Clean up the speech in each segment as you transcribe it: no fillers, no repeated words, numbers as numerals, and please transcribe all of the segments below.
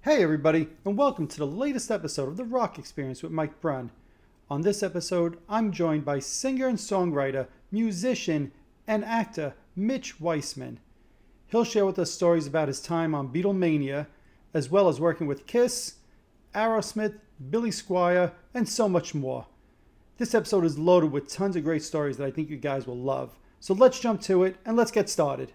Hey everybody, and welcome to the latest episode of The Rock Experience with Mike Brunn. On this episode, I'm joined by singer and songwriter, musician, and actor Mitch Weissman. He'll share with us stories about his time on Beatlemania, as well as working with Kiss, Aerosmith, Billy Squire, and so much more. This episode is loaded with tons of great stories that I think you guys will love. So let's jump to it and let's get started.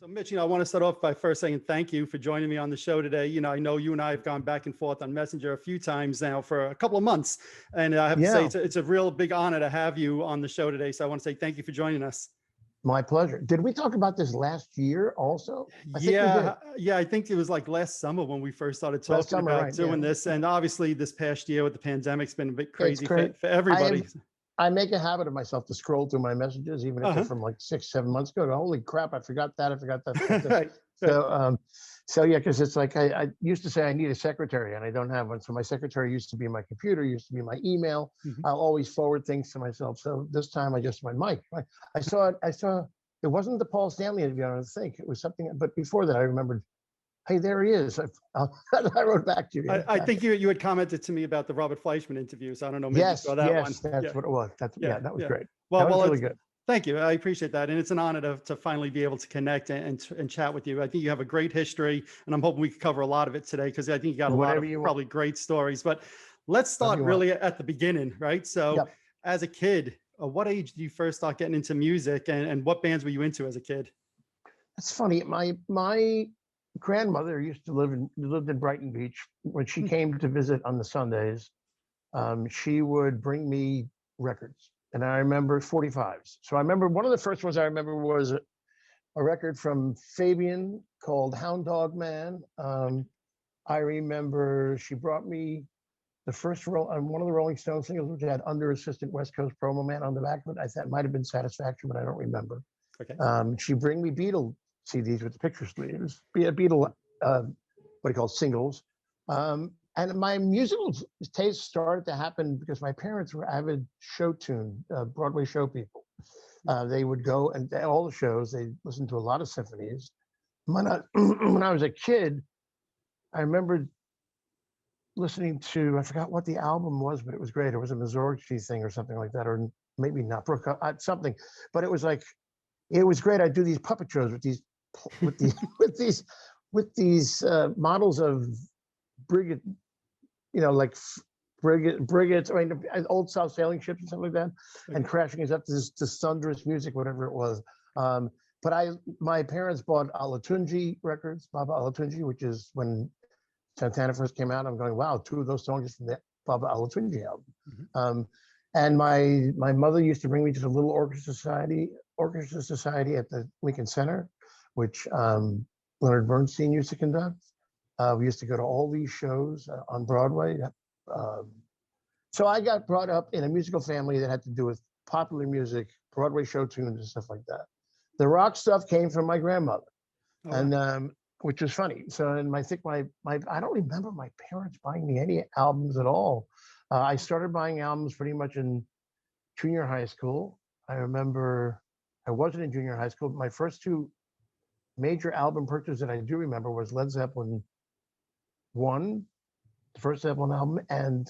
Mitch, I want to start off by first saying thank you for joining me on the show today. I know you and I have gone back and forth on Messenger a few times now for a couple of months. And I have to say, it's a real big honor to have you on the show today. So I want to say thank you for joining us. My pleasure. Did we talk about this last year also? I think it was like last summer when we first started talking about doing this. And obviously this past year with the pandemic's been a bit crazy for everybody. I make a habit of myself to scroll through my messages, even if they're from like 6-7 months ago. Holy crap, I forgot that. Right. So yeah, because it's like I used to say I need a secretary and I don't have one. So my secretary used to be my computer, used to be my email. I'll always forward things to myself. So this time I just went, Mike. I saw it wasn't the Paul Stanley interview, I don't think. It was something, but before that I remembered, hey, there he is. I wrote back to you. I think you had commented to me about the Robert Fleischman interviews. I don't know, maybe you saw that one. That's what it was. That was great. Well, that was really good. Thank you. I appreciate that. And it's an honor to finally be able to connect and chat with you. I think you have a great history, and I'm hoping we can cover a lot of it today because I think you got a lot of probably great stories. But let's start really at the beginning, right? So as a kid, what age did you first start getting into music, and what bands were you into as a kid? That's funny. My grandmother lived in Brighton Beach. When she came to visit on the Sundays, she would bring me records, and I remember 45s. So I remember one of the first ones I remember was a record from Fabian called Hound Dog Man. I remember she brought me the first one of the Rolling Stones singles, which had Under Assistant West Coast Promo Man on the back of it. I thought it might have been Satisfaction, but I don't remember. Okay. She bring me Beatle CDs with the picture sleeves, Beatle, singles. And my musical taste started to happen because my parents were avid show tune, Broadway show people. They would go and all the shows, they listened to a lot of symphonies. When I was a kid, I remember listening to, I forgot what the album was, but it was great. It was a Mazorchi thing or something like that, or maybe not, something. But it was like, it was great. I'd do these puppet shows with these models of brigade, like brigads, old South sailing ships and stuff like that, and crashing us up to this thunderous music, whatever it was. But my parents bought Alatunji records, Baba Alatunji, which is when Santana first came out. I'm going, wow, 2 of those songs are from the Baba Alatunji album. And my mother used to bring me to the little orchestra society at the Lincoln Center, which Leonard Bernstein used to conduct. We used to go to all these shows on Broadway. So I got brought up in a musical family that had to do with popular music, Broadway show tunes and stuff like that. The rock stuff came from my grandmother, and which was funny. So, and I think I don't remember my parents buying me any albums at all. I started buying albums pretty much in junior high school. I remember I wasn't in junior high school. My first 2 major album purchases that I do remember was Led Zeppelin 1, the first Zeppelin album, and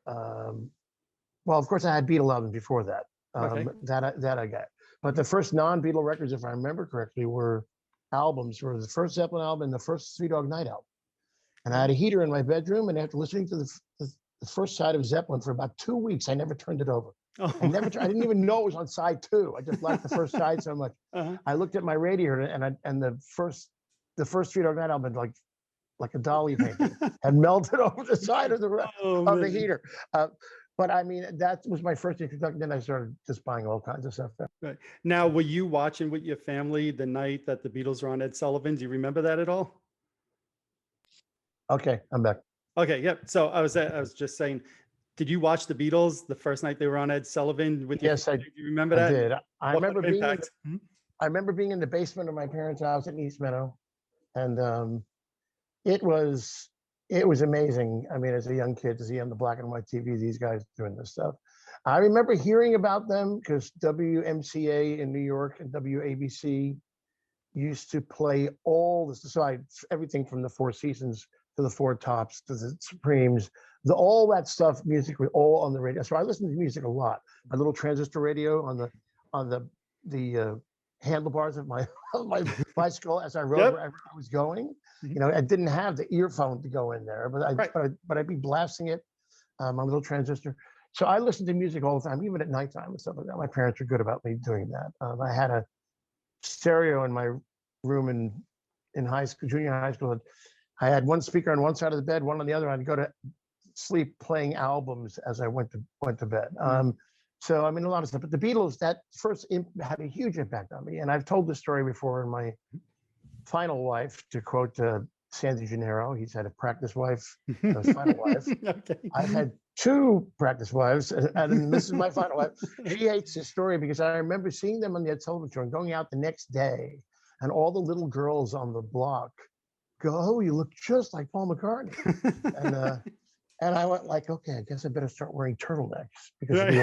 of course I had Beatle albums before that. That I got. But the first non-Beatle records, if I remember correctly, were albums. Were the first Zeppelin album and the first Three Dog Night album. And I had a heater in my bedroom, and after listening to the first side of Zeppelin for about 2 weeks, I never turned it over. I Oh. never, I didn't even know it was on side two. I just liked the first side so much. Uh-huh. I looked at my radio and the first three on that album, like a dolly painting, had melted over the side of Oh of the man. heater. Uh, but I mean, that was my first introduction. Then I started just buying all kinds of stuff. Right. Now, were you watching with your family the night that the Beatles were on Ed Sullivan? Do you remember that at all? Okay, I'm back. Okay, yep. So I was just saying, did you watch the Beatles the first night they were on Ed Sullivan with your Yes, family? Do you remember I that? did. I What kind remember of being in impact? Mhm. I remember being in the basement of my parents' house in East Meadow, and it was it was amazing. I mean, as a young kid to see on the black and white TV these guys doing this stuff. I remember hearing about them because WMCA in New York and WABC used to play all this. So everything from the Four Seasons to the Four Tops to the Supremes, all that stuff, music was all on the radio. So I listened to music a lot. My little transistor radio on the handlebars of my of my bicycle as I rode Yep. wherever I was going. Mhm. You know, I didn't have the earphone to go in there, Right. but I'd be blasting it, my little transistor. So I listened to music all the time, even at nighttime and stuff like that. My parents were good about me doing that. I had a stereo in my room in high school, junior high school. I had one speaker on one side of the bed, one on the other. I'd go to sleep playing albums as I went to bed. So I mean, a lot of stuff. But the Beatles, that first had a huge impact on me, and I've told this story before in my final wife, to quote Sandy Gennaro. He's had a practice wife, his final wife. Okay. I've had two practice wives, and this is my final wife. She hates this story because I remember seeing them on the Ed Sullivan Show and going out the next day, and all the little girls on the block go, "Oh, you look just like Paul McCartney," and I went like, "Okay, I guess I better start wearing turtlenecks because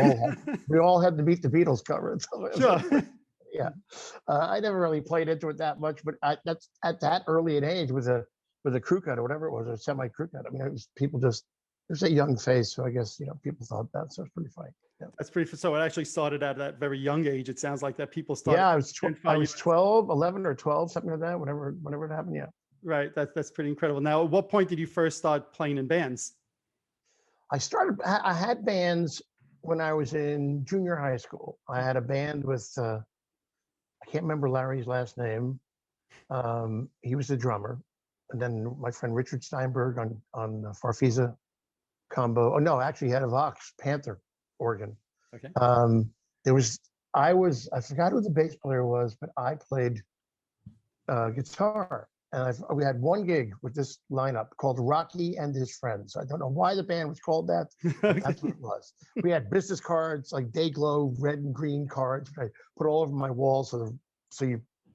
we all had to Meet the Beatles cover." Sure. Yeah, I never really played into it that much, but that's at that early an age with a crew cut or whatever it was, or semi crew cut. I mean, it was people just it was a young face, so I guess people thought that. So it's pretty funny. Yeah, That's pretty. So it actually started at that very young age. It sounds like that people started yeah. I identify you. was 12, 11 or 12, something like that. Whenever it happened. Yeah, Right. That's pretty incredible. Now, at what point did you first start playing in bands? I had bands when I was in junior high school. I had a band with I can't remember Larry's last name. He was the drummer, and then my friend Richard Steinberg on Farfisa combo. Oh no, actually he had a Vox Panther organ. Okay. There was I forgot who the bass player was, but I played guitar, and we had one gig with this lineup called Rocky and His Friends. I don't know why the band was called that, but that's what it was. We had business cards, like Dayglow red and green cards. I put all over my wall so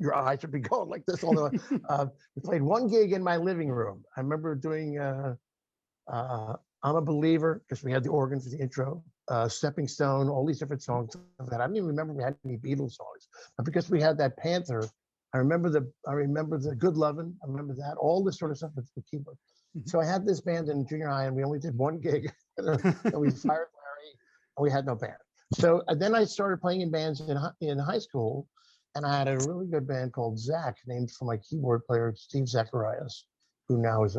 your eyes would be going like this all the way. We played one gig in my living room. I remember doing I'm a Believer, because we had the organ for the intro, Stepping Stone, all these different songs that I didn't even remember we had any Beatles songs, but because we had that Panther, I remember the Good Lovin', I remember that, all this sort of stuff with the keyboard. So I had this band in junior high, and we only did one gig, and we fired Larry, and we had no band. So then I started playing in bands in high school, and I had a really good band called Zach, named for my keyboard player, Steve Zacharias, who now is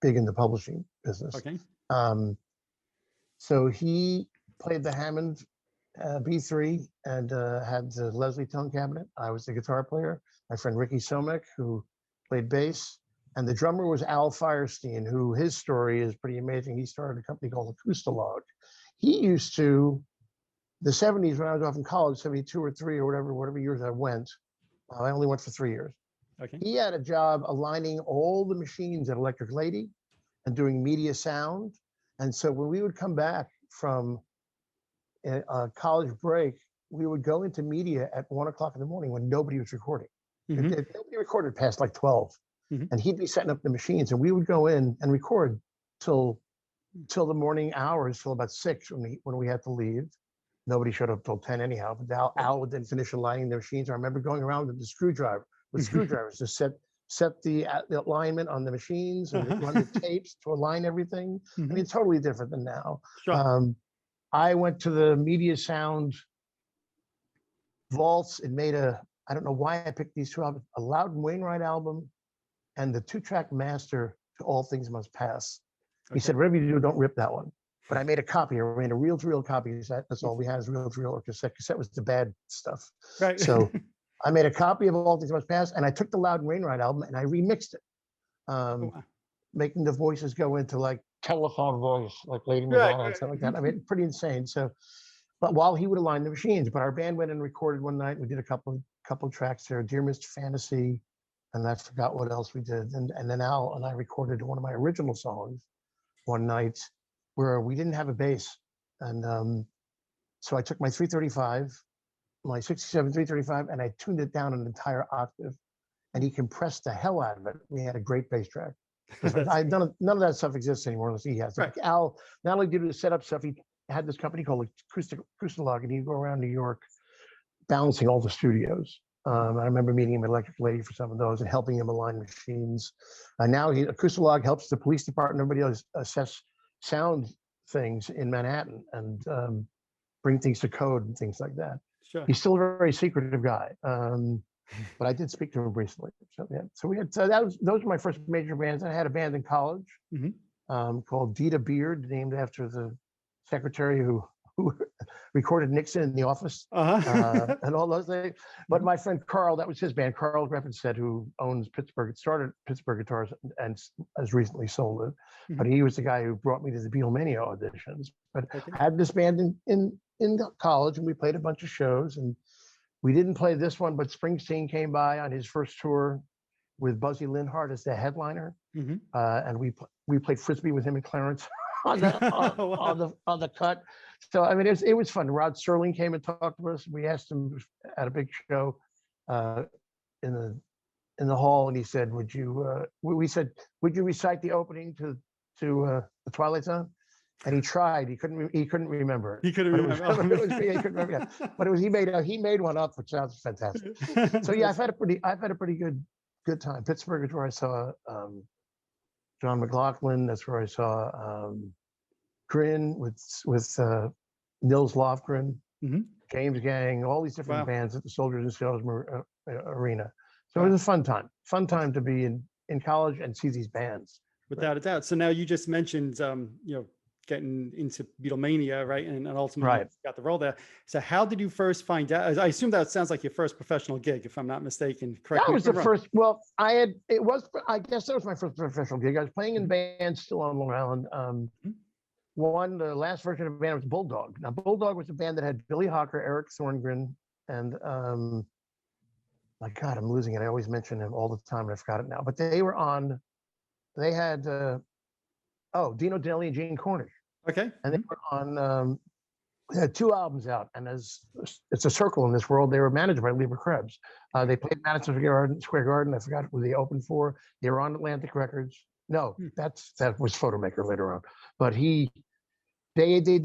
big in the publishing business. Okay. So he played the Hammond B3 and had the Leslie Tone cabinet. I was the guitar player. My friend Ricky Somek, who played bass, and the drummer was Al Firestein, who his story is pretty amazing. He started a company called Acoustalog. He used to, the 70s when I was off in college, 72 or 3 or whatever years I went. I only went for 3 years. Okay. He had a job aligning all the machines at Electric Lady and doing media sound. And so when we would come back from a college break, we would go into media at 1 o'clock in the morning when nobody was recording. Nobody recorded past like 12. And he'd be setting up the machines, and we would go in and record till the morning hours, till about 6 when we had to leave. Nobody showed up till 10 anyhow. But Al would then finish aligning the machines. I remember going around with screwdrivers to set the alignment on the machines and run the tapes to align everything. I mean, it's totally different than now. Sure. I went to the Media Sound vaults and made I don't know why I picked these two albums, a Loudon Wainwright album and the 2-track master to All Things Must Pass. He said, whatever you do, don't rip that one. but I made a copy. I made a reel-to-reel copy. That's all we had is reel-to-reel or cassette. Cassette was the bad stuff. Right. So I made a copy of All Things Must Pass, and I took the Loud and Rainride album and I remixed it, Oh, wow. making the voices go into like telephone voice, like Lady Right, Madonna and right. stuff like that. I mean, pretty insane. So, but while he would align the machines, but our band went and recorded one night. We did a couple of tracks there, Dear Mr. Fantasy, and I forgot what else we did. And then Al and I recorded one of my original songs one night where we didn't have a bass. And so I took my 335, my 67 335, and I tuned it down an entire octave, and he compressed the hell out of it. We had a great bass track. None of that stuff exists anymore unless he has. Right. Like Al not only did the setup stuff, he had this company called Acoustalog, and he'd go around New York balancing all the studios. I remember meeting him at Electric Lady for some of those and helping him align machines. Now Acoustalog helps the police department, everybody else assess sound things in Manhattan and bring things to code and things like that. Sure. He's still a very secretive guy, but I did speak to him recently. So yeah, so we had those were my first major bands. I had a band in college called Dita Beard, named after the secretary who recorded Nixon in the office and all those things. But my friend Carl, that was his band, Carl Greffenstedt, who owns Pittsburgh, started Pittsburgh Guitars and has recently sold it. But he was the guy who brought me to the Beatlemania auditions. But I had this band in college, and we played a bunch of shows. And we didn't play this one, but Springsteen came by on his first tour with Buzzy Linhart as the headliner, and we played frisbee with him and Clarence on the cut. So I mean, it was fun. Rod Serling came and talked to us. We asked him at a big show in the hall, and he said, "Would you?" We said, "Would you recite the opening to the Twilight Zone?" And he tried. He couldn't remember. He couldn't remember. He couldn't remember. But it was he made one up, which sounds fantastic. So yeah, I've had a pretty good time. Pittsburgh is where I saw John McLaughlin. That's where I saw Grin with Nils Lofgren, James Gang, all these different bands at the Soldiers and Sailors Arena. So it was a fun time to be in college and see these bands. Without a doubt. So now you just mentioned, getting into Beatlemania, right? And ultimately got the role there. So how did you first find out? I assume that sounds like your first professional gig, if I'm not mistaken. Correct. That was the first. Well, I guess that was my first professional gig. I was playing in bands still on Long Island. The last version of the band was Bulldog. Now, Bulldog was a band that had Billy Hawker, Eric Thorngren, and my God, I'm losing it. I always mention him all the time, and I forgot it now. But they had Dino Danelli and Gene Cornish. Okay. And they were on, they had 2 albums out, and as it's a circle in this world, they were managed by Lieber Krebs. They played Madison Square Garden. I forgot who they opened for. They were on Atlantic Records. No, that was Photomaker later on. But the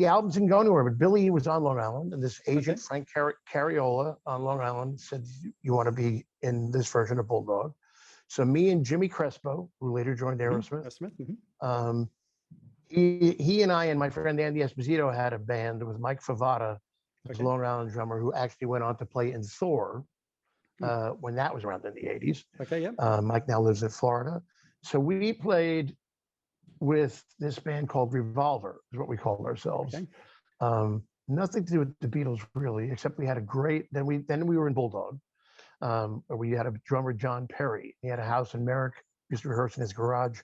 albums didn't go anywhere. But Billy was on Long Island, and this agent, Frank Cariola on Long Island, said, "You want to be in this version of Bulldog?" So me and Jimmy Crespo, who later joined Aerosmith, he and I and my friend Andy Esposito had a band with Mike Favata, who's a Long Island drummer, who actually went on to play in Thor when that was around in the 80s. Mike now lives in Florida. So we played with this band called Revolver, is what we called ourselves. Nothing to do with the Beatles, really, except we had a great, then we were in Bulldog. We had a drummer, John Perry. He had a house in Merrick, used to rehearse in his garage.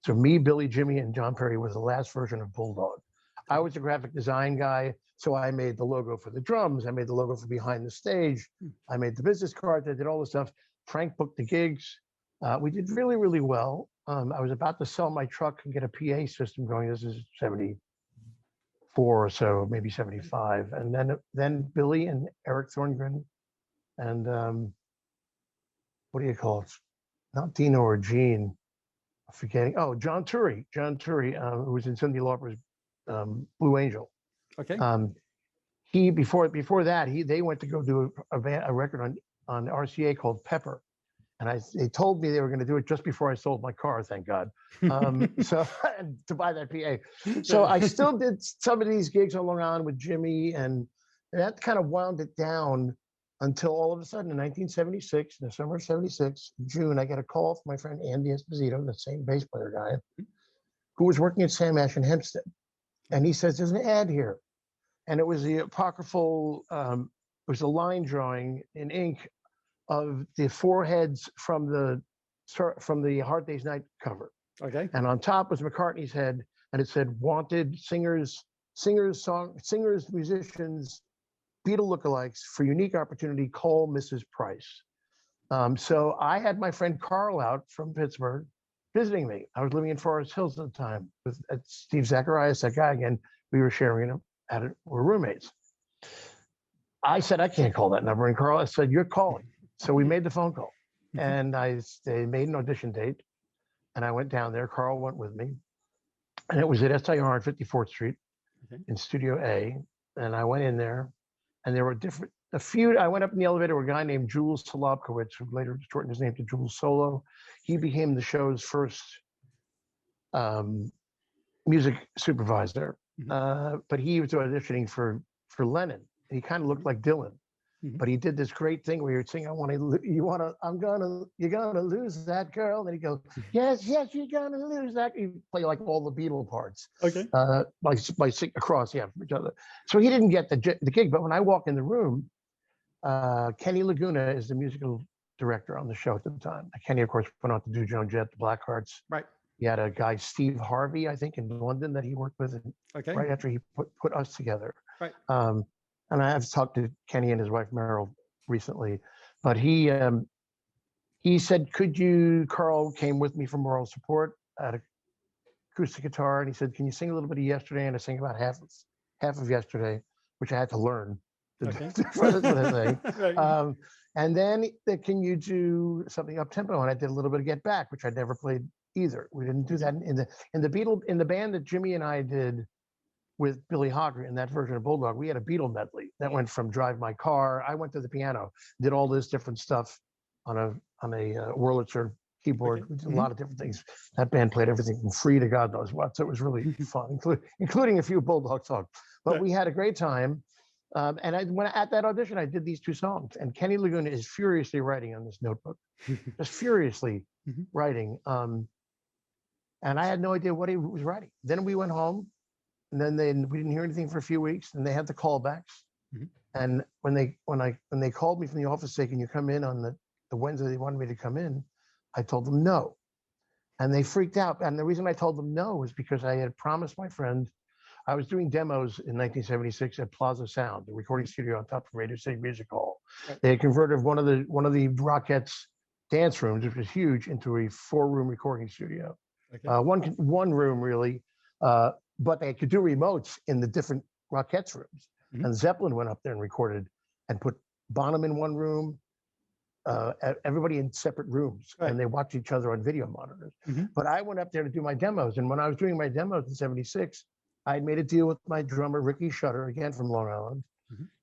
So me, Billy, Jimmy, and John Perry was the last version of Bulldog. I was a graphic design guy, so I made the logo for the drums. I made the logo for Behind the Stage. I made the business cards. I did all the stuff. Frank booked the gigs. We did really, really well. I was about to sell my truck and get a PA system going. This is 74 or so, maybe 75. And then Billy and Eric Thorngren and what do you call it? Not Dino or Gene. I'm forgetting. Oh, John Turi, who was in Cyndi Lauper's Blue Angel. He before that they went to go do a record on RCA called Pepper, and they told me they were going to do it just before I sold my car. Thank God. So to buy that PA. So I still did some of these gigs on Long Island with Jimmy, and that kind of wound it down until all of a sudden in 1976, in the summer of 76, June, I get a call from my friend Andy Esposito, the same bass player guy, who was working at Sam Ash in Hempstead. And he says, there's an ad here. And it was the apocryphal, it was a line drawing in ink of the foreheads from the Hard Day's Night cover. Okay. And on top was McCartney's head, and it said, wanted singers, musicians, Beatle lookalikes for unique opportunity, call Mrs. Price. So I had my friend Carl out from Pittsburgh visiting me. I was living in Forest Hills at the time with Steve Zacharias, that guy again. We were sharing him we're roommates. I said, I can't call that number. And Carl said, you're calling. So we made the phone call. And they made an audition date. And I went down there. Carl went with me. And it was at SIR on 54th Street in Studio A. And I went in there. And there were I went up in the elevator with a guy named Jules Solobkowitz, who later shortened his name to Jules Solo. He became the show's first music supervisor. But he was auditioning for Lennon. He kind of looked like Dylan. But he did this great thing where you'd sing, you're gonna lose that girl. And then he'd go, yes, you're gonna lose that. He'd play like all the Beatle parts. Okay. By sing across, from each other. So he didn't get the gig. But when I walk in the room, Kenny Laguna is the musical director on the show at the time. Kenny, of course, went on to do Joan Jett, the Blackhearts. Right. He had a guy, Steve Harvey, I think, in London that he worked with right after he put us together. Right. And I have talked to Kenny and his wife, Meryl, recently. But he said, Carl came with me for moral support at acoustic guitar. And he said, can you sing a little bit of Yesterday? And I sang about half of Yesterday, which I had to learn. Okay. Right. And then can you do something up tempo? And I did a little bit of Get Back, which I'd never played either. We didn't do that in the band that Jimmy and I did with Billy Hogger in that version of Bulldog. We had a Beatle medley that went from Drive My Car. I went to the piano, did all this different stuff on a Wurlitzer keyboard. Okay. We did a lot of different things. That band played everything from Free to God knows what. So it was really fun, including a few Bulldog songs. But we had a great time. And when at that audition, I did these two songs. And Kenny Laguna is furiously writing on this notebook, just furiously writing. And I had no idea what he was writing. Then we went home, and then we didn't hear anything for a few weeks. And they had the callbacks. And when they called me from the office saying, "Can you come in on the Wednesday they wanted me to come in?" I told them no, and they freaked out. And the reason I told them no was because I had promised my friend. I was doing demos in 1976 at Plaza Sound, the recording studio on top of Radio City Music Hall. They had converted one of the Rockettes dance rooms, which was huge, into a 4-room recording studio. Okay. One room really, but they could do remotes in the different Rockettes rooms. And Zeppelin went up there and recorded and put Bonham in one room, everybody in separate rooms, and they watched each other on video monitors. But I went up there to do my demos, and when I was doing my demos in '76, I had made a deal with my drummer, Ricky Shutter, again from Long Island,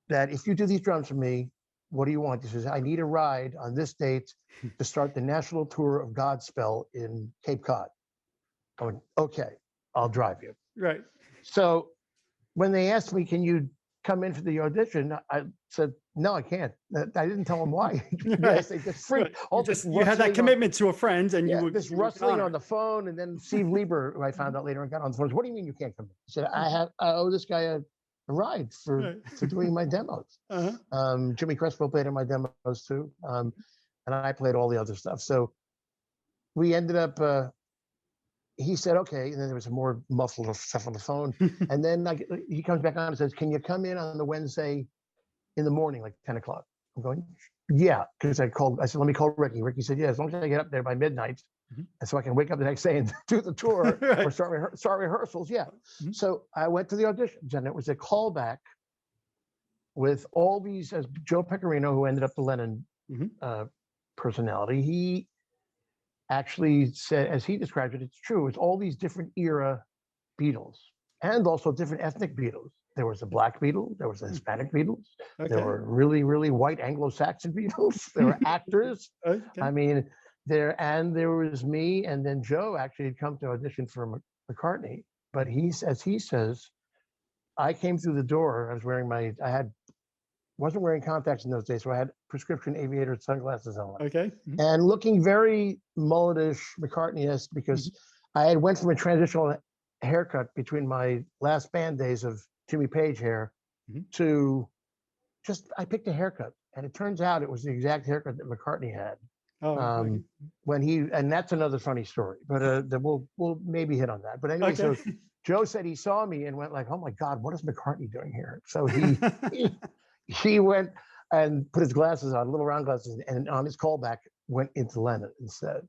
that if you do these drums for me, what do you want? He says, I need a ride on this date to start the national tour of Godspell in Cape Cod. I went, okay, I'll drive you. Right. So when they asked me, can you come in for the audition? I said, no, I can't. I didn't tell them why. Yes, they just freaked. You had that commitment to a friend, and you were this rustling on the phone, and then Steve Lieber, who I found out later, and got on the phone. What do you mean you can't come in? He said, I owe this guy a ride for doing my demos. Jimmy Crespo played in my demos too, and I played all the other stuff. So we ended up. He said, okay, and then there was some more muffled stuff on the phone, and then he comes back on and says, can you come in on the Wednesday in the morning, like 10 o'clock? I'm going, yeah, because I said, let me call Ricky. Ricky said, yeah, as long as I get up there by midnight, and so I can wake up the next day and do the tour or start rehearsals. Yeah. So I went to the auditions, and it was a callback with all these, as Joe Pecorino, who ended up the Lennon personality, he actually said, as he described it, it's true. It's all these different era Beatles and also different ethnic Beatles. There was a black Beatle. There was a Hispanic Beatles. Okay. There were really, really white Anglo-Saxon Beatles. There were actors. I mean, there was me, and then Joe actually had come to audition for McCartney. But as he says, I came through the door. I was wearing wasn't wearing contacts in those days, so I had prescription aviator sunglasses on. Okay. And looking very mulletish, McCartney-esque, because I had went from a transitional haircut between my last band days of Jimmy Page hair to I picked a haircut, and it turns out it was the exact haircut that McCartney had. Oh, okay. When and that's another funny story, but we'll maybe hit on that. But anyway, Okay. so Joe said he saw me and went like, "Oh my God, what is McCartney doing here?" So he went and put his glasses on, little round glasses, and on his callback went into Lennon instead.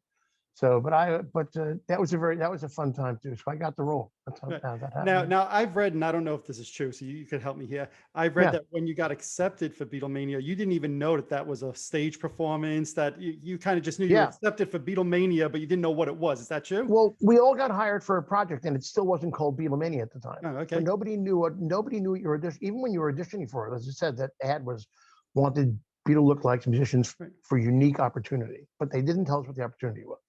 So, that was a fun time too. So I got the role. That's how that happened. Now I've read, and I don't know if this is true, so you could help me here. I've read that when you got accepted for Beatlemania, you didn't even know that was a stage performance. That you kind of just knew you were accepted for Beatlemania, but you didn't know what it was. Is that true? Well, we all got hired for a project, and it still wasn't called Beatlemania at the time. Oh, okay. But nobody knew what you were auditioning. Even when you were auditioning for it, as I said, that ad was wanted Beatle lookalikes musicians for unique opportunity, but they didn't tell us what the opportunity was.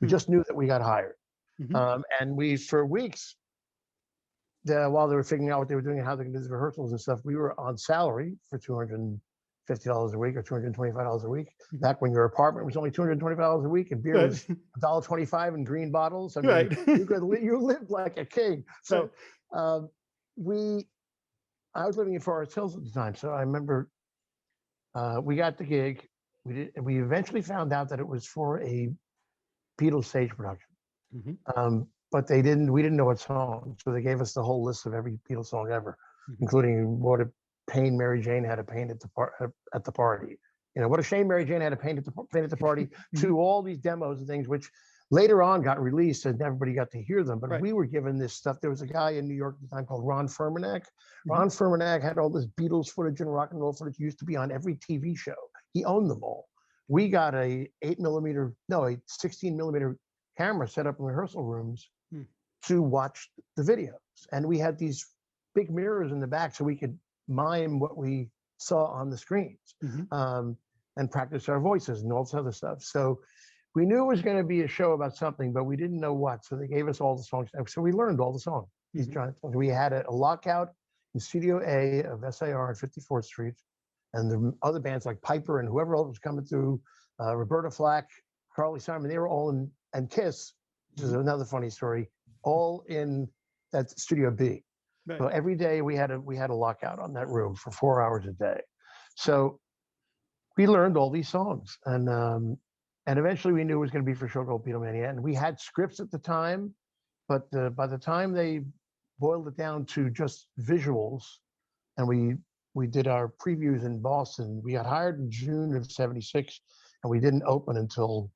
We just knew that we got hired. And we, for weeks, while they were figuring out what they were doing and how they could do the rehearsals and stuff, we were on salary for $250 a week or $225 a week. Back when your apartment was only $225 a week and beer was $1.25 in green bottles. I mean, you lived like a king. So I was living in Forest Hills at the time. So I remember we got the gig. We eventually found out that it was for a Beatles stage production. But we didn't know what song. So they gave us the whole list of every Beatles song ever, including what a pain Mary Jane had to paint at the party. You know, what a shame Mary Jane had to paint at the party, to all these demos and things, which later on got released and everybody got to hear them. But we were given this stuff. There was a guy in New York at the time called Ron Fermanagh. Ron Fermanagh had all this Beatles footage and rock and roll footage used to be on every TV show. He owned them all. We got a 16 millimeter camera set up in rehearsal rooms to watch the videos. And we had these big mirrors in the back so we could mime what we saw on the screens and practice our voices and all this other stuff. So we knew it was going to be a show about something, but we didn't know what. So they gave us all the songs. So we learned all the songs. These giant songs. We had a lockout in Studio A of SAR on 54th Street. And the other bands like Piper and whoever else was coming through, Roberta Flack, Carly Simon, they were all in, and Kiss, which is another funny story, all in that Studio B. Right. So every day we had a lockout on that room for 4 hours a day. So we learned all these songs, and eventually we knew it was going to be for a show called Beatlemania. And we had scripts at the time, but by the time they boiled it down to just visuals, and we did our previews in Boston. We got hired in June of '76, and we didn't open until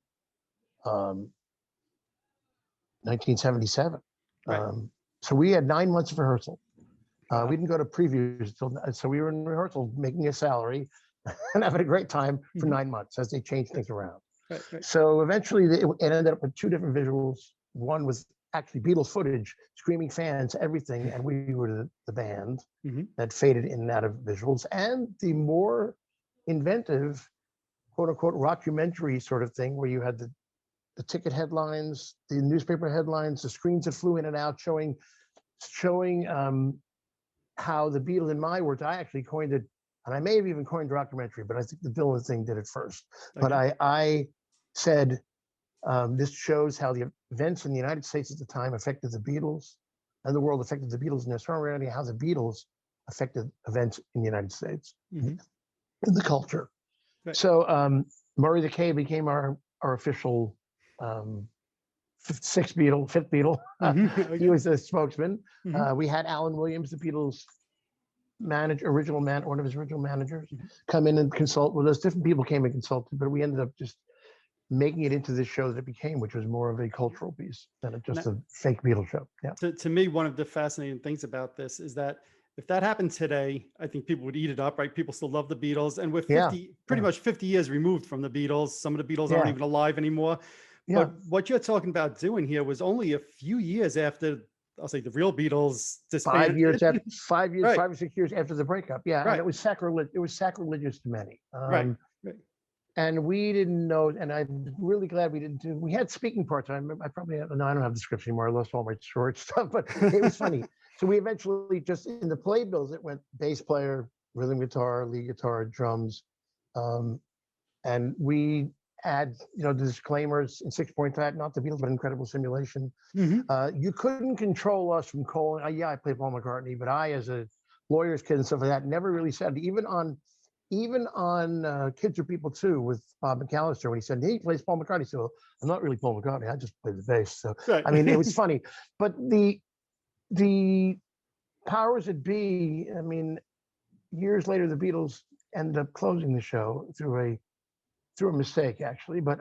1977. Right. So we had 9 months of rehearsal. We didn't go to previews so we were in rehearsal making a salary and having a great time for 9 months as they changed things around. Right. So eventually it ended up with 2 different visuals. One was actually Beatles footage, screaming fans, everything, and we were the band that faded in and out of visuals, and the more inventive, quote unquote, rockumentary sort of thing where you had the ticket headlines, the newspaper headlines, the screens that flew in and out, showing how the Beatles, in my words, I actually coined it, and I may have even coined rockumentary, but I think the Dylan thing did it first. Okay. But I said, this shows how the events in the United States at the time affected the Beatles, and the world affected the Beatles in their songwriting, how the Beatles affected events in the United States, in the culture. Right. So Murray the K became our official fifth Beatle. Okay. He was the spokesman. We had Alan Williams, the Beatles one of his original managers, come in and consult with us. Different people came and consulted, but we ended up just making it into this show that it became, which was more of a cultural piece than just a fake Beatles show. Yeah. To me, one of the fascinating things about this is that if that happened today, I think people would eat it up, right? People still love the Beatles. And we're pretty much 50 years removed from the Beatles. Some of the Beatles aren't even alive anymore. Yeah. But what you're talking about doing here was only a few years after, I'll say, the real Beatles disbanded. 5 or 6 years after the breakup. Yeah. Right. And it was sacrilegious to many. Right. And we didn't know, and I'm really glad we didn't do. We had speaking parts. I don't have the scripts anymore. I lost all my storage stuff, but it was funny. So we eventually just in the playbills, it went bass player, rhythm guitar, lead guitar, drums, and we add, the disclaimers in 6 point flat, not the Beatles, but Incredible Simulation. You couldn't control us from calling. Yeah, I played Paul McCartney, but I, as a lawyer's kid and stuff like that, never really said. Even on Kids Are People Too with Bob McAllister, when he said he plays Paul McCartney, so I'm not really Paul McCartney. I just play the bass. So I mean, it was funny, but the powers that be. I mean, years later, the Beatles ended up closing the show through a mistake, actually. But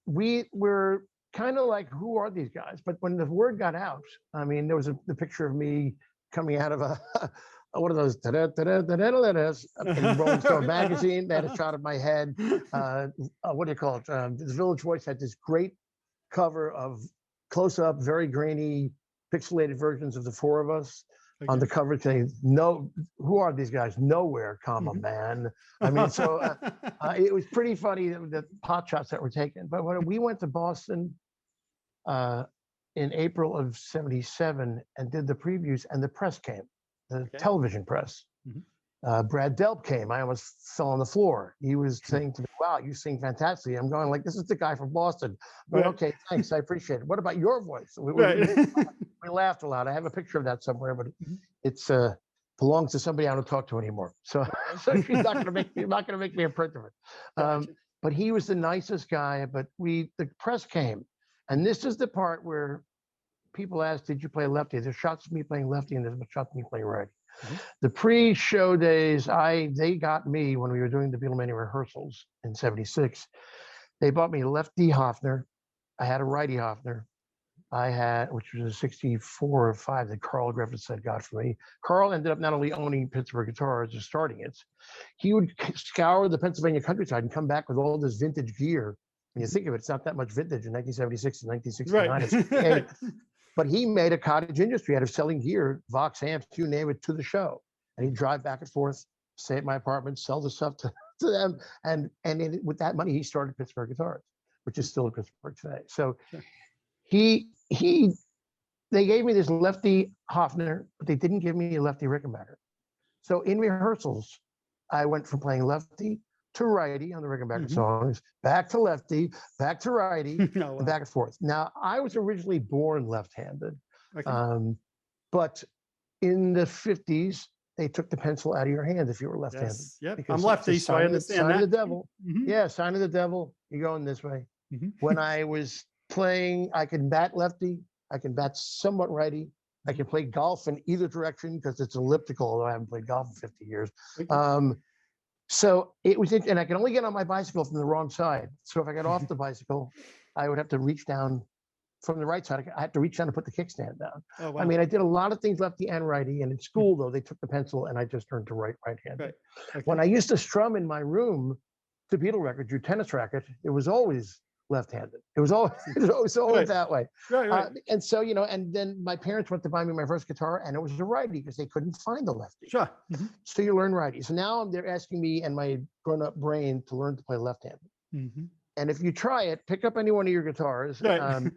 we were kind of like, who are these guys? But when the word got out, I mean, there was the picture of me coming out of one of those in Rolling Stone magazine. They had a shot of my head. What do you call it? The Village Voice had this great cover of close-up, very grainy, pixelated versions of the four of us. Okay. On the cover saying, "No, who are these guys? Nowhere, comma, man." I mean, so it was pretty funny the pot shots that were taken. But when we went to Boston in April of '77 and did the previews, and the press came, the television press. Brad Delp came. I almost fell on the floor. He was saying to me, "Wow, you sing fantastically." I'm going like, "This is the guy from Boston." But okay, thanks, I appreciate it. What about your voice? We laughed a lot. I have a picture of that somewhere, but it's belongs to somebody I don't talk to anymore. So she's not going to make me a print of it. But he was the nicest guy. But the press came, and this is the part where people ask, "Did you play lefty?" There's shots of me playing lefty, and there's shots of me playing righty. The pre-show days, they got me when we were doing the Beatlemania rehearsals in '76. They bought me a lefty Hofner. I had a righty Hofner. Which was a 64 or 5 that Carl Griffiths had got for me. Carl ended up not only owning Pittsburgh Guitars or starting it, he would scour the Pennsylvania countryside and come back with all this vintage gear. When you think of it, it's not that much vintage in 1976 and 1969. Right. But he made a cottage industry out of selling gear, Vox amps, you name it, to the show. And he'd drive back and forth, stay at my apartment, sell the stuff to them. And with that money, he started Pittsburgh Guitars, which is still in Pittsburgh today. So they gave me this lefty Hofner, but they didn't give me a lefty Rickenbacker. So in rehearsals, I went from playing lefty to righty on the Rickenbacker songs, back to lefty, back to righty, and back and forth. Now, I was originally born left-handed, but in the 50s, they took the pencil out of your hand if you were left-handed. Yes. Yep. I'm lefty, so I understand sign that. Sign of the devil. Yeah, sign of the devil. You're going this way. When I was playing, I can bat lefty, I can bat somewhat righty, I can play golf in either direction because it's elliptical, although I haven't played golf in 50 years. So it was, and I can only get on my bicycle from the wrong side. So if I got off the bicycle, I would have to reach down from the right side. I had to reach down and put the kickstand down. Oh, wow. I mean, I did a lot of things lefty and righty. And in school, though, they took the pencil and I just turned to right-handed. Right. Okay. When I used to strum in my room to Beatle records, your tennis racket, it was always left-handed. It was always right. That way. Right. And so, and then my parents went to buy me my first guitar and it was a righty because they couldn't find the lefty. Sure. So you learn righty. So now they're asking me and my grown-up brain to learn to play left-handed. And if you try it, pick up any one of your guitars. Right.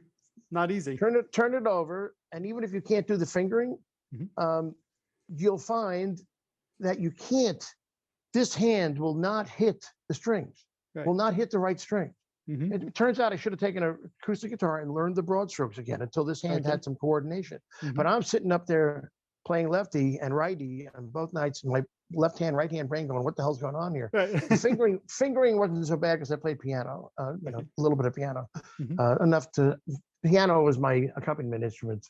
Not easy. Turn it over. And even if you can't do the fingering, you'll find that you can't. This hand will not hit the strings, will not hit the right string. It turns out I should have taken an acoustic guitar and learned the broad strokes again until this hand had some coordination. But I'm sitting up there playing lefty and righty on both nights, and my left hand, right hand brain going, "What the hell's going on here?" Right. Fingering wasn't so bad because I played piano, a little bit of piano, enough to. Piano was my accompaniment instrument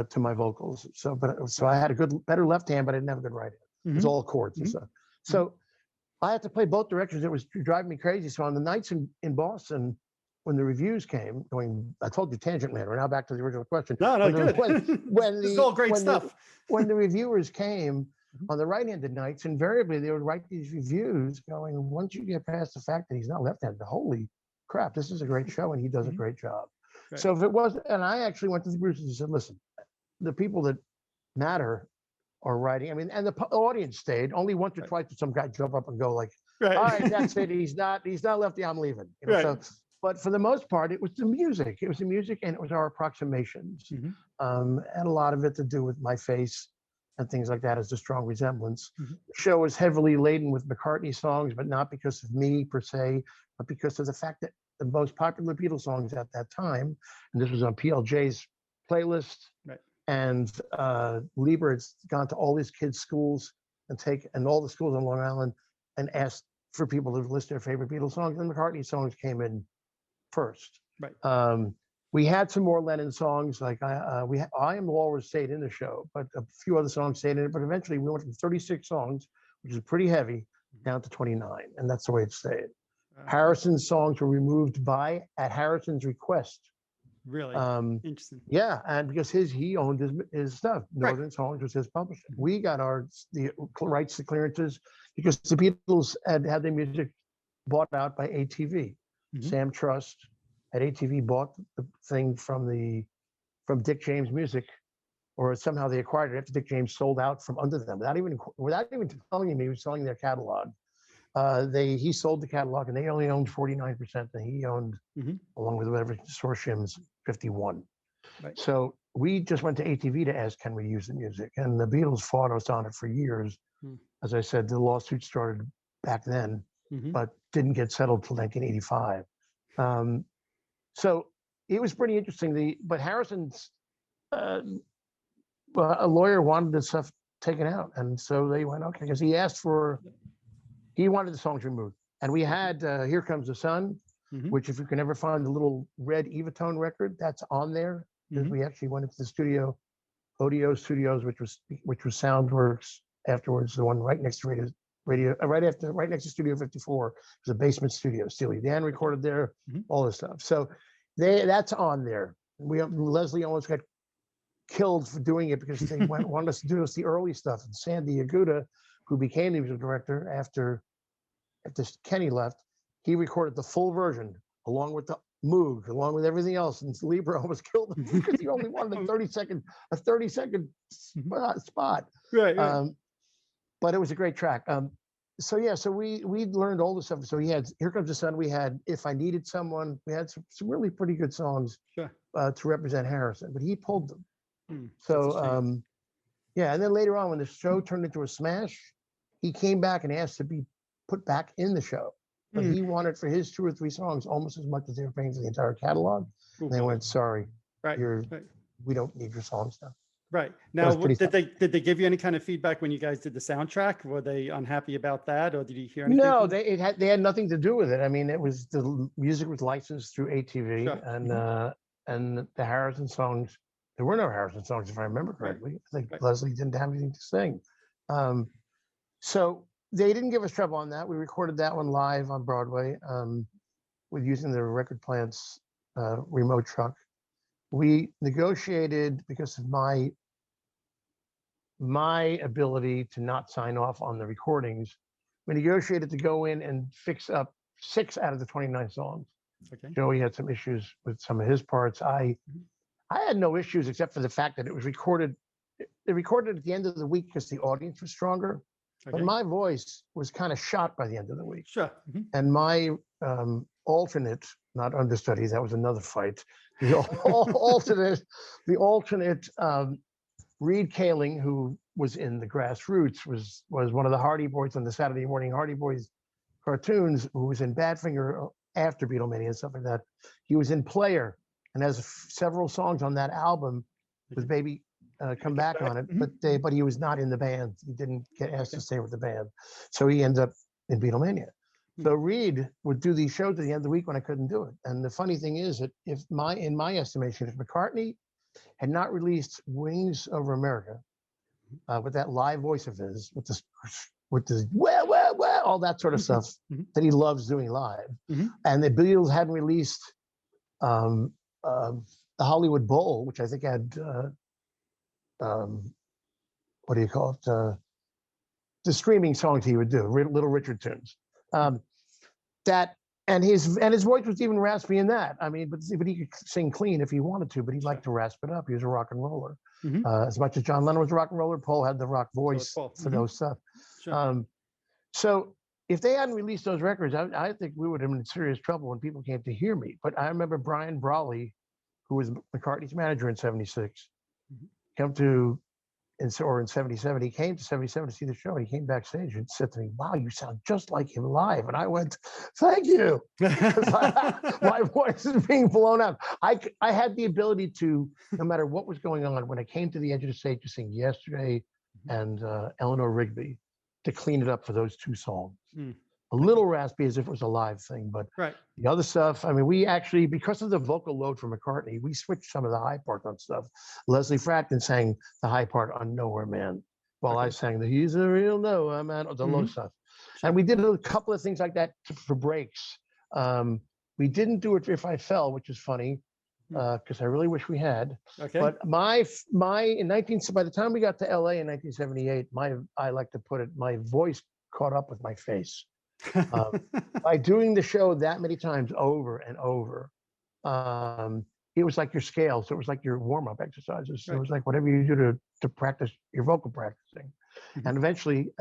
to my vocals. So I had better left hand, but I didn't have a good right hand. It was all chords and stuff. So I had to play both directions. It was driving me crazy. So on the nights in Boston, when the reviews came, I told you Tangent Man. We're now back to the original question. No, good. This is all great stuff. When the reviewers came on the right-handed nights, invariably they would write these reviews going, once you get past the fact that he's not left-handed, holy crap, this is a great show and he does a great job. Right. So if it was, and I actually went to the producers and said, listen, the people that matter are writing. I mean, and the audience stayed. Only once or twice did some guy jump up and go like, all right, that's it. He's not lefty, I'm leaving. So, but for the most part, it was the music. It was the music and it was our approximations. And a lot of it to do with my face and things like that as a strong resemblance. Mhm. The show was heavily laden with McCartney songs, but not because of me per se, but because of the fact that the most popular Beatles songs at that time, and this was on PLJ's playlist, Right. and Lieber had gone to all these kids' schools and all the schools on Long Island and asked for people to list their favorite Beatles songs, and McCartney songs came in first. Right. We had some more Lennon songs, like I Am the Walrus stayed in the show, but a few other songs stayed in it. But eventually we went from 36 songs, which is pretty heavy, down to 29, and that's the way it stayed. Harrison's songs were removed at Harrison's request. Really interesting. Yeah, and because he owned his stuff. Northern Right. Songs was his publishing. We got the rights to clearances because the Beatles had their music bought out by ATV. Mhm. Sam Trust at ATV bought the thing from Dick James Music, or somehow they acquired it after Dick James sold out from under them without even telling him he was selling their catalog. He sold the catalog, and they only owned 49%, and he owned, Mhm. along with whatever Sorshim's, 51. Right. So we just went to ATV to ask, can we use the music? And the Beatles fought us on it for years. As I said, the lawsuit started back then, Mhm. but didn't get settled till 1985. So it was pretty interesting. But Harrison's a lawyer wanted the stuff taken out, and so they went, okay, because he wanted the songs removed. And we had Here Comes the Sun, Mhm. which if you can ever find the little red Evatone record, that's on there, because Mhm. we actually went into the studio, Audio Studios, which was Soundworks afterwards, the one right next to right next to Studio 54. It was a basement studio. Steely Dan recorded there, Mhm. all this stuff. So that's on there. Leslie almost got killed for doing it because they wanted us to do the early stuff. And Sandy Aguda, who became the music director after Kenny left, he recorded the full version along with the Moog, along with everything else. And Lieber almost killed him because he only wanted a 30-second spot. Right. Right. But it was a great track. So we learned all the stuff. So we had Here Comes the Sun. We had If I Needed Someone. We had some really pretty good songs Sure. to represent Harrison, but he pulled them. That's a shame. So yeah, and then later on, when the show turned into a smash, he came back and asked to be put back in the show. But he wanted for his 2 or 3 songs almost as much as they were paying for the entire catalog. And they went, sorry, Right. we don't need your songs now. Right. Now, did they give you any kind of feedback when you guys did the soundtrack? Were they unhappy about that, or did you hear anything? No, they had nothing to do with it. I mean, the music was licensed through ATV, Sure. and the Harrison songs. There were no Harrison songs, if I remember correctly. I think Leslie didn't have anything to sing. So they didn't give us trouble on that. We recorded that one live on Broadway with using the record plant's remote truck. We negotiated, because of my ability to not sign off on the recordings, we negotiated to go in and fix up 6 out of the 29 songs. Okay. Joey had some issues with some of his parts. I had no issues except for the fact that it was recorded. They recorded at the end of the week because the audience was stronger. Okay. But my voice was kind of shot by the end of the week. Sure. And my alternate, not understudy, that was another fight. The alternate Reed Kaling, who was in the Grassroots, was one of the Hardy Boys on the Saturday morning Hardy Boys cartoons, who was in Badfinger after Beatlemania and stuff like that. He was in Player and has several songs on that album with Baby Come Back on it, but he was not in the band. He didn't get asked to stay with the band. So he ends up in Beatlemania. So Reed would do these shows at the end of the week when I couldn't do it. And the funny thing is that in my estimation, if McCartney had not released Wings Over America with that live voice of his, with the well, all that sort of stuff that he loves doing live, and the Beatles hadn't released the Hollywood Bowl, which I think had what do you call it? The streaming songs he would do, Little Richard tunes. And his voice was even raspy in that. I mean, but he could sing clean if he wanted to, but he liked to rasp it up. He was a rock and roller. As much as John Lennon was a rock and roller, Paul had the rock voice for those stuff. Sure. So if they hadn't released those records, I think we would have been in serious trouble when people came to hear me. But I remember Brian Brawley, who was McCartney's manager in '76, come to or in 77, he came to 77 to see the show. And he came backstage and said to me, "Wow, you sound just like him live." And I went, "Thank you." My voice is being blown out. I had the ability to, no matter what was going on, when I came to the edge of the stage to sing Yesterday and Eleanor Rigby, to clean it up for those two songs. A little raspy as if it was a live thing, but the other stuff, I mean, we actually, because of the vocal load for McCartney, we switched some of the high part on stuff. Leslie Fratkin sang the high part on Nowhere Man, while I sang the He's a Real Nowhere Man, or the low stuff. And we did a couple of things like that for breaks. We didn't do it If I Fell, which is funny, because I really wish we had. But by the time we got to LA in 1978, I like to put it, my voice caught up with my face. By doing the show that many times over and over, it was like your scale. So it was like your warm-up exercises. So it was like whatever you do to practice your vocal practicing. And eventually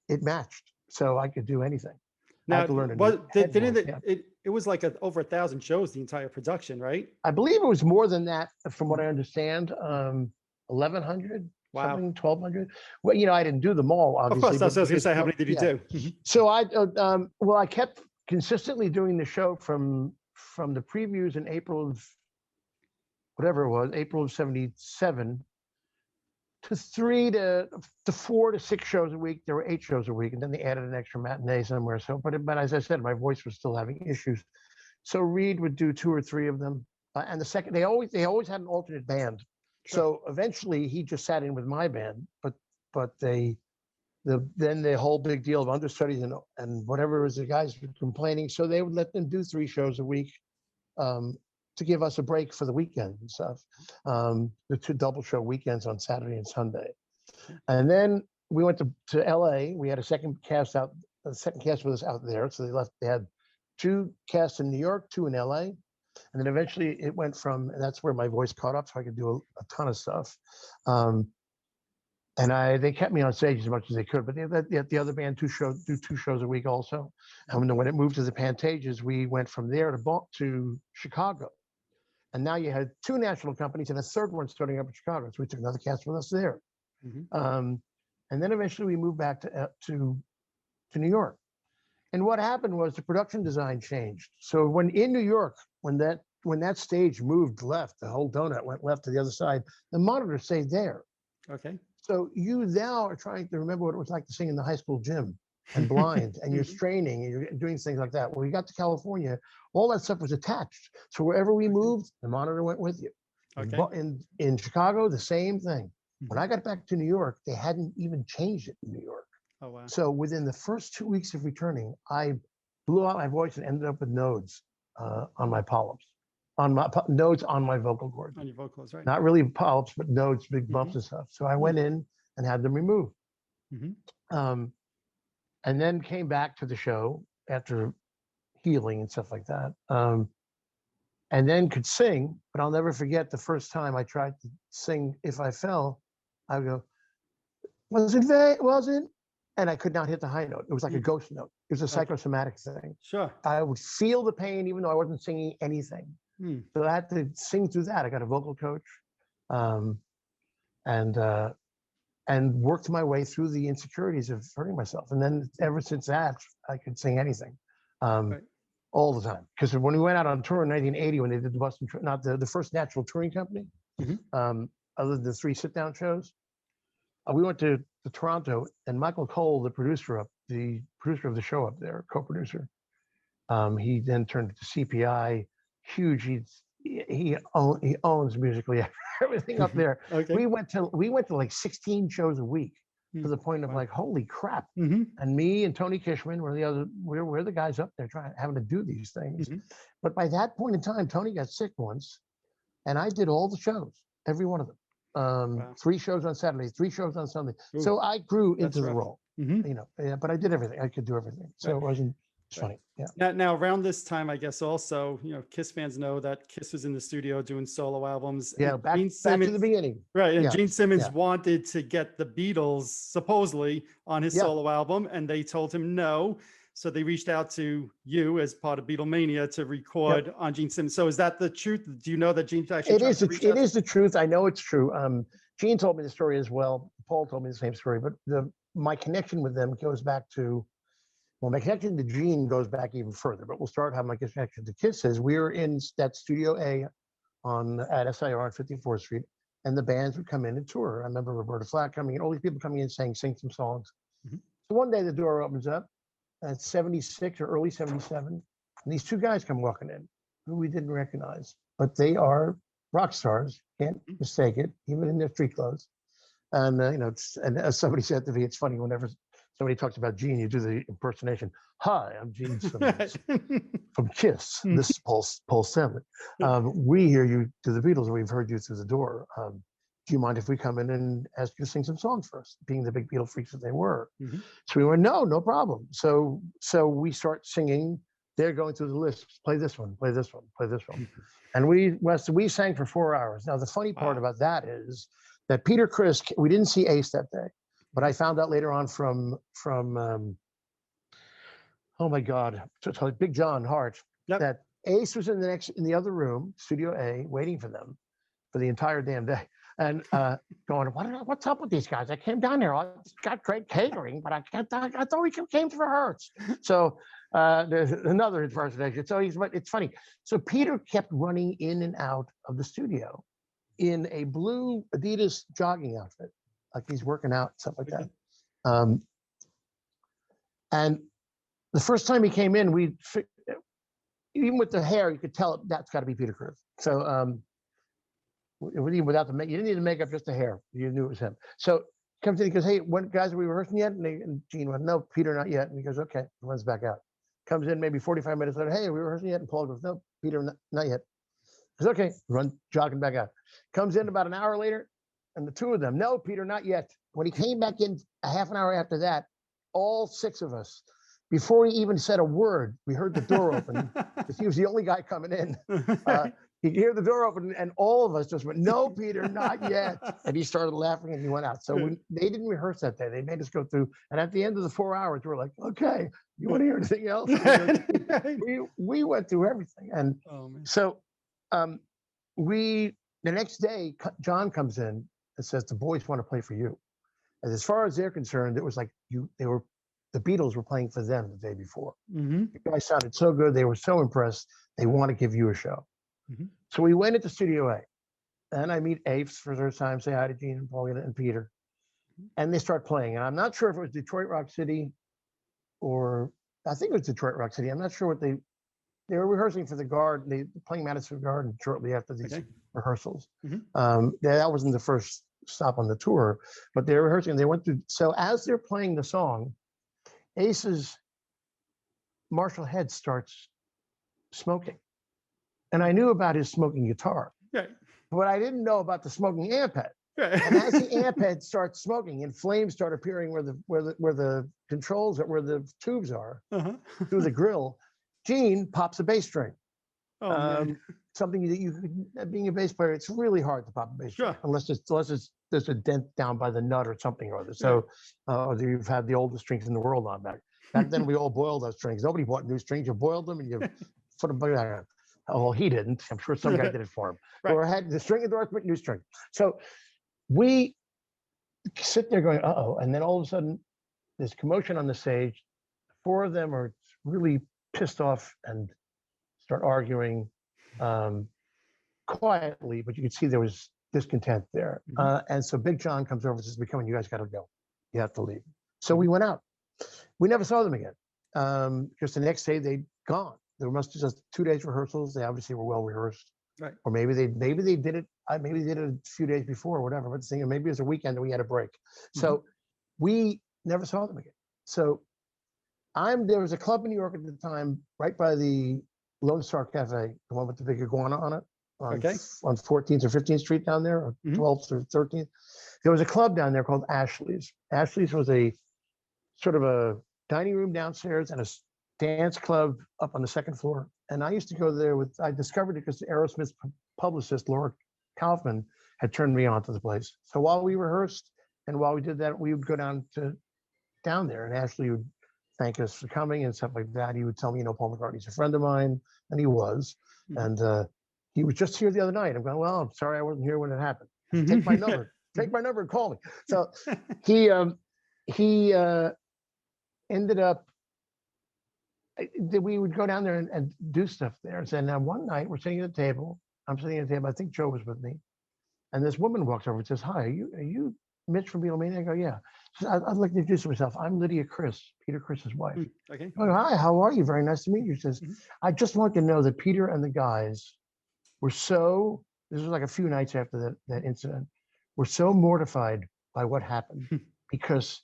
it matched. So I could do anything. Now, I had to learn it was like over 1,000 shows, the entire production, right? I believe it was more than that, from what I understand. 1,100. Wow. Something 1,200. Well, I didn't do them all, obviously. Of course, I was going to say, how many did you do? So I kept consistently doing the show from the previews in April of whatever it was, April of 77, to 4 to 6 shows a week. There were 8 shows a week, and then they added an extra matinee somewhere. So, but as I said, my voice was still having issues. So Reed would do 2 or 3 of them, and the second they always had an alternate band. So eventually he just sat in with my band, but then the whole big deal of understudies and whatever was, the guys were complaining, so they would let them do 3 shows a week to give us a break for the weekend and stuff. The 2 double show weekends on Saturday and Sunday. And then we went to LA. We had a second cast with us out there. So they had 2 casts in New York, 2 in LA. And then eventually it went from, and that's where my voice caught up, so I could do a ton of stuff. And they kept me on stage as much as they could, but they let the other band do 2 shows a week also. And when it moved to the Pantages, we went from there to Chicago. And now you had 2 national companies and a third one starting up in Chicago. So we took another cast with us there. And then eventually we moved back to New York. And what happened was the production design changed. So when in New York, when that stage moved left, the whole donut went left to the other side, the monitor stayed there. Okay. So you now are trying to remember what it was like to sing in the high school gym and blind, and you're straining and you're doing things like that. When we got to California, all that stuff was attached. So wherever we moved, the monitor went with you. Okay. In Chicago, the same thing. When I got back to New York, they hadn't even changed it in New York. Oh, wow. So within the first 2 weeks of returning, I blew out my voice and ended up with nodes on my polyps, nodes on my vocal cords. On your vocal cords, right? Not really polyps, but nodes, big bumps and stuff. So I went in and had them removed. And then came back to the show after healing and stuff like that. And then could sing, but I'll never forget the first time I tried to sing If I Fell, I would go, was it? And I could not hit the high note. It was like a ghost note. It was a psychosomatic thing. Sure. I would feel the pain even though I wasn't singing anything. So I had to sing through that. I got a vocal coach and worked my way through the insecurities of hurting myself. And then ever since that, I could sing anything all the time. Because when we went out on tour in 1980, when they did the Boston, not the first natural touring company, other than the 3 sit-down shows, we went to Toronto, and Michael Cole, the producer of the show up there, co-producer, he then turned to CPI, huge. He owns musically everything up there. Okay. We went to like 16 shows a week to the point of like, holy crap. And me and Tony Kishman we're the guys up there having to do these things. But by that point in time, Tony got sick once, and I did all the shows, every one of them. 3 shows on Saturday, 3 shows on Sunday. Ooh, so I grew into the role, but I did everything. I could do everything. So it wasn't, it's funny. Yeah. Now around this time, I guess also, Kiss fans know that Kiss was in the studio doing solo albums. Yeah. Back to the beginning. Right. And Gene Simmons wanted to get the Beatles supposedly on his solo album, and they told him no. So they reached out to you as part of Beatlemania to record on Gene Simmons. So is that the truth? Do you know that Gene actually? It is the truth. I know it's true. Gene told me the story as well. Paul told me the same story, but my connection with them goes back to, well, my connection to Gene goes back even further, but we'll start how my connection to Kiss is. We were in that Studio A at SIR on 54th Street, and the bands would come in and tour. I remember Roberta Flack coming in, all these people coming in saying, sing some songs. Mhm. So one day the door opens up, and it's 76 or early 77, and these two guys come walking in, who we didn't recognize, but they are rock stars, can't mistake it, even in their street clothes. And, and as somebody said to me, it's funny, whenever somebody talks about Gene, you do the impersonation. Hi, I'm Gene Simmons from Kiss. This is Paul Stanley. We hear you to the Beatles, and we've heard you through the door. Do you mind if we come in and ask you to sing some songs for us, being the big Beatle freaks that they were? Mm-hmm. So we went, no problem. So we start singing. They're going through the list. Play this one, play this one, play this one. And we sang for 4 hours. Now, the funny part about that is that Peter Criss, we didn't see Ace that day, but I found out later on from oh my God, Big John Hart, that Ace was in the other room, Studio A, waiting for them for the entire damn day. And going, what's up with these guys? I came down here. I got great catering, but I thought we came for Hertz. So there's another impersonation. So it's funny. So Peter kept running in and out of the studio in a blue Adidas jogging outfit, like he's working out, stuff like that. And the first time he came in, even with the hair, you could tell that's got to be Peter Criss. So without you didn't need the makeup, just the hair. You knew it was him. So he comes in, he goes, hey, guys, are we rehearsing yet? And Gene went, no, Peter, not yet. And he goes, okay, runs back out. Comes in maybe 45 minutes later, hey, are we rehearsing yet? And Paul goes, no, Peter, not yet. He goes, okay, jogging back out. Comes in about an hour later, and the two of them, no, Peter, not yet. When he came back in a half an hour after that, all six of us, before he even said a word, we heard the door open, because he was the only guy coming in. He could hear the door open, and all of us just went, no, Peter, not yet. And he started laughing, and he went out. So they didn't rehearse that day. They made us go through. And at the end of the 4 hours, we were like, okay, you want to hear anything else? We went through everything. And so the next day, John comes in and says, the boys want to play for you. And as far as they're concerned, it was like the Beatles were playing for them the day before. Mm-hmm. You guys sounded so good. They were so impressed. They want to give you a show. Mm-hmm. So we went into Studio A, and I meet Apes for the first time, say hi to Gene and Paul and Peter, and they start playing. And I'm not sure if it was Detroit Rock City, or I think it was Detroit Rock City. I'm not sure what they were rehearsing for the Garden. They were playing Madison Garden shortly after these rehearsals. Mm-hmm. That wasn't the first stop on the tour, but they were rehearsing. They went through. So as they're playing the song, Ace's Marshall Head starts smoking. And I knew about his smoking guitar, but I didn't know about the smoking amp head. And as the amp head starts smoking and flames start appearing where the controls where the tubes are through the grill, Gene pops a bass string. Something that you, being a bass player, it's really hard to pop a bass string unless there's a dent down by the nut or something or other. So you've had the oldest strings in the world on back then. We all boiled those strings. Nobody bought new strings. You boiled them and you put them back. Oh, well, he didn't. I'm sure some guy did it for him. Or had the string endorsement, new string. So we sit there going, uh-oh. And then all of a sudden, there's commotion on the stage. Four of them are really pissed off and start arguing quietly, but you could see there was discontent there. Mm-hmm. And so Big John comes over and says, "Come on, you guys got to go. You have to leave." So we went out. We never saw them again because the next day they'd gone. There must have just 2 days rehearsals. They obviously were well rehearsed, right? Or maybe they did it. Maybe they did it a few days before, or whatever. But maybe it was a weekend that we had a break. So we never saw them again. So there was a club in New York at the time, right by the Lone Star Cafe, the one with the big iguana on it, on 14th or 15th Street down there, or 12th or 13th. There was a club down there called Ashley's. Ashley's was a sort of a dining room downstairs and a dance club up on the second floor. And I used to go there I discovered it because the Aerosmith publicist, Laura Kaufman, had turned me on to the place. So while we rehearsed and while we did that, we would go down there, and Ashley would thank us for coming and stuff like that. He would tell me, Paul McCartney's a friend of mine, and he was. And he was just here the other night. I'm going, well, I'm sorry I wasn't here when it happened. Take my number. take my number and call me. So he ended up, we would go down there and do stuff there. And so now one night we're sitting at a table. I'm sitting at a table. I think Joe was with me. And this woman walks over and says, "Hi, are you Mitch from Beatlemania?" I go, "Yeah." She says, "I'd like to introduce myself. I'm Lydia Chris, Peter Chris's wife." Okay. I go, "Hi, how are you? Very nice to meet you." She says, "I just want to know that Peter and the guys were so," this was like a few nights after that incident, "were so mortified by what happened because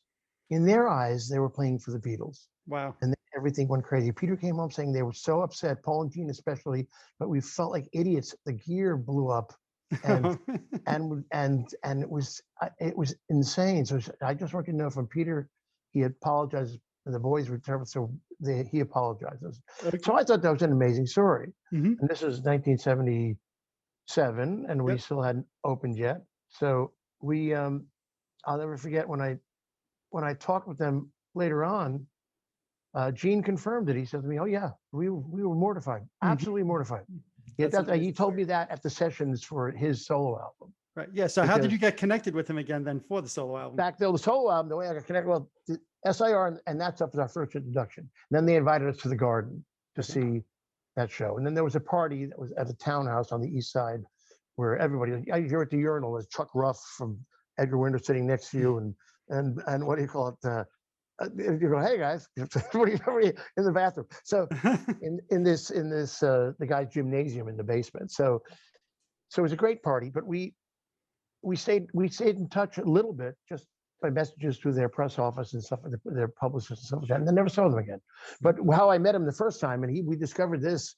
in their eyes, they were playing for the Beatles." Wow. And then everything went crazy. Peter came home saying they were so upset, Paul and Gene especially, but we felt like idiots. The gear blew up, and and it was insane. So I just want you to know from Peter, he apologized. And the boys returned, so he apologizes. Okay. So I thought that was an amazing story. Mm-hmm. And this is 1977, and we still hadn't opened yet. So we, I'll never forget when I talked with them later on. Gene confirmed it. He said to me, "Oh yeah, we were mortified, absolutely mortified." He told me that at the sessions for his solo album. Right. Yeah. So how did you get connected with him again then for the solo album? Back there, the solo album, the way I got connected, well, SIR, and that's up as our first introduction. And then they invited us to the Garden to see that show. And then there was a party that was at a townhouse on the east side where everybody, you're at the urinal, there's Chuck Ruff from Edgar Winter sitting next to you, and what do you call it? You go, "Hey guys," what are you in the bathroom? So in this the guy's gymnasium in the basement. So it was a great party, but we stayed in touch a little bit just by messages through their press office and stuff, their publicists and stuff like that, and then never saw them again. But how I met him the first time, and we discovered this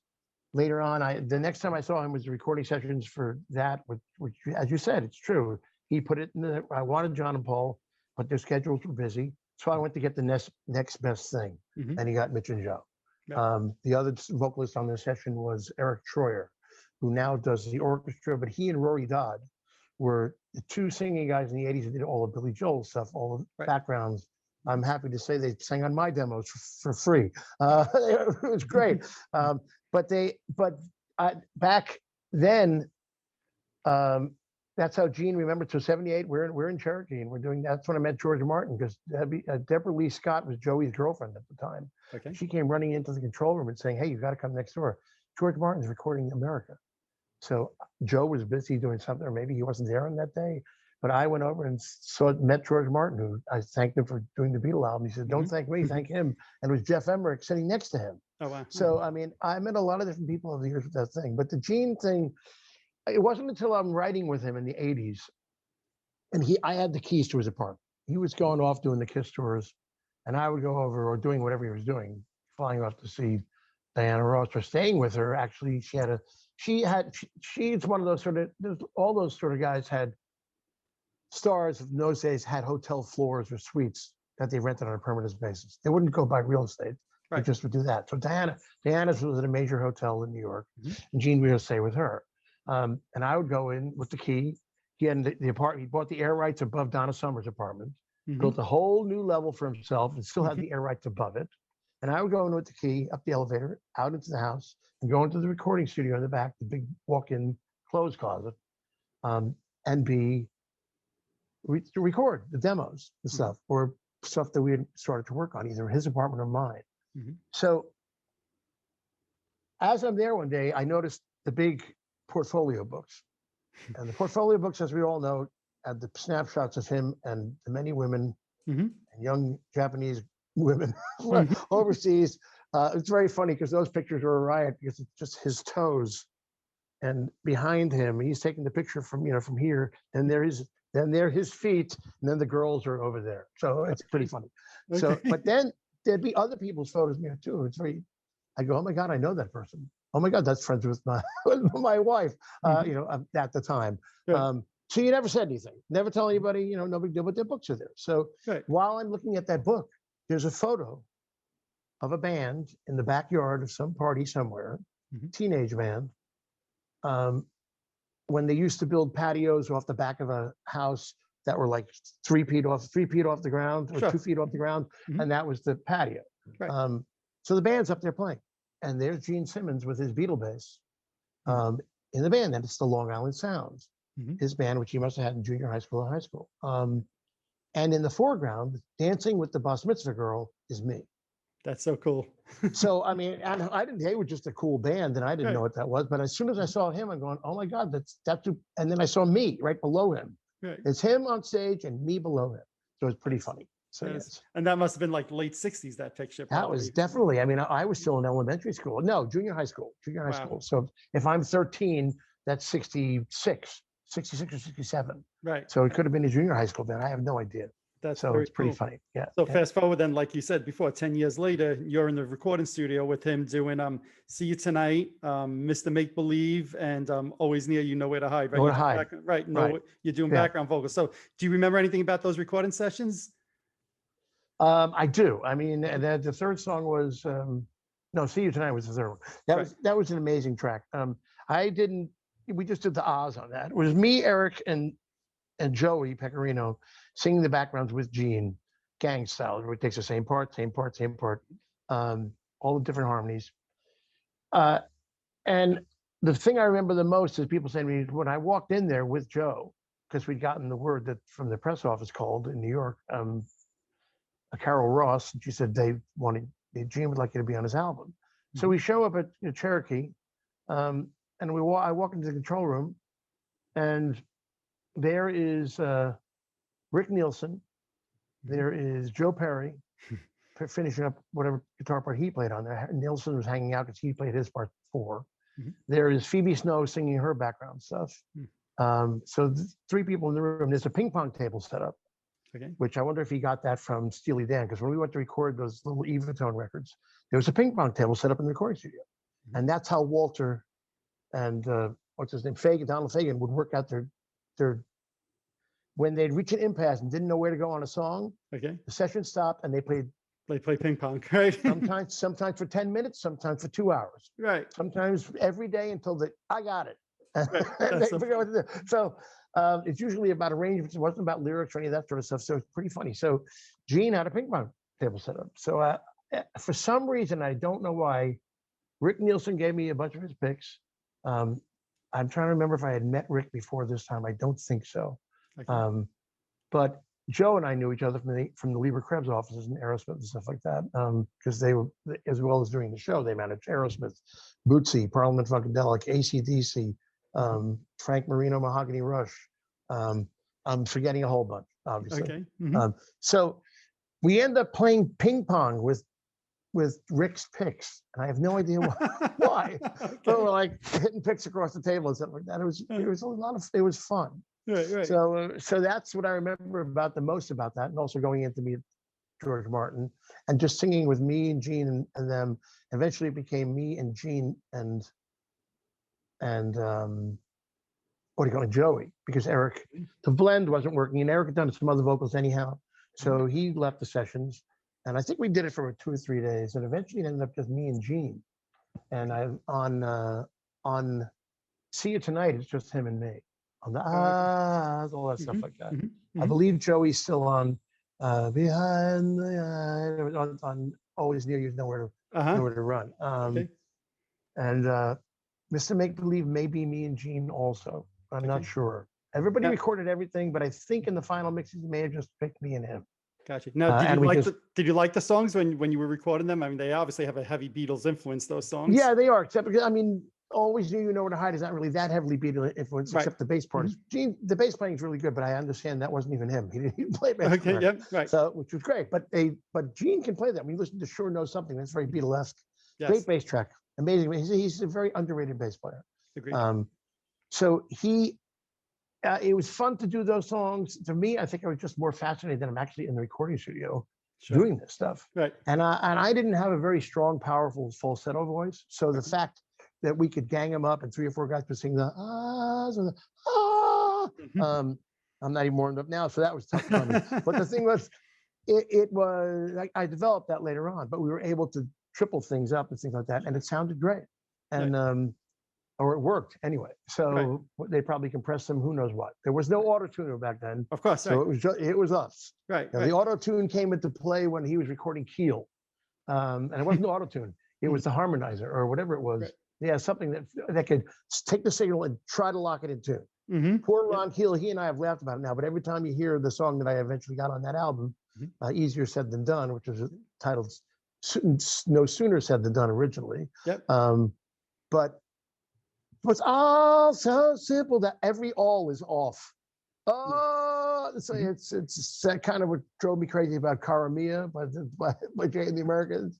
later on. The next time I saw him was the recording sessions for that, which as you said, it's true. He put it in I wanted John and Paul, but their schedules were busy. So I went to get the next best thing, and he got Mitch and Joe. The other vocalist on this session was Eric Troyer, who now does the orchestra, but he and Rory Dodd were the two singing guys in the 80s who did all of Billy Joel stuff, all of backgrounds. I'm happy to say they sang on my demos for free. It was great. Back then, that's how Gene remembered. So 78, we're in Cherokee, and we're doing. That's when I met George Martin, because Deborah Lee Scott was Joey's girlfriend at the time. Okay. She came running into the control room and saying, "Hey, you got to come next door. George Martin's recording America." So Joe was busy doing something, or maybe he wasn't there on that day. But I went over and met George Martin, who I thanked him for doing the Beatle album. He said, "Don't thank me, thank him." And it was Jeff Emmerich sitting next to him. Oh wow. So I mean, I met a lot of different people over the years with that thing. But the Gene thing, it wasn't until I'm writing with him in the 80s, and I had the keys to his apartment. He was going off doing the Kiss tours, and I would go over or doing whatever he was doing, flying off to see Diana Ross or staying with her. Actually, she's one of those all those sort of guys had stars in those days had hotel floors or suites that they rented on a permanent basis. They wouldn't go buy real estate. They just would do that. So Diana's was at a major hotel in New York, and Gene would stay with her. And I would go in with the key. He had the apartment. He bought the air rights above Donna Summer's apartment, built a whole new level for himself, and still had the air rights above it. And I would go in with the key up the elevator, out into the house, and go into the recording studio in the back, the big walk-in clothes closet, and record the demos, the stuff, or stuff that we had started to work on, either in his apartment or mine. So as I'm there one day, I noticed the big portfolio books. And the portfolio books, as we all know, had the snapshots of him and the many women and young Japanese women overseas. It's very funny because those pictures are a riot, because it's just his toes, and behind him, he's taking the picture from here, and they're his feet, and then the girls are over there. So it's pretty funny. Okay. So, but then there'd be other people's photos there too. I go, "Oh my God, I know that person. Oh my God, that's friends with my wife." At the time. So you never said anything, never tell anybody, no big deal, but their books are there. So while I'm looking at that book, there's a photo of a band in the backyard of some party somewhere, teenage band, when they used to build patios off the back of a house that were like 3 feet off the ground, or 2 feet off the ground, and that was the patio. So the band's up there playing, and there's Gene Simmons with his Beatle bass in the band, and it's the Long Island Sounds. Mhm. his band, which he must have had in junior high school or high school. And in the foreground, dancing with the Bas Mitzvah girl is me. That's so cool. So, I mean, and I didn't, they were just a cool band and I didn't Right. know what that was. But as soon as I saw him, I'm going, oh my God, that's, and then I saw me right below him. Right. It's him on stage and me below him. So it's pretty funny. So yes. And that must have been like late 60s, that picture. That was definitely, I mean, I was still in elementary school. No, junior high school. Wow. So if I'm 13, that's 66 or 67. Right. So it could have been a junior high school band. I have no idea. That's so very it's pretty cool. funny. Yeah. So yeah. fast forward then, like you said before, 10 years later, you're in the recording studio with him doing See You Tonight, Mr. Make Believe, and Always Near You, Nowhere to Hide. Right. Nowhere to Hide. Right. No, Right. You're doing Yeah. background vocals. So do you remember anything about those recording sessions? I do. I mean, the third song was no, See You Tonight was the third one. That was an amazing track. We just did the Oz on that. It was me, Eric, and Joey Pecorino singing the backgrounds with Gene, gang style. Everybody takes the same part, all the different harmonies. And the thing I remember the most is people saying to me, when I walked in there with Joe, because we'd gotten the word that from the press office called in New York, Carol Ross, and she said Gene would like you to be on his album. Mm-hmm. So we show up at Cherokee, and I walk into the control room, and there is Rick Nielsen, there is Joe Perry, finishing up whatever guitar part he played on there. Nielsen was hanging out because he played his part 4. Mm-hmm. There is Phoebe Snow singing her background stuff. Mm-hmm. So 3 people in the room. There's a ping pong table set up. Okay. Which I wonder if he got that from Steely Dan, because when we went to record those little Evatone records, there was a ping pong table set up in the recording studio. Mm-hmm. And that's how Walter and what's his name, Donald Fagen would work out their when they'd reach an impasse and didn't know where to go on a song. Okay. The session stopped and they play ping pong, right? sometimes for 10 minutes, sometimes for 2 hours. Right. Sometimes every day until I got it. Right. They figure out what to do. So it's usually about arrangements. It wasn't about lyrics or any of that sort of stuff. So it's pretty funny. So Gene had a ping pong table set up. So for some reason, I don't know why, Rick Nielsen gave me a bunch of his picks. I'm trying to remember if I had met Rick before this time. I don't think so. Okay. But Joe and I knew each other from the Lieber Krebs offices in Aerosmith and stuff like that. Because they were, as well as during the show, they managed Aerosmith, Bootsy, Parliament Funkadelic, AC/DC, Frank Marino, Mahogany Rush. I'm forgetting a whole bunch, obviously. Okay. Mm-hmm. So we end up playing ping pong with Rick's picks, and I have no idea why. Okay. But we're like hitting picks across the table and stuff like that. It was fun. Right. So that's what I remember the most about that, and also going in to meet George Martin and just singing with me and Gene and them. Eventually, it became me and Gene and what do you call it, Joey, because Eric, the blend wasn't working, and Eric had done some other vocals anyhow, so he left the sessions, and I think we did it for 2 or 3 days, and eventually it ended up just me and Gene, and on See You Tonight, it's just him and me. On the all that stuff like that. Mm-hmm. I believe Joey's still on Behind the Eye, on Always Near You, Nowhere to Run. Okay. And Mr. Make Believe may be me and Gene also. I'm not sure. Everybody recorded everything, but I think in the final mixes, he may have just picked me and him. Gotcha. Now, did you like the songs when you were recording them? I mean, they obviously have a heavy Beatles influence, those songs. Yeah, they are. Except because, I mean, Always Knew You Know Where to Hide is not really that heavily Beatles influence, except the bass part. Gene, the bass playing is really good, but I understand that wasn't even him. He didn't play bass. Okay, yeah, right. So, which was great. But Gene can play that. When you listen to Sure Knows Something, that's very Beatlesque. Yes. Great bass track. Amazing. He's a very underrated bass player. Agreed. So it was fun to do those songs. To me, I think I was just more fascinated that I'm actually in the recording studio doing this stuff. Right. And I didn't have a very strong, powerful falsetto voice. So the fact that we could gang them up and 3 or 4 guys could sing the ahs or the ah. I'm not even warmed up now, so that was tough for me. But the thing was, it was, I developed that later on, but we were able to triple things up and things like that, and it sounded great. And or it worked anyway. So they probably compressed them, who knows what. There was no auto-tuner back then. Of course. So it was us. Right. The auto-tune came into play when he was recording Keel. And it wasn't the auto-tune. It was the harmonizer or whatever it was. Right. Yeah, something that could take the signal and try to lock it in tune. Poor Ron Keel, he and I have laughed about it now, but every time you hear the song that I eventually got on that album, Easier Said Than Done, which was titled No Sooner Said Than Done originally. Yep. But it's all so simple that every all is off. Oh, so it's kind of what drove me crazy about Cara Mia by Jay and the Americans,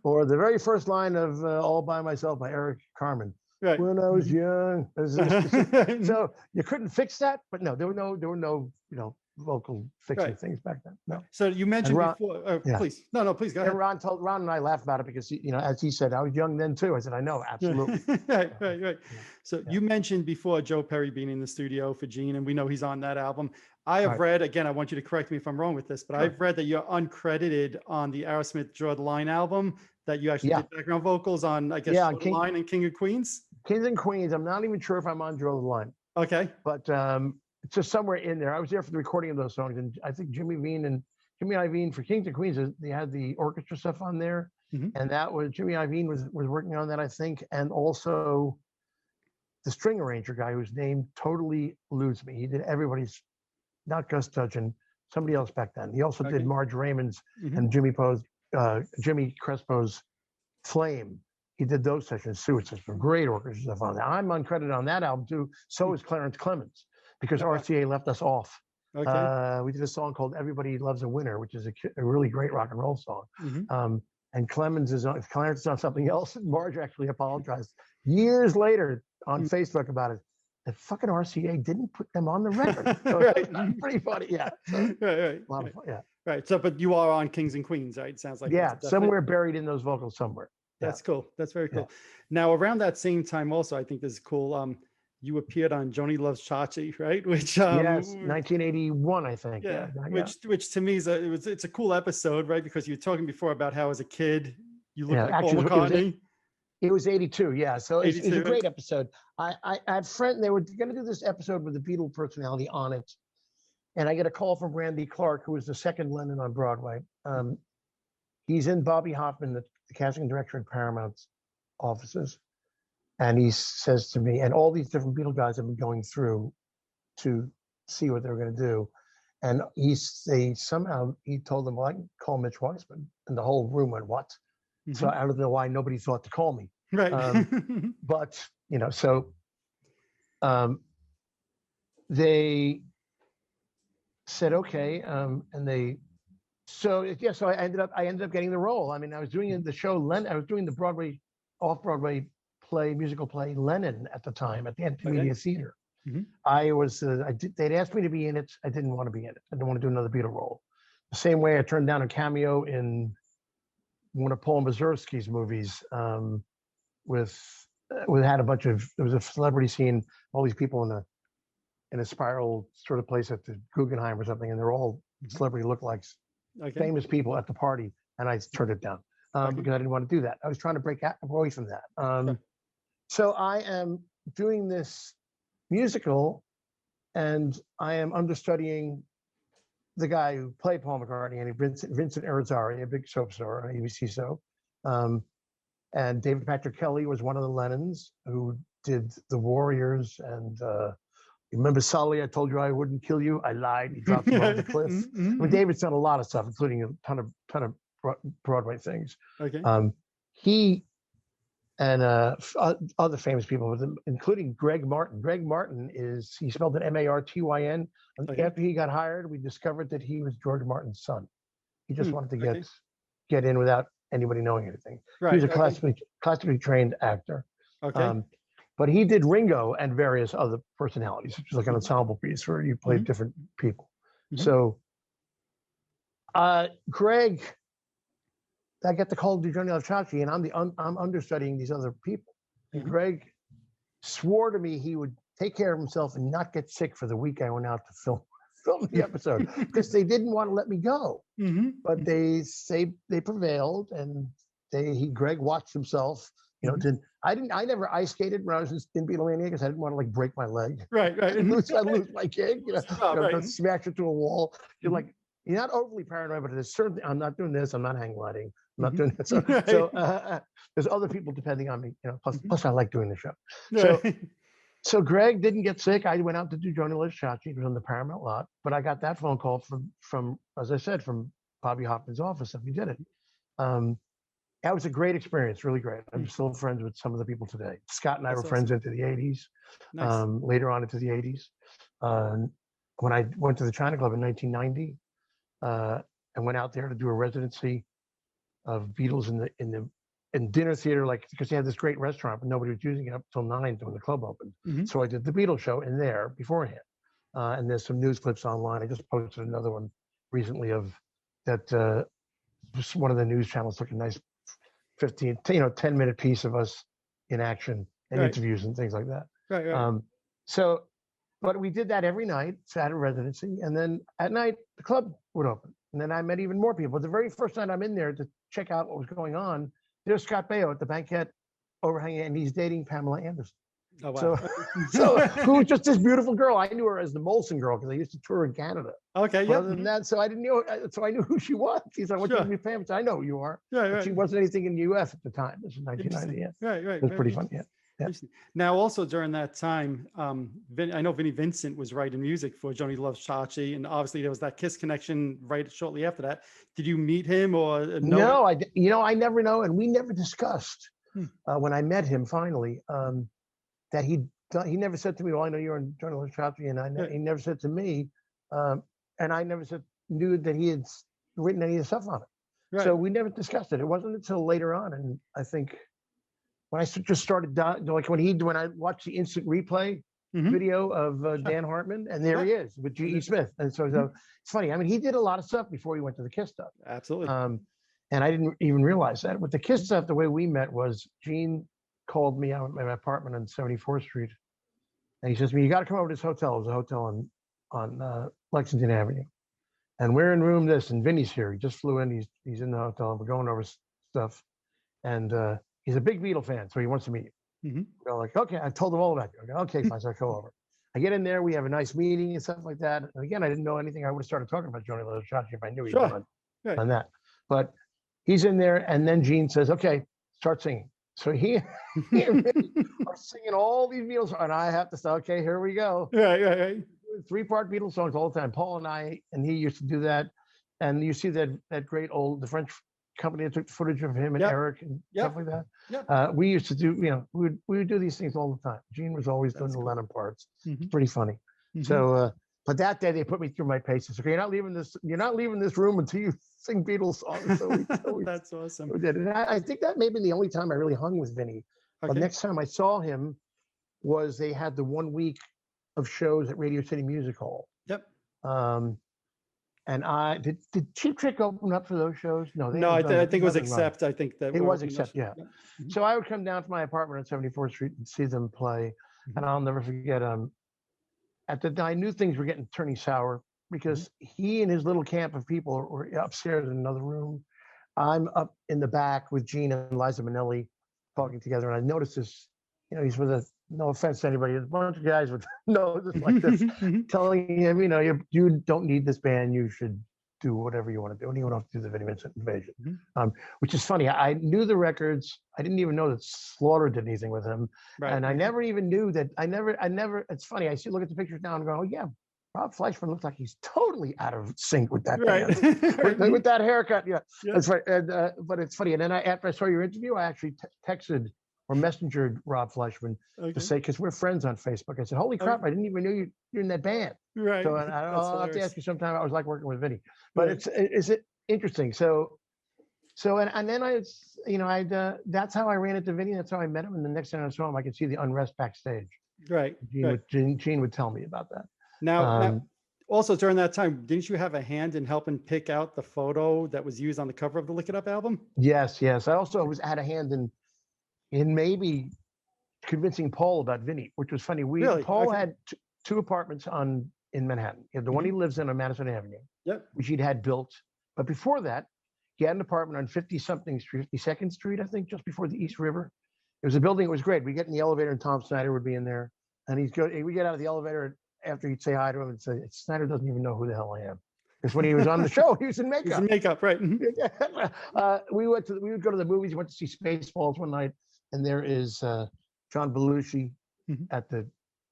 or the very first line of All by Myself by Eric Carmen. Right. When I was young. So you couldn't fix that, but no, there were no vocal fixing things back then. No. So you mentioned before. Please, please go ahead. And Ron and I laughed about it because as he said, I was young then too. I said, I know, absolutely. Right. So you mentioned before Joe Perry being in the studio for Gene, and we know he's on that album. I have read, again, I want you to correct me if I'm wrong with this, but I've read that you're uncredited on the Aerosmith Draw the Line album, that you actually did background vocals on, I guess, Draw the Line and King of Queens. Kings and Queens. I'm not even sure if I'm on Draw the Line. Okay. But it's just somewhere in there. I was there for the recording of those songs, and I think Jimmy Iovine for Kings and Queens, they had the orchestra stuff on there, and that was Jimmy Iovine was working on that, I think, and also the string arranger guy whose name totally eludes me. He did everybody's, not Gus Dudgeon, somebody else back then. He also did Marge Raymond's and Jimmy Crespo's Flame. He did those sessions too. It's some great orchestra stuff on that. I'm uncredited on that album too. So is Clarence Clemens, because RCA left us off. Okay. We did a song called "Everybody Loves a Winner," which is a really great rock and roll song. And Clarence is on something else. And Marge actually apologized years later on Facebook about it. That fucking RCA didn't put them on the record. So it's pretty funny, yeah. So, a lot of fun, yeah. Right. So, but you are on Kings and Queens, right? It sounds like somewhere buried in those vocals somewhere. That's cool. That's very cool. Now, around that same time, also, I think this is cool. You appeared on Joni Loves Chachi, right? Which 1981, I think. Yeah. Which to me is it's a cool episode, right? Because you were talking before about how as a kid you looked like Paul McCartney. It was 82, yeah. So it's a great episode. I had friend. They were going to do this episode with the Beatle personality on it, and I get a call from Randy Clark, who was the second Lennon on Broadway. He's in Bobby Hoffman, the casting director at Paramount's offices, and he says to me, and all these different Beatle guys have been going through to see what they were going to do, and he told them, well, I can call Mitch Weissman, and the whole room went, what? So I don't know why nobody thought to call me. Right. But, so they said, okay. So I ended up getting the role. I mean, I was doing the show, I was doing the off-Broadway musical play Lennon at the time at the Antimedia Theater. They'd asked me to be in it. I didn't want to be in it. I didn't want to do another Beatle role. The same way I turned down a cameo in one of Paul Mazursky's movies had a bunch of, there was a celebrity scene, all these people in a spiral sort of place at the Guggenheim or something, and they're all celebrity lookalikes, famous people at the party, and I turned it down because I didn't want to do that. I was trying to break away from that. So I am doing this musical, and I am understudying the guy who played Paul McCartney, and Vincent Irizarry, a big soap star on ABC Soap. And David Patrick Kelly was one of the Lennons who did The Warriors. And remember Sully, I told you I wouldn't kill you. I lied. He dropped him off the cliff. I mean, David's done a lot of stuff, including a ton of Broadway things. He and other famous people, including Greg Martin. Greg Martin he spelled it Martyn. After he got hired, we discovered that he was George Martin's son. He just wanted to get in without anybody knowing anything. He was a classically trained actor. But he did Ringo and various other personalities, which is like an ensemble piece where you played different people. So Greg, I get the call to do Joni Loves Chachi, and I'm understudying these other people. And Greg swore to me he would take care of himself and not get sick for the week I went out to film the episode, because they didn't want to let me go. But they prevailed, and Greg watched himself. I never ice skated when I was in Beatlemania because I didn't want to break my leg. Right. I'd lose my gig. Smash it to a wall. You're not overly paranoid, but there's certainly, I'm not doing this. I'm not hang gliding. I'm not doing that. So there's other people depending on me. Plus I like doing the show. So Greg didn't get sick. I went out to do Johnny Chachi. He was on the Paramount lot, but I got that phone call from as I said, from Bobby Hoffman's office, and we did it. That was a great experience, really great. I'm still friends with some of the people today. Scott and I That's were friends awesome. into the 80s, Nice. later on into the 80s. When I went to the China Club in 1990, I went out there to do a residency of Beatles in dinner theater, like because they had this great restaurant, but nobody was using it up till 9 when the club opened. Hmm. So I did the Beatles show in there beforehand. And there's some news clips online. I just posted another one recently of that. Just one of the news channels took a nice 10-minute piece of us in action and Right. interviews and things like that. Right. So, but we did that every night, Saturday residency, and then at night the club would open, and then I met even more people. But the very first night I'm in there to check out what was going on, there's Scott Baio at the banquette overhanging, and he's dating Pamela Anderson. Oh, wow. So who was just this beautiful girl? I knew her as the Molson girl because I used to tour in Canada. Okay. But Yep. other than that, so I didn't know. So I knew who she was. She's like, "What Sure. you meet Pam?" I know who you are. Right. But she wasn't anything in the U.S. at the time. This is 1990. Yeah. Right. It was pretty fun. Yeah. Yeah. Now, also during that time, I know Vinnie Vincent was writing music for Joni Loves Chachi, and obviously there was that Kiss connection right shortly after that. Did you meet him or know? No, I never know, and we never discussed when I met him finally that he never said to me, "Well, I know you're in Joni Loves Chachi," and he never said to me, and I never knew that he had written any of the stuff on it. Right. So we never discussed it. It wasn't until later on, and I think when I just started, like when I watched the instant replay video of Dan Hartman, and there he is with G.E. Smith. And so it's funny. I mean, he did a lot of stuff before he went to the Kiss stuff. Absolutely. And I didn't even realize that. With the Kiss stuff, the way we met was Gene called me out at my apartment on 74th Street. And he says to me, "You got to come over to this hotel." It was a hotel on Lexington Avenue. And we're in room this, and Vinny's here. He just flew in. He's in the hotel, and we're going over stuff. And he's a big Beatle fan, so he wants to meet you. We're like, okay, I told him all about you. I go, okay, fine, so I go over. I get in there, we have a nice meeting and stuff like that. And again, I didn't know anything. I would have started talking about Joni Loves Chachi if I knew he'd done that. But he's in there, and then Gene says, okay, start singing. So he and me are singing all these Beatles, and I have to say, okay, here we go. Right. 3-part Beatles songs all the time. Paul and I, and he used to do that. And you see that great the French company that took footage of him and Eric and stuff like that. We used to do, we would do these things all the time. Gene was always doing the Lennon parts. It's pretty funny. So, but that day they put me through my paces. Okay, you're not leaving this room until you sing Beatles songs. So that's awesome. We did. And I think that may have been the only time I really hung with Vinny. Okay. The next time I saw him was they had the 1 week of shows at Radio City Music Hall. Yep. And did Cheap Trick open up for those shows? No, I think it was Accept. I think that it was Accept. Yeah. So I would come down to my apartment on 74th Street and see them play, and I'll never forget. I knew things were turning sour because he and his little camp of people were upstairs in another room. I'm up in the back with Gene and Liza Minnelli talking together, and I noticed this. He's with no offense to anybody, a bunch of guys with noses like this, telling him, you don't need this band. You should do whatever you want to do. And he went off to do the Vinnie Vincent Invasion, which is funny. I knew the records. I didn't even know that Slaughter did anything with him. Right. And I never even knew that. I never, it's funny. I look at the pictures now and go, oh yeah, Rob Fleischman looks like he's totally out of sync with that band. with that haircut. Yeah. That's right. And, but it's funny. And then after I saw your interview, I actually texted or messengered Rob Fleischman to say, because we're friends on Facebook. I said, holy crap, I didn't even know you're in that band. Right. So I'll have to ask you sometime. I was like working with Vinny. But it's interesting. So and then that's how I ran into Vinny. That's how I met him. And the next time I saw him, I could see the unrest backstage. Right. Gene would tell me about that. Now, also during that time, didn't you have a hand in helping pick out the photo that was used on the cover of the Lick It Up album? Yes. I also had a hand in maybe convincing Paul about Vinny, which was funny. Paul had two apartments in Manhattan. He had the one he lives in on Madison Avenue, which he'd had built. But before that, he had an apartment on 52nd Street, I think, just before the East River. It was a building. It was great. We get in the elevator, and Tom Snyder would be in there. And we get out of the elevator after he'd say hi to him and say, Snyder doesn't even know who the hell I am. Because when he was on the show, he was in makeup. He was in makeup, right. We would go to the movies. We went to see Spaceballs one night. And there is John Belushi at the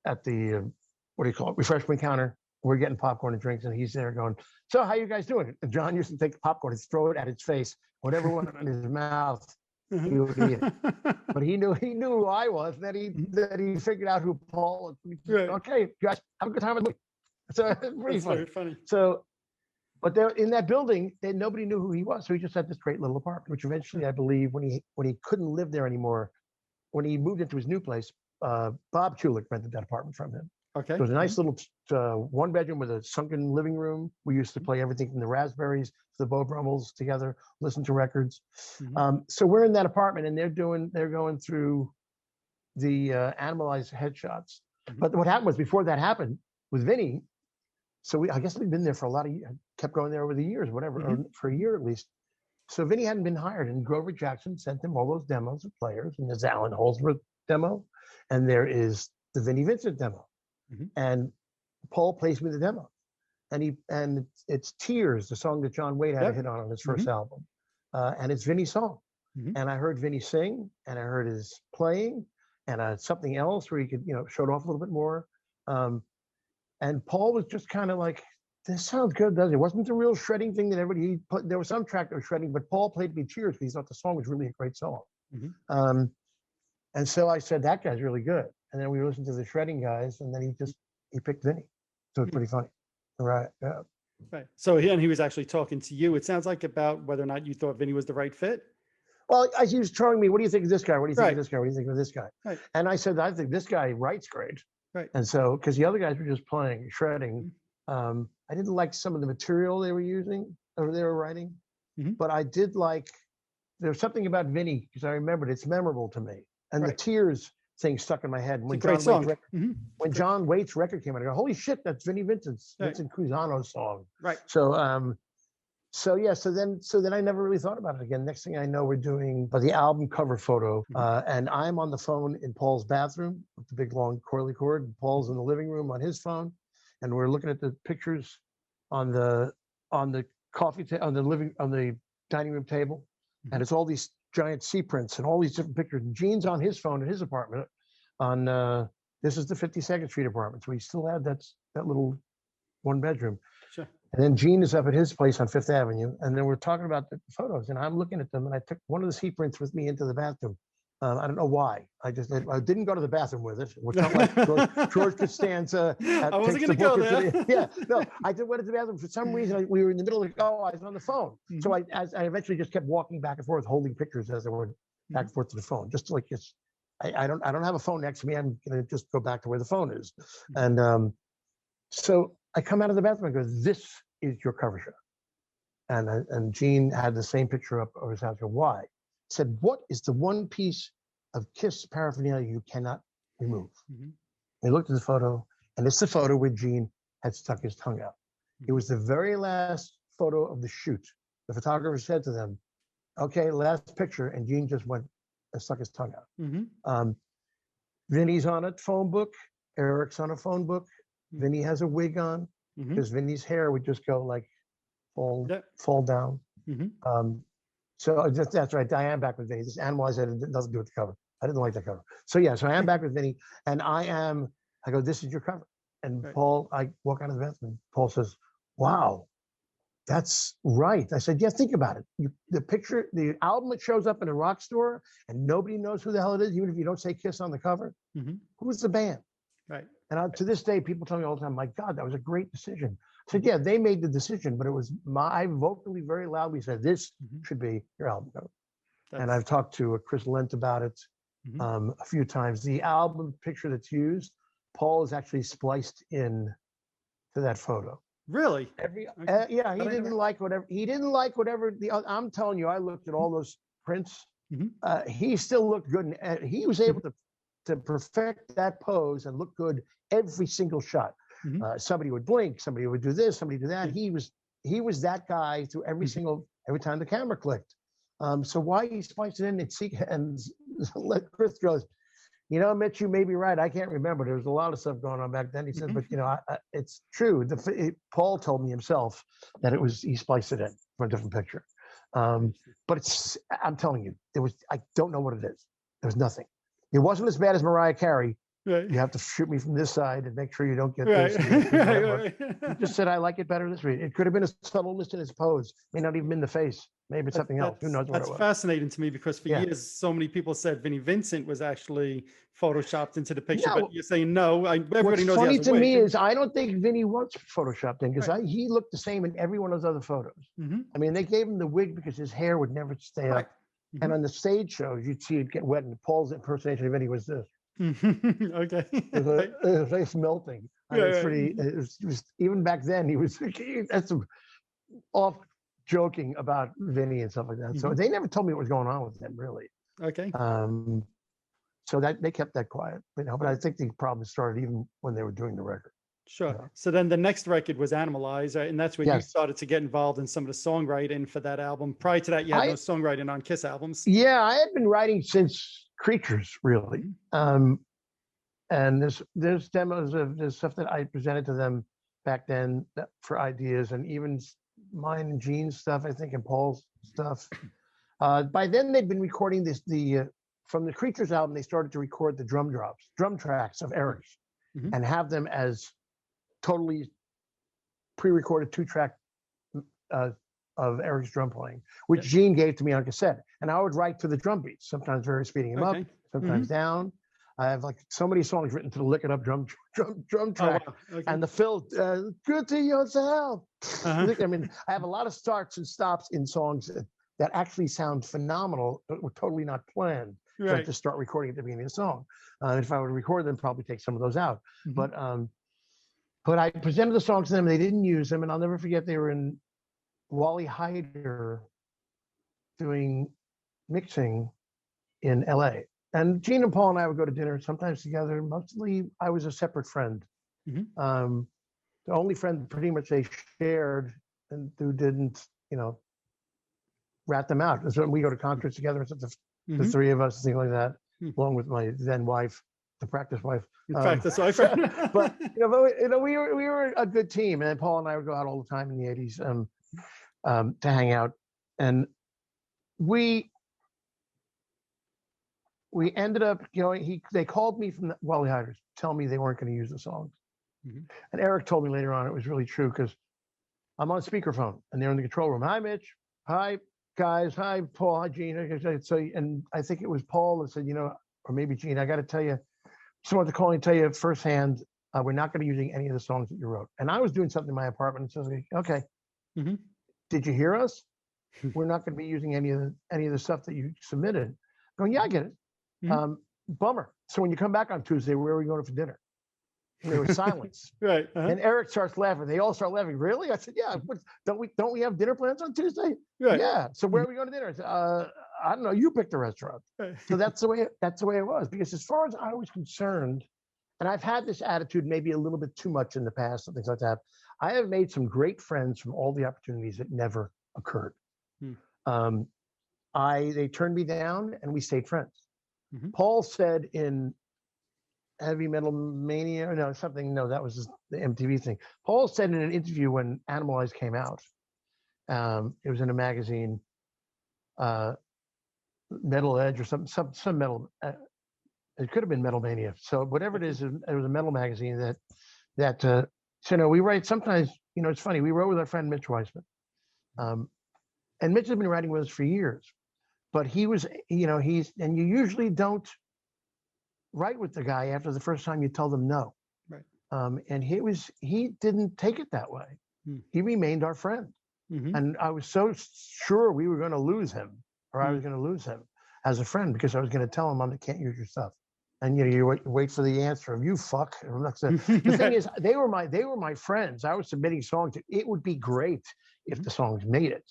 at the what do you call it, refreshment counter. We're getting popcorn and drinks, and he's there going, "So how you guys doing?" And John used to take the popcorn and throw it at his face. Whatever went in his mouth, he would eat it. But he knew who I was. That he figured out who Paul was. Right. Okay, guys, have a good time with me. So it's pretty That's funny. very funny. So, but there in that building, nobody knew who he was. So he just had this great little apartment, which eventually, I believe, when he couldn't live there anymore, when he moved into his new place, Bob Kulick rented that apartment from him. Okay. So it was a nice little one bedroom with a sunken living room. We used to play everything from the Raspberries to the Beau Brummels together, listen to records. So we're in that apartment, and they're going through the animalized headshots. But what happened was, before that happened with Vinnie, so I guess we'd been there for a lot of years, kept going there over the years, whatever, or for a year at least. So Vinnie hadn't been hired, and Grover Jackson sent him all those demos of players, and there's Alan Holdsworth demo, and there is the Vinnie Vincent demo. And Paul plays me the demo, and it's Tears, the song that John Waite had a hit on his first album, and it's Vinnie's song. And I heard Vinnie sing, and I heard his playing, and something else where he could, show it off a little bit more. And Paul was just kind of like, "This sounds good, doesn't it?" It wasn't the real shredding thing that everybody put. There was some track that was shredding, but Paul played me Tears because he thought the song was really a great song. And so I said, "That guy's really good." And then we listened to the shredding guys, and then he picked Vinnie. So it's pretty funny. Right. Yeah. Right. So he was actually talking to you, it sounds like, about whether or not you thought Vinnie was the right fit. Well, as he was telling me, "What do you think of this guy? What do you think Right. of this guy? What do you think of this guy?" Right. And I said, "I think this guy writes great." Right. And so, because the other guys were just playing, shredding, I didn't like some of the material they were using or they were writing, but I did like, there's something about Vinnie, because I remembered it's memorable to me. And the Tears thing stuck in my head. When great song. John Waite's record came out, I go, "Holy shit, that's Vincent Cruzano's song." Right. So then I never really thought about it again. Next thing I know, we're doing the album cover photo, and I'm on the phone in Paul's bathroom with the big long coily cord. Paul's in the living room on his phone, and we're looking at the pictures on the coffee on the dining room table, and it's all these giant sea prints and all these different pictures. And Gene's on his phone in his apartment. This is the 52nd Street apartment, so he still had that little one bedroom. Sure. And then Gene is up at his place on Fifth Avenue, and then we're talking about the photos, and I'm looking at them, and I took one of the sea prints with me into the bathroom. I don't know why. I didn't go to the bathroom with it. It's not like George Costanza. I wasn't going to go there. Yeah, no, I went to the bathroom. For some reason, we were in the middle of I was on the phone. So I eventually just kept walking back and forth, holding pictures as I went back and forth to the phone. Just like I don't have a phone next to me. I'm going to just go back to where the phone is. And so I come out of the bathroom and go, "This is your cover shot." And Gene had the same picture up over his house. I go, "Why?" He said, "What is the one piece of Kiss paraphernalia you cannot remove?" They looked at the photo, and it's the photo where Gene had stuck his tongue out. It was the very last photo of the shoot. The photographer said to them, "Okay, last picture," and Gene just went and stuck his tongue out. Vinnie's on a phone book. Eric's on a phone book. Vinnie has a wig on, because Vinnie's hair would just go like fall down. So that's right. I am back with Vinnie. This Animalized had nothing to do with the cover. I didn't like that cover. So I am back with Vinnie, and I go, "This is your cover." And Paul, I walk out of the bathroom. Paul says, "Wow, that's right." I said, "Yeah, think about it. The picture, the album that shows up in a rock store, and nobody knows who the hell it is, even if you don't say Kiss on the cover. Who's the band?" Right. And to this day, people tell me all the time, "My God, that was a great decision." I said, "Yeah, they made the decision, but it was I vocally, very loudly said, this should be your album cover." And I've talked to Chris Lent about it a few times. The album picture that's used, Paul is actually spliced in to that photo. Really? Yeah, he didn't like whatever I'm telling you, I looked at all those prints. He still looked good, and he was able to perfect that pose and look good every single shot. Somebody would blink, somebody would do this, somebody do that. He was that guy through every time the camera clicked. So why he spliced it in and let Chris goes, "Mitch, you may be right. I can't remember. There was a lot of stuff going on back then." He said, "But it's true. Paul told me himself that he spliced it in for a different picture." But I'm telling you, I don't know what it is. There was nothing. It wasn't as bad as Mariah Carey, Right. You have to shoot me from this side and make sure you don't get Right. this. And Right. he just said, I like it better this way. It could have been a subtleness in his pose. May not even been the face. Maybe it's something else. Who knows what it That's was? fascinating to me because for Yeah. years, so many people said Vinnie Vincent was actually photoshopped into the picture, No. but you're saying no. Everybody What's knows he funny has a to wig. me is I don't think Vinnie was photoshopped in because Right. he looked the same in every one of those other photos. I mean, they gave him the wig because his hair would never stay Right. up. And on the stage shows, you'd see it get wet. And Paul's impersonation of Vinnie was this. Okay. It was nice melting. I mean, Yeah, it's yeah. pretty. It was even back then. He was that's some off joking about Vinnie and stuff like that. So they never told me what was going on with him, really. Okay. So that they kept that quiet, you know. But I think the problem started even when they were doing the record. Sure. Yeah. So then the next record was Animalize, right? And that's when you Yes. started to get involved in some of the songwriting for that album. Prior to that, you had no songwriting on Kiss albums. Yeah, I had been writing since Creatures, really. And there's demos of there's stuff that I presented to them back then for ideas, and even mine and Gene's stuff, I think, and Paul's stuff. By then they'd been recording from the Creatures album. They started to record the drum tracks of Eric's, and have them as totally pre-recorded 2-track of Eric's drum playing, which Gene gave to me on cassette. And I would write to the drum beats, sometimes very speeding them up, sometimes down. I have like so many songs written to the Lick It Up drum track. Oh, wow. And the fill, good to yourself. I mean, I have a lot of starts and stops in songs that actually sound phenomenal, but were totally not planned. So I just start recording at the beginning of the song. If I were to record them, probably take some of those out. But I presented the songs to them. They didn't use them, and I'll never forget they were in Wally Hyder doing mixing in L.A. And Gene and Paul and I would go to dinner sometimes together. Mostly, I was a separate friend. The only friend pretty much they shared and who didn't, you know, rat them out. So we go to concerts together, the three of us, things like that, along with my then wife, the practice wife. Practice wife. But you know, we were a good team, and Paul and I would go out all the time in the '80s to hang out, and we ended up, you know, they called me from the Wally Hiders, tell me they weren't going to use the songs, and Eric told me later on it was really true because I'm on speakerphone and they're in the control room. Hi, Mitch. Hi, guys. Hi, Paul. Hi, Gene. So, and I think it was Paul that said, you know, or maybe Gene, I got to tell you, someone to call and tell you firsthand, we're not going to be using any of the songs that you wrote. And I was doing something in my apartment, and so I was like, okay, did you hear us? We're not going to be using any of the stuff that you submitted. Going, yeah, I get it. Bummer. So when you come back on Tuesday, where are we going for dinner? And there was silence. And Eric starts laughing. They all start laughing. Really? I said, yeah. Don't we have dinner plans on Tuesday? Yeah. So where are we going to dinner? I said, I don't know. You pick the restaurant. So that's the way it was. Because as far as I was concerned, and I've had this attitude maybe a little bit too much in the past and things like that, I have made some great friends from all the opportunities that never occurred. They turned me down and we stayed friends. Paul said in Heavy Metal Mania, that was the MTV thing. Paul said in an interview when Animalize came out, it was in a magazine, Metal Edge or some metal, it could have been Metal Mania. So whatever it is, it was a metal magazine that so, you know, we write sometimes, you know, it's funny, we wrote with our friend Mitch Weissman. And Mitch has been writing with us for years, but he was, you know, and you usually don't write with the guy after the first time you tell them no. And he didn't take it that way. He remained our friend. And I was so sure we were going to lose him, or I was going to lose him as a friend, because I was going to tell him I can't use your stuff. And you know, you wait for the answer of you fuck. The thing is, they were my friends. I was submitting songs. It would be great if the songs made it.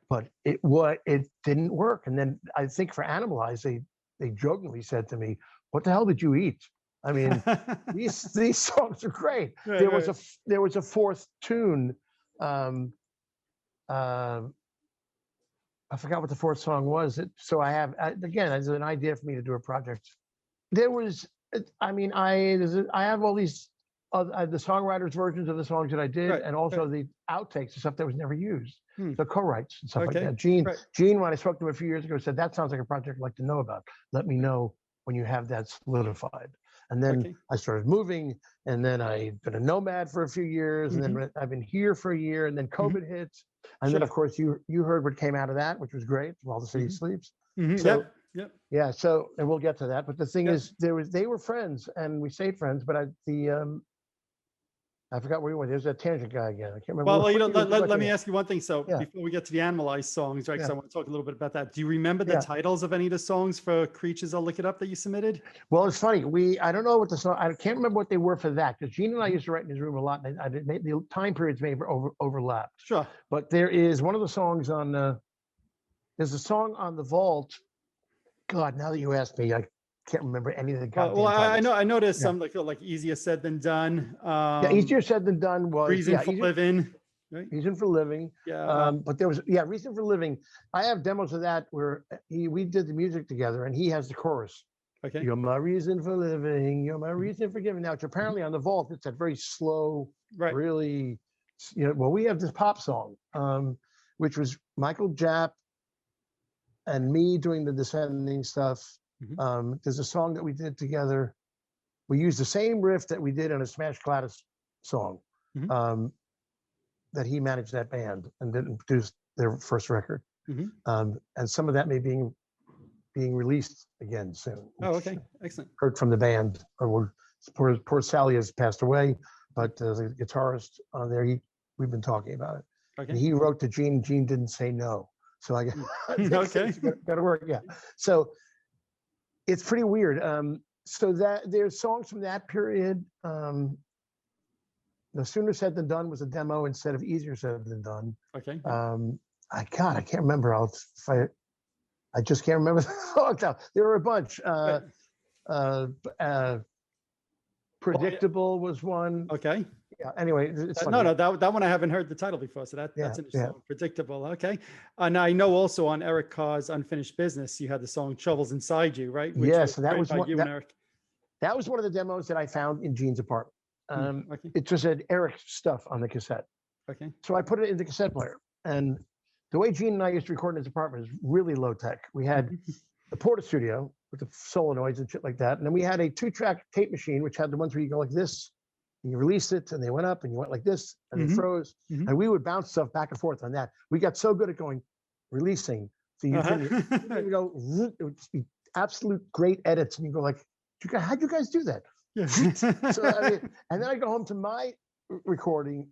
But it didn't work. And then I think for Animalize, they jokingly said to me, "What the hell did you eat?" I mean, these songs are great. There was a fourth tune. I forgot what the fourth song was. So I have, again, as an idea for me to do a project. There was, I mean, I have all these the songwriters' versions of the songs that I did, and also the outtakes, the stuff that was never used, the co-writes and stuff like that. Gene, when I spoke to him a few years ago, said that sounds like a project I'd like to know about. Let me know when you have that solidified. And then Okay. I started moving, and then I've been a nomad for a few years, and then I've been here for a year, and then COVID hits. And then, Sure. of course, you heard what came out of that, which was great, While the City Sleeps. So, Yep. Yep. yeah, so, and we'll get to that. But the thing Yep. is, they were friends, and we stayed friends, but I forgot where you went. There's that tangent guy again. I can't remember. Well, what you were let me looking at. ask you one thing. So Yeah. before we get to the Animalized songs, right? Because Yeah. I want to talk a little bit about that. Do you remember the Yeah. titles of any of the songs for Creatures I'll Lick It Up that you submitted? Well, it's funny. I don't know what the song. I can't remember what they were for that, because Gene and I used to write in his room a lot. And the time periods may overlap. Sure. But there is one of the songs on. There's a song on the Vault. God, now that you asked me, I can't remember any of the goddamn Well, I titles. know there's some like Easier Said Than Done. Yeah, Easier Said Than Done was Reason for Living. Right? Reason for Living. Yeah. But there was Reason for Living. I have demos of that where we did the music together, and he has the chorus. Okay. You're my reason for living. You're my reason for giving. Now, it's apparently on the Vault. It's that very slow, really. Well, we have this pop song, which was Michael Japp and me doing the descending stuff. There's a song that we did together. We used the same riff that we did on a Smash Gladys song. That he managed that band and didn't produce their first record. And some of that may be being released again soon. Oh, okay. Excellent. Heard from the band. Poor Sally has passed away, but the guitarist on there, we've been talking about it. Okay. And he wrote to Gene. Gene didn't say no. So I okay. Got to work. Yeah. So it's pretty weird. So that there's songs from that period. The Sooner Said Than Done was a demo instead of Easier Said Than Done. Okay. I can't remember. I just can't remember the songs now. There were a bunch. Predictable was one. Okay. Yeah. Anyway, it's funny. No, that one I haven't heard the title before, so that's interesting. Yeah. Predictable. Okay. And I know also on Eric Carr's Unfinished Business, you had the song "Troubles Inside You," right? Yes, that was one. You and Eric. That was one of the demos that I found in Gene's apartment. It just had Eric's stuff on the cassette. Okay. So I put it in the cassette player, and the way Gene and I used to record in his apartment is really low tech. We had the Porta Studio with the solenoids and shit like that, and then we had a 2-track tape machine, which had the ones where you go like this, and you released it, and they went up, and you went like this, and they froze, and we would bounce stuff back and forth on that. We got so good at releasing, so you go, it would just be absolute great edits, and you go like, how'd you guys do that? Yeah. So I mean, and then I go home to my recording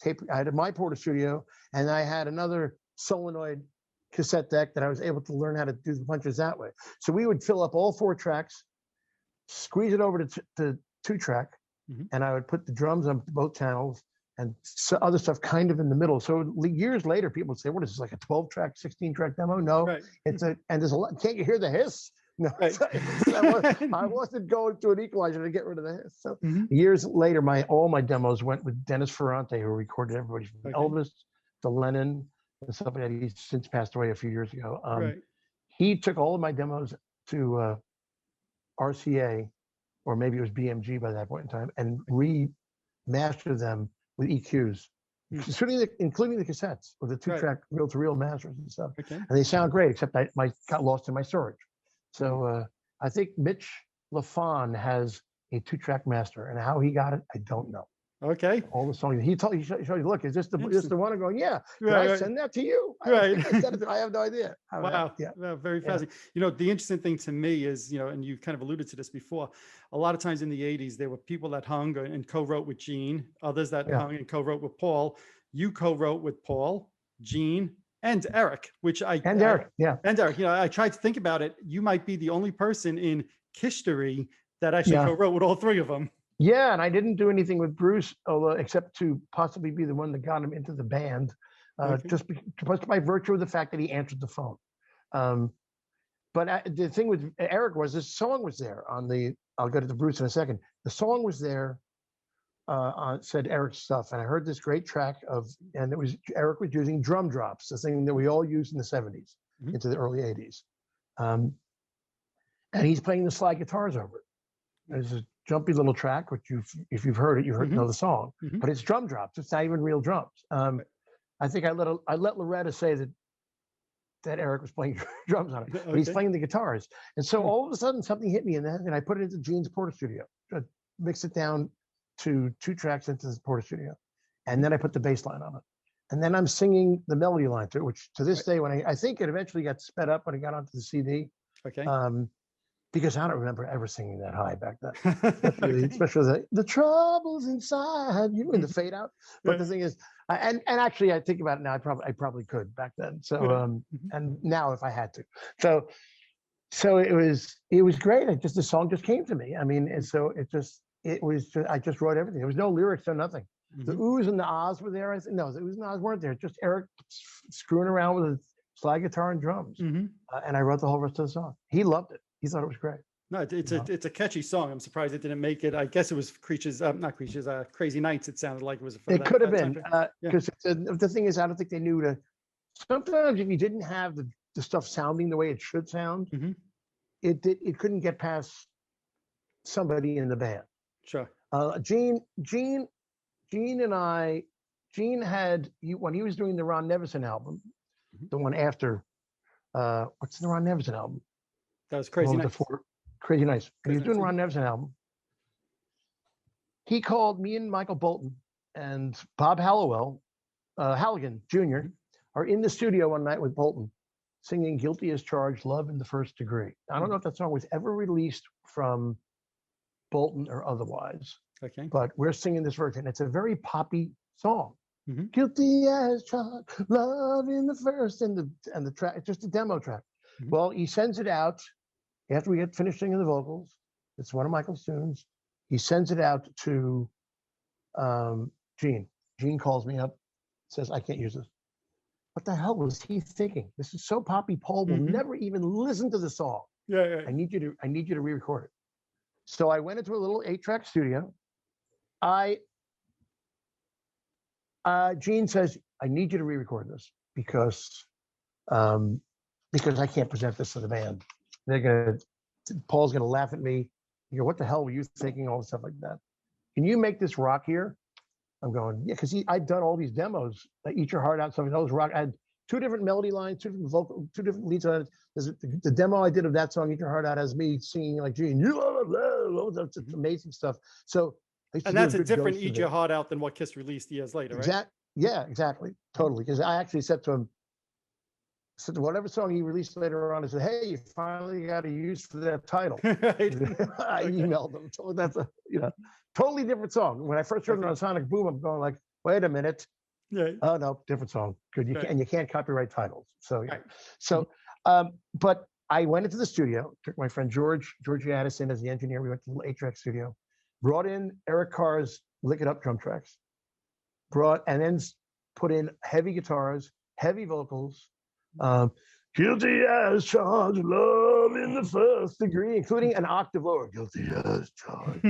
tape. I had my Porta Studio, and I had another solenoid cassette deck that I was able to learn how to do the punches that way. So we would fill up all 4 tracks, squeeze it over to 2-track, and I would put the drums on both channels and other stuff kind of in the middle. So years later, people would say, "What is this, like a 12-track, 16-track demo?" No, it's and there's a lot. Can't you hear the hiss? No, I wasn't going to an equalizer to get rid of the hiss. So years later, all my demos went with Dennis Ferrante, who recorded everybody from Elvis to Lennon and stuff like that. He's since passed away a few years ago. He took all of my demos to RCA, or maybe it was BMG by that point in time, and remastered them with EQs, including the cassettes with the 2-track reel-to-reel masters and stuff. And they sound great, except I got lost in my storage. So I think Mitch LaFon has a 2-track master, and how he got it, I don't know. Okay. All the songs he showed you, look, is this the one? I'm going, yeah. Did I send that to you? Right. I have no idea. Wow. Well, very fascinating. The interesting thing to me is, and you kind of alluded to this before, a lot of times in the 80s, there were people that hung and co-wrote with Gene, others that hung and co-wrote with Paul. You co-wrote with Paul, Gene, and Eric, Eric. I tried to think about it. You might be the only person in history that actually co-wrote with all 3 of them. Yeah, and I didn't do anything with Bruce, except to possibly be the one that got him into the band, just by virtue of the fact that he answered the phone. But the thing with Eric was this song was there on the. I'll get to Bruce in a second. The song was there. Said Eric's stuff, and I heard this great track and it was Eric was using drum drops, the thing that we all used in the 70s into the early 80s, and he's playing the slide guitars over it. There's a jumpy little track, which if you've heard it, know the song, but it's drum drops. It's not even real drums. I think I let Loretta say that that Eric was playing drums on it, but he's Okay. playing the guitars. And so all of a sudden something hit me in that, and I put it into Gene's Porter Studio, mixed it down to 2 tracks into the Porter Studio. And then I put the bass line on it. And then I'm singing the melody line to it, which to this day, when I think it eventually got sped up when it got onto the CD, Okay. because I don't remember ever singing that high back then, Okay. especially the troubles inside you in the fade out. But the thing is, and actually, I think about it now, I probably could back then. So and now if I had to, so it was great. The song just came to me. I mean, and so I just wrote everything. There was no lyrics or nothing. The oohs and the ahs were there. I said, no, the oohs and ahs weren't there. Just Eric screwing around with a slide guitar and drums. And I wrote the whole rest of the song. He loved it. He thought it was great. No, it's a catchy song. I'm surprised it didn't make it. I guess it was Crazy Nights. It sounded like it was. It could have been, because the thing is, I don't think they knew to. Sometimes if you didn't have the stuff sounding the way it should sound, it couldn't get past somebody in the band. Sure. Gene had, when he was doing the Ron Nevison album, the one after, what's the Ron Nevison album? That was Crazy Nights. Crazy Nights. When he was doing Ron Nevison album, he called me and Michael Bolton and Bob Halligan Jr. are in the studio one night with Bolton singing Guilty as Charged, Love in the First Degree. I don't know if that song was ever released from Bolton or otherwise. Okay. But we're singing this version. It's a very poppy song. Guilty as charged, love in the first, and the track, it's just a demo track. Well, he sends it out after we get finished singing the vocals. It's one of Michael's tunes. He sends it out to Gene. Gene calls me up, says, I can't use this. What the hell was he thinking? This is so poppy. Paul will never even listen to the song. Yeah. I need you to re-record it. So I went into a little 8-track studio. Gene says, I need you to re-record this because I can't present this to the band. Paul's gonna laugh at me. You go, what the hell were you thinking? All the stuff like that. Can you make this rock here? I'm going, yeah, because I'd done all these demos, like Eat Your Heart Out, some of those rock. I had 2 different melody lines, 2 different vocal, 2 different leads on it. The demo I did of that song, Eat Your Heart Out, has me singing like Gene. That's amazing stuff. So, and that's a different Eat Your Heart Out than what Kiss released years later, right? Yeah, exactly. Totally. Because I actually said to him, whatever song he released later on, I said, hey, you finally got a use for that title. I emailed him. So that's a totally different song. When I first heard it on Sonic Boom, I'm going like, wait a minute. Yeah. Oh no, different song. Good. You can't copyright titles. So yeah. Right. So but I went into the studio, took my friend George Addison as the engineer. We went to the 8-track studio, brought in Eric Carr's Lick It Up drum tracks, and then put in heavy guitars, heavy vocals, guilty as charged, love in the first degree, including an octave lower, guilty as charged.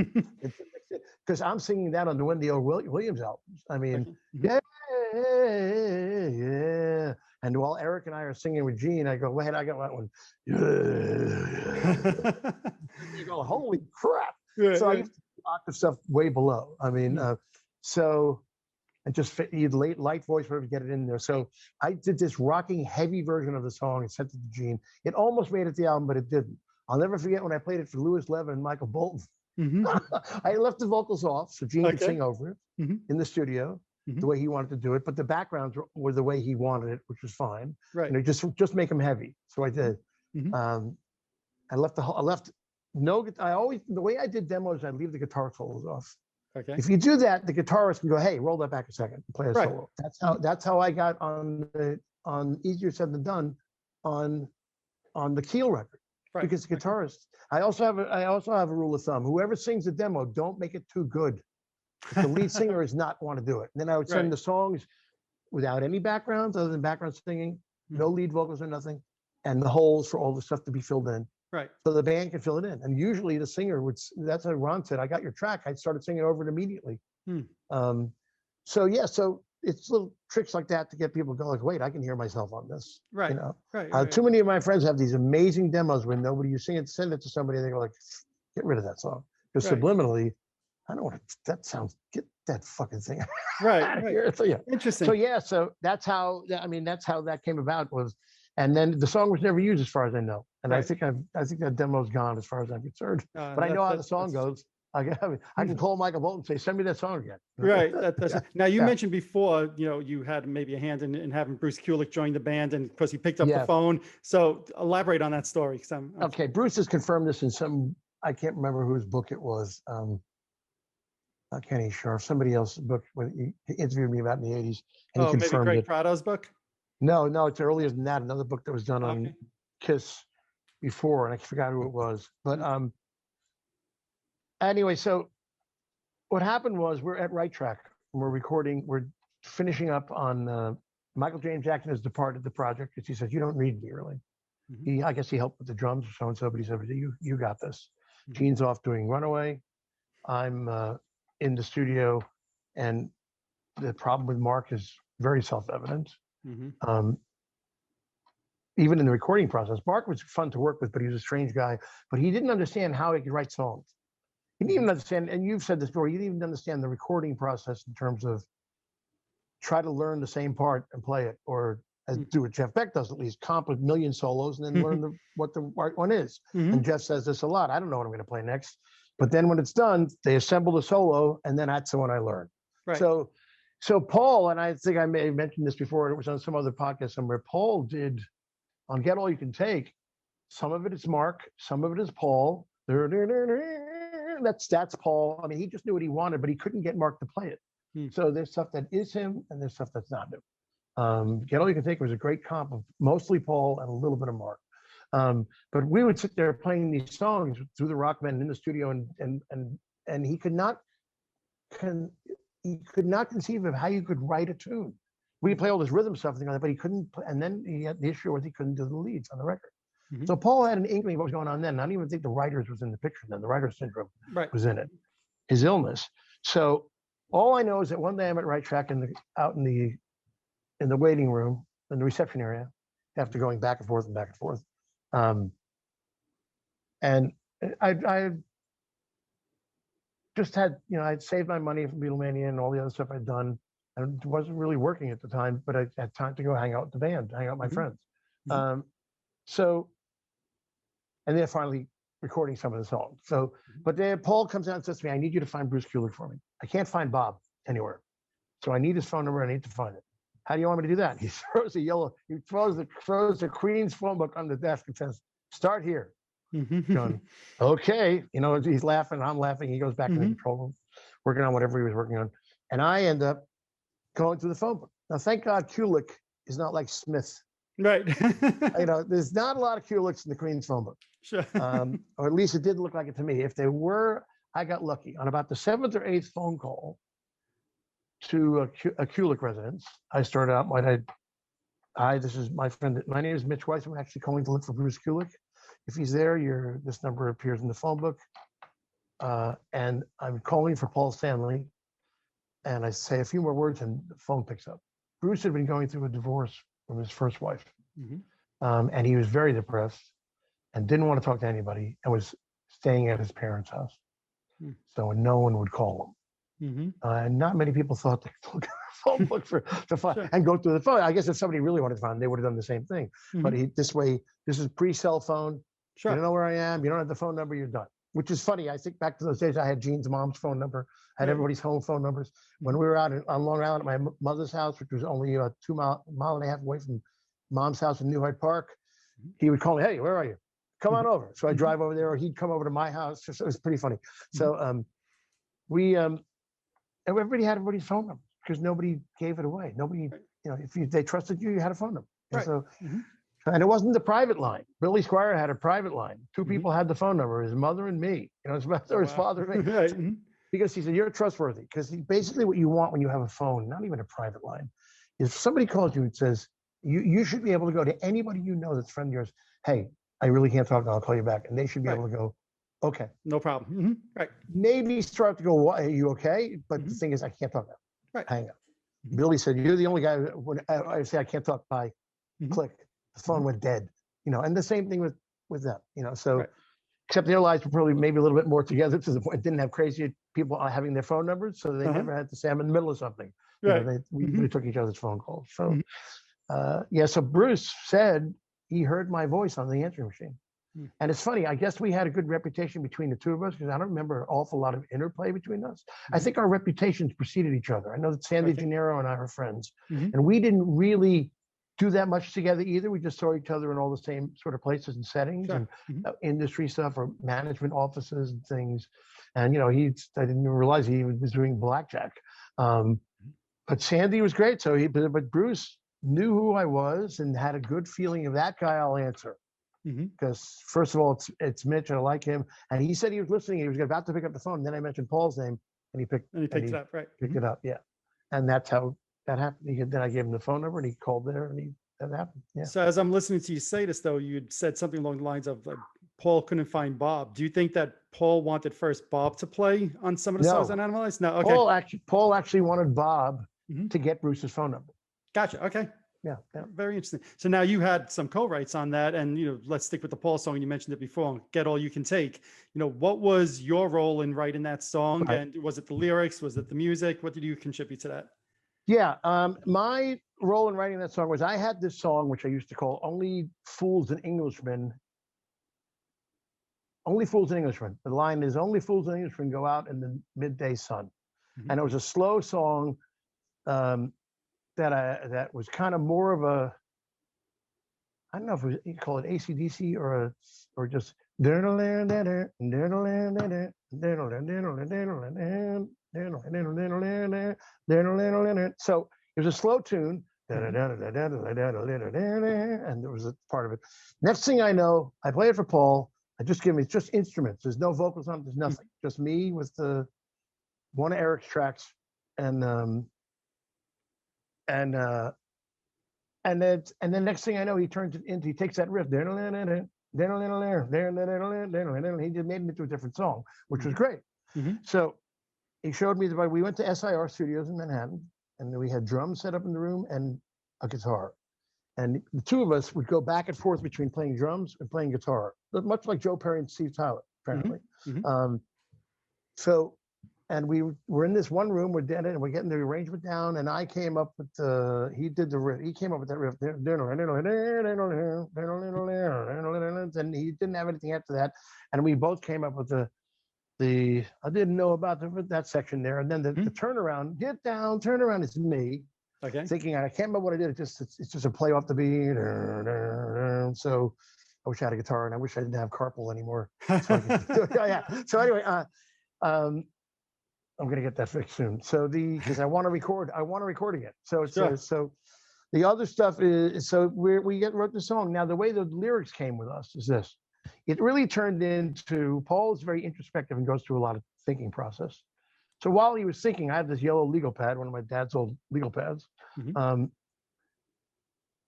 Because I'm singing that on the Wendy O. Williams albums. I mean, yeah. And while Eric and I are singing with Gene, I go, wait, I got that one. Yeah. You go, holy crap. Yeah, so I used to do octave stuff way below. I mean, and just light voice, whatever, get it in there. So I did this rocking heavy version of the song and sent it to Gene. It almost made it to the album, but it didn't. I'll never forget when I played it for Louis Levin and Michael Bolton. I left the vocals off so Gene could sing over it in the studio the way he wanted to do it, but the backgrounds were the way he wanted it, which was fine. Right. Just make them heavy. So I did. I left the way I did demos, I'd leave the guitar solos off. Okay. If you do that, the guitarist can go, "Hey, roll that back a second, and play a solo." That's how I got on Easier Said Than Done on the Keel record, because the guitarist. I also have a rule of thumb: whoever sings a demo, don't make it too good. The lead singer does not want to do it. And then I would send the songs without any backgrounds other than background singing, no lead vocals or nothing, and the holes for all the stuff to be filled in. Right. So the band can fill it in. And usually the singer would, that's what Ron said, I got your track. I started singing over it immediately. So it's little tricks like that to get people to go like, wait, I can hear myself on this. Right. Too many of my friends have these amazing demos where you sing it, send it to somebody, and they go like, get rid of that song. Because subliminally, I don't want to, that sounds, get that fucking thing out of here. So, interesting. So that's how that came about, was And then the song was never used, as far as I know. And Right. I think that demo's gone, as far as I'm concerned. But I know how the song goes. I can call Michael Bolton and say, send me that song again. Right. That's Yeah. Now, you Yeah. mentioned before, you had maybe a hand in having Bruce Kulick join the band, and because he picked up the Yeah. phone. So elaborate on that story. 'Cause Okay, Bruce has confirmed this in some, I can't remember whose book it was. Kenny Scharf, somebody else's book, when he interviewed me about in the 80s, and he maybe confirmed Greg it. Prado's book? No, it's earlier than that. Another book that was done on Okay. Kiss before, and I forgot who it was. But anyway, so what happened was we're at Right Track. We're finishing up on Michael James Jackson has departed the project because he says, you don't need me, really. I guess he helped with the drums or so-and-so, but he said, you got this. Gene's off doing Runaway. I'm in the studio, and the problem with Mark is very self-evident. Even in the recording process, Mark was fun to work with, but he was a strange guy. But he didn't understand how he could write songs. He didn't even understand, and you've said this before, he didn't even understand the recording process in terms of try to learn the same part and play it, or do what Jeff Beck does, at least comp a million solos and then learn what the right one is. And Jeff says this a lot. I don't know what I'm going to play next. But then when it's done, they assemble the solo, and then that's the one I learn. Right. So Paul, and I think I may have mentioned this before, it was on some other podcast somewhere, Paul did on Get All You Can Take, some of it is Mark, some of it is Paul. That's Paul. I mean, he just knew what he wanted, but he couldn't get Mark to play it. So there's stuff that is him, and there's stuff that's not him. Get All You Can Take was a great comp of mostly Paul and a little bit of Mark. But we would sit there playing these songs through the Rockmen in the studio, and he could not conceive of how you could write a tune. We play all this rhythm stuff, but he couldn't. And then he had the issue was he couldn't do the leads on the record. So Paul had an inkling of what was going on then. I don't even think the writers was in the picture then. The writer's syndrome was in it, his illness. So all I know is that one day I'm at Right Track out in the waiting room in the reception area, after going back and forth and back and forth. And I just had, I'd saved my money from Beatlemania and all the other stuff I'd done. And it wasn't really working at the time, but I had time to go hang out with the band, hang out with my friends. And then finally recording some of the songs. But then Paul comes out and says to me, I need you to find Bruce Kulick for me. I can't find Bob anywhere. So I need his phone number. I need to find it. How do you want me to do that? He throws the Queen's phone book on the desk and says, start here. Going, okay. He's laughing. I'm laughing. He goes back to the control room, working on whatever he was working on. And I end up going through the phone book. Now, thank God Kulick is not like Smith. Right. There's not a lot of Kulicks in the Queen's phone book. Sure. Or at least it didn't look like it to me. If there were, I got lucky. On about the 7th or 8th phone call to a Kulick residence, I started out, hi, this is my friend. My name is Mitch Weissman. I'm actually calling to look for Bruce Kulick. If he's there, this number appears in the phone book. And I'm calling for Paul Stanley. And I say a few more words and the phone picks up. Bruce had been going through a divorce from his first wife. And he was very depressed and didn't want to talk to anybody and was staying at his parents' house. So no one would call him. And not many people thought they could look at the phone book to find and go through the phone. I guess if somebody really wanted to find him, they would have done the same thing. But this is pre-cell phone. You don't know where I am. You don't have the phone number. You're done. Which is funny. I think back to those days, I had Gene's mom's phone number. I had everybody's home phone numbers. When we were out on Long Island at my mother's house, which was only a mile and a half away from Mom's house in New Hyde Park, he would call me, hey, where are you? Come on over. So I'd drive over there, or he'd come over to my house. So it was pretty funny. So everybody had everybody's phone number because nobody gave it away. Nobody, if they trusted you, you had a phone number. And so, and it wasn't the private line. Billy Squire had a private line. Two people had the phone number, his mother and me. His mother, his father and me. Because he said, you're trustworthy. Because basically what you want when you have a phone, not even a private line, is if somebody calls you and says, you should be able to go to anybody you know that's a friend of yours. Hey, I really can't talk now. I'll call you back. And they should be able to go, okay. No problem. Right. Maybe start to go, are you okay? But the thing is, I can't talk now. Right. Hang up. Billy said, you're the only guy, when I say I can't talk, by click. The phone went dead, and the same thing with them, so except their lives were probably maybe a little bit more together to the point it didn't have crazy people having their phone numbers. So they never had to say I'm in the middle of something. We took each other's phone calls. So, so Bruce said, he heard my voice on the answering machine. And it's funny, I guess we had a good reputation between the two of us because I don't remember an awful lot of interplay between us. I think our reputations preceded each other. I know that Sandy Gennaro and I are friends, and we didn't really do that much together either. We just saw each other in all the same sort of places and settings and industry stuff or management offices and things. And, I didn't even realize he was doing blackjack. But Sandy was great. But Bruce knew who I was and had a good feeling of that guy I'll answer. Because first of all, it's Mitch, and I like him. And he said he was listening. He was about to pick up the phone. And then I mentioned Paul's name, and he picked it up. Right, picked it up. Yeah, and that's how that happened. Then I gave him the phone number, and he called there, and that happened. Yeah. So as I'm listening to you say this, though, you said something along the lines of like Paul couldn't find Bob. Do you think that Paul wanted first Bob to play on some of the songs on Animalize? No. Okay. Paul actually wanted Bob to get Bruce's phone number. Gotcha. Okay. Yeah. Very interesting. So now you had some co-writes on that, and let's stick with the Paul song. You mentioned it before, "Get All You Can Take." What was your role in writing that song? Right. And was it the lyrics? Was it the music? What did you contribute to that? Yeah, my role in writing that song was I had this song which I used to call "Only Fools and Englishmen." Only fools and Englishmen. The line is, "Only fools and Englishmen go out in the midday sun," and it was a slow song. That was kind of more of a, I don't know if you call it AC/DC or just so it was a slow tune, and there was a part of it. Next thing I know, I play it for Paul. It's just instruments. There's no vocals on it. There's nothing. Just me with one of Eric's tracks, and then next thing I know, he takes that riff, he just made it into a different song, which was great. So he showed me we went to SIR Studios in Manhattan, and we had drums set up in the room and a guitar. And the two of us would go back and forth between playing drums and playing guitar, much like Joe Perry and Steve Tyler, apparently. And we were in this one room, we're dead, and we're getting the arrangement down, and I came up with he came up with that riff, and he didn't have anything after that, and we both came up with I didn't know about that section there, and then the turnaround, get down, turn around, is me, thinking, I can't remember what I did, it's just a play off the beat, so I wish I had a guitar, and I wish I didn't have carpal anymore. So anyway, I'm going to get that fixed soon. So because I want to record again. So so the other stuff is, we wrote the song. Now, the way the lyrics came with us is this. It really turned into, Paul is very introspective and goes through a lot of thinking process. So while he was thinking, I had this yellow legal pad, one of my dad's old legal pads. And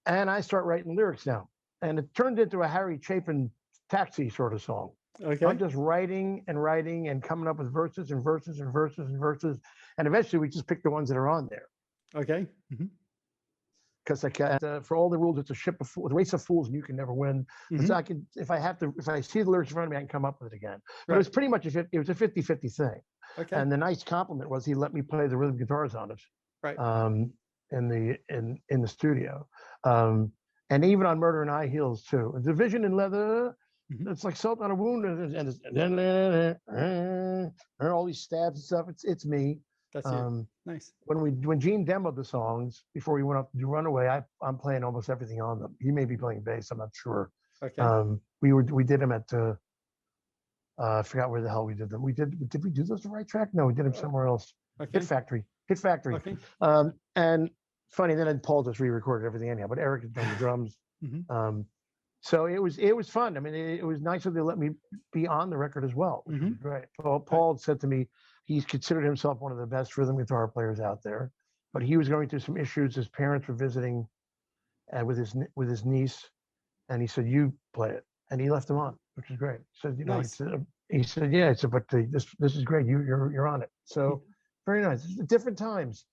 I start writing lyrics down. And it turned into a Harry Chapin Taxi sort of song. I'm just writing and coming up with verses and verses and verses and verses, and eventually we just pick the ones that are on there. Because for all the rules, it's a race of fools, and you can never win. So if I see the lyrics in front of me, I can come up with it again. But it was pretty much it was a 50-50 thing. And the nice compliment was he let me play the rhythm guitars on it. In the studio, and even on Murder in High Heels too. Division in Leather. It's like salt on a wound, and all these stabs and stuff. It's me. That's it. Nice. When Gene demoed the songs before he went up to do Runaway, I'm playing almost everything on them. He may be playing bass. I'm not sure. We did them at I forgot where the hell we did them. Did we do those the right track? No, we did them somewhere else. Hit Factory. And funny, then Paul just re-recorded everything anyhow. But Eric had done the drums. So it was fun. I mean, it was nice that they let me be on the record as well, which was great. Paul said to me, he's considered himself one of the best rhythm guitar players out there, but he was going through some issues. His parents were visiting with his niece, and he said, "You play it," and he left him on, which is great. He said, he said, "Yeah," I said, "But this is great. You're on it." So very nice. Different times.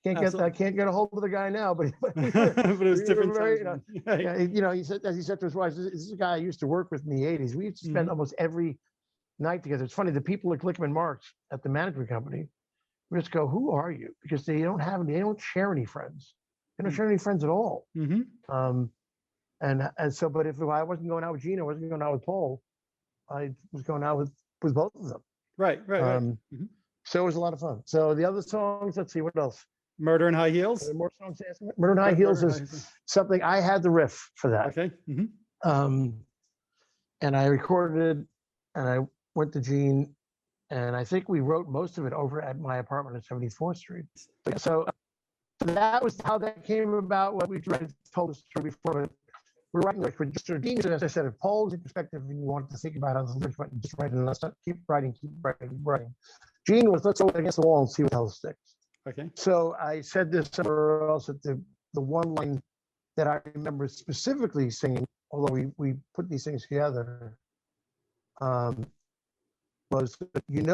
I can't get a hold of the guy now, but but it was different times. He said, as he said to his wife, "This is a guy I used to work with in the '80s. We used to spend almost every night together." It's funny, the people at Glickman Marks at the management company, we just go, "Who are you?" Because they don't share any friends. They don't share any friends at all. And And so, but if I wasn't going out with Gene, I wasn't going out with Paul. I was going out with both of them. Right. Mm-hmm. So it was a lot of fun. So the other songs, let's see, what else? Murder in High Are Heels. there more songs to ask me? Murder in High Heels is something I had the riff for that. Okay. Mm-hmm. And I recorded it, and I went to Gene, and I think we wrote most of it over at my apartment at 74th Street. So that was how that came about. What we told the story before. We're writing lyrics for just Gene. As I said, if Paul was in perspective and you wanted to think about how the lyrics went, just write and let's keep writing. Gene was, let's go against the wall and see what the hell sticks. Okay. So I said this somewhere else, that the one line that I remember specifically singing, although we put these things together, was,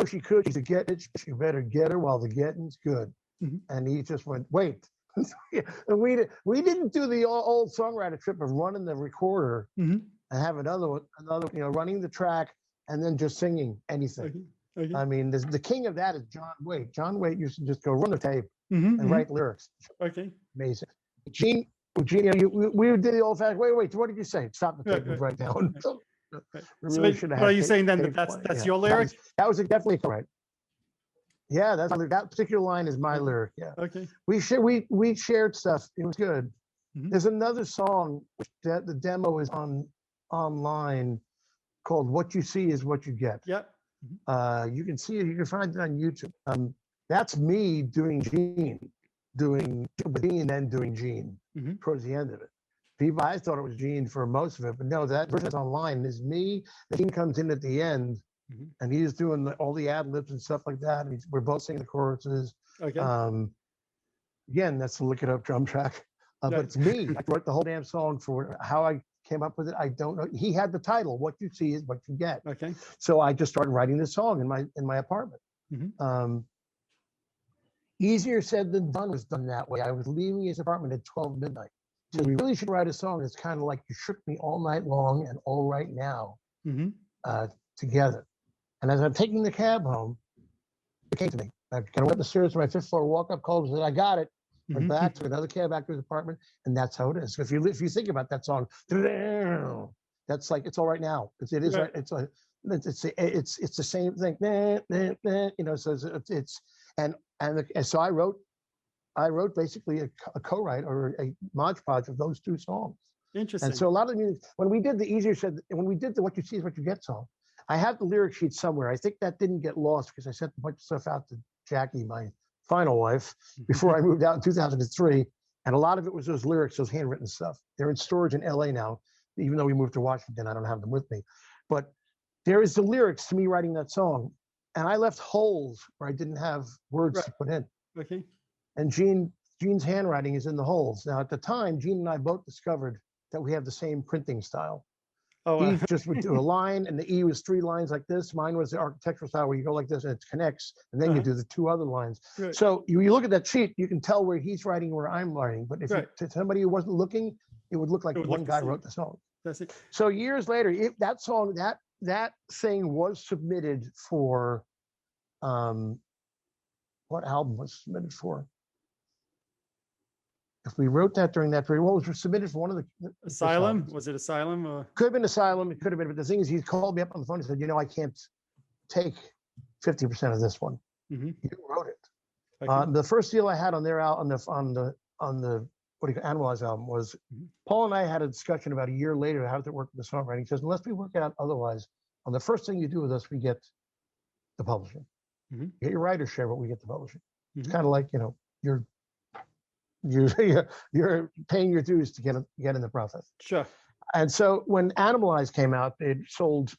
she could, she's a get it, you better get her while the getting's good. Mm-hmm. And he just went, wait. And we didn't do the old songwriter trip of running the recorder and have another running the track and then just singing anything. Okay. I mean, the king of that is John Waite. John Waite used to just go run the tape and write lyrics. Okay. Amazing. Gene, we did the old fashioned. Wait. What did you say? Stop the tape and write down. Really so are you saying then that's your lyric? That was definitely correct. Yeah, that particular line is my lyric. Yeah. Okay. We shared stuff. It was good. Mm-hmm. There's another song that the demo is online called "What You See Is What You Get." Yep. You can see it. You can find it on YouTube. That's me doing Gene, and then doing Gene towards the end of it. I thought it was Gene for most of it, but no, that version that's online is me. Gene comes in at the end. And he's doing all the ad libs and stuff like that. And we're both singing the choruses. Okay. Again, that's the Look It Up drum track. But it's me. I wrote the whole damn song. For how I came up with it, I don't know. He had the title, "What You See Is What You Get." Okay. So I just started writing this song in my apartment. Easier said than done was done that way. I was leaving his apartment at 12 midnight. So we really should write a song that's kind of like You Shook Me All Night Long and All Right Now together. And as I'm taking the cab home, it came to me. I kind of went up the stairs to my fifth floor, walk up, called, and said, "I got it." Went back to another cab back to his apartment, and that's how it is. So if you think about that song, that's like It's All Right Now. It is right. It's the same thing. So so I wrote basically a co-write or a Mod Podge of those two songs. Interesting. And so a lot of the music, when we did the What You See Is What You Get song, I have the lyric sheet somewhere. I think that didn't get lost because I sent a bunch of stuff out to Jackie, my final wife, before I moved out in 2003. And a lot of it was those lyrics, those handwritten stuff. They're in storage in LA now. Even though we moved to Washington, I don't have them with me. But there is the lyrics to me writing that song. And I left holes where I didn't have words to put in. Okay. And Gene's handwriting is in the holes. Now, at the time, Gene and I both discovered that we have the same printing style. He just would do a line, and the E was 3 lines like this. Mine was the architectural style where you go like this and it connects, and then you do the 2 other lines. Right. So you look at that sheet, you can tell where he's writing, where I'm writing. But if to somebody who wasn't looking, it would look like one guy wrote the song. That's it. So years later, that song, that thing was submitted for, what album was submitted for? If we wrote that during that period, what was submitted for one of the Asylum? Was it Asylum? Or? Could have been Asylum. It could have been. But the thing is, he called me up on the phone and said, I can't take 50% of this one. You wrote it. The first deal I had on their on the Animalize album was Paul and I had a discussion about a year later how to work with the songwriting. He says, unless we work out otherwise, on the first thing you do with us, we get the publishing. You get your writer's share, but we get the publishing. It's kind of like, you're paying your dues to get in the process. Sure. And so when Animalize came out, it sold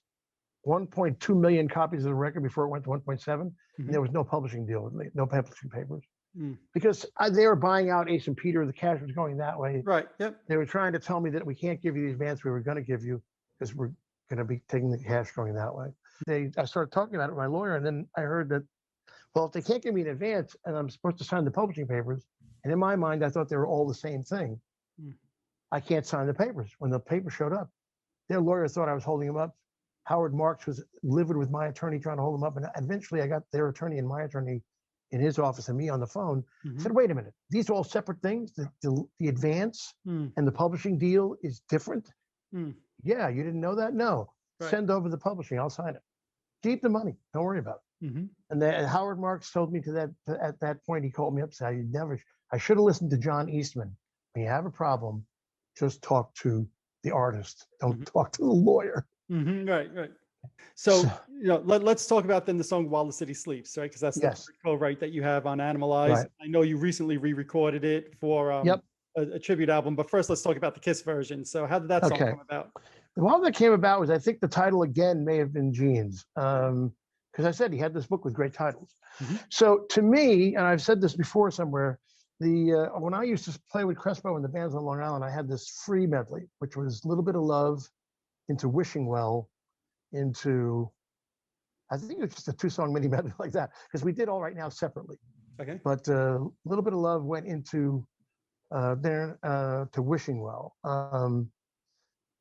1.2 million copies of the record before it went to 1.7. And there was no publishing deal with me, no publishing papers. Because they were buying out Ace and Peter. The cash was going that way. Right. Yep. They were trying to tell me that we can't give you the advance we were going to give you because we're going to be taking the cash going that way. I started talking about it with my lawyer, and then I heard that, well, if they can't give me an advance and I'm supposed to sign the publishing papers, and in my mind, I thought they were all the same thing. I can't sign the papers. When the paper showed up, their lawyer thought I was holding them up. Howard Marks was livid with my attorney trying to hold them up. And eventually I got their attorney and my attorney in his office and me on the phone. I said, wait a minute, these are all separate things. The advance and the publishing deal is different. Yeah, you didn't know that? No. Right. Send over the publishing. I'll sign it. Keep the money. Don't worry about it. And then Howard Marks told me at that point, he called me up and said, I should have listened to John Eastman. When you have a problem, just talk to the artist. Don't talk to the lawyer. Right. So, let's talk about then the song "While the City Sleeps," right? Because that's the co-write that you have on Animalize. Right. I know you recently re-recorded it for a tribute album. But first, let's talk about the Kiss version. So, how did that song come about? Well, that came about was, I think the title again may have been Gene's, because I said he had this book with great titles. So to me, and I've said this before somewhere, when I used to play with Crespo and the bands on Long Island, I had this free medley, which was A Little Bit of Love into Wishing Well, into, I think it was just a 2-song mini medley like that, because we did All Right Now separately. Okay. But A Little Bit of Love went into to Wishing Well.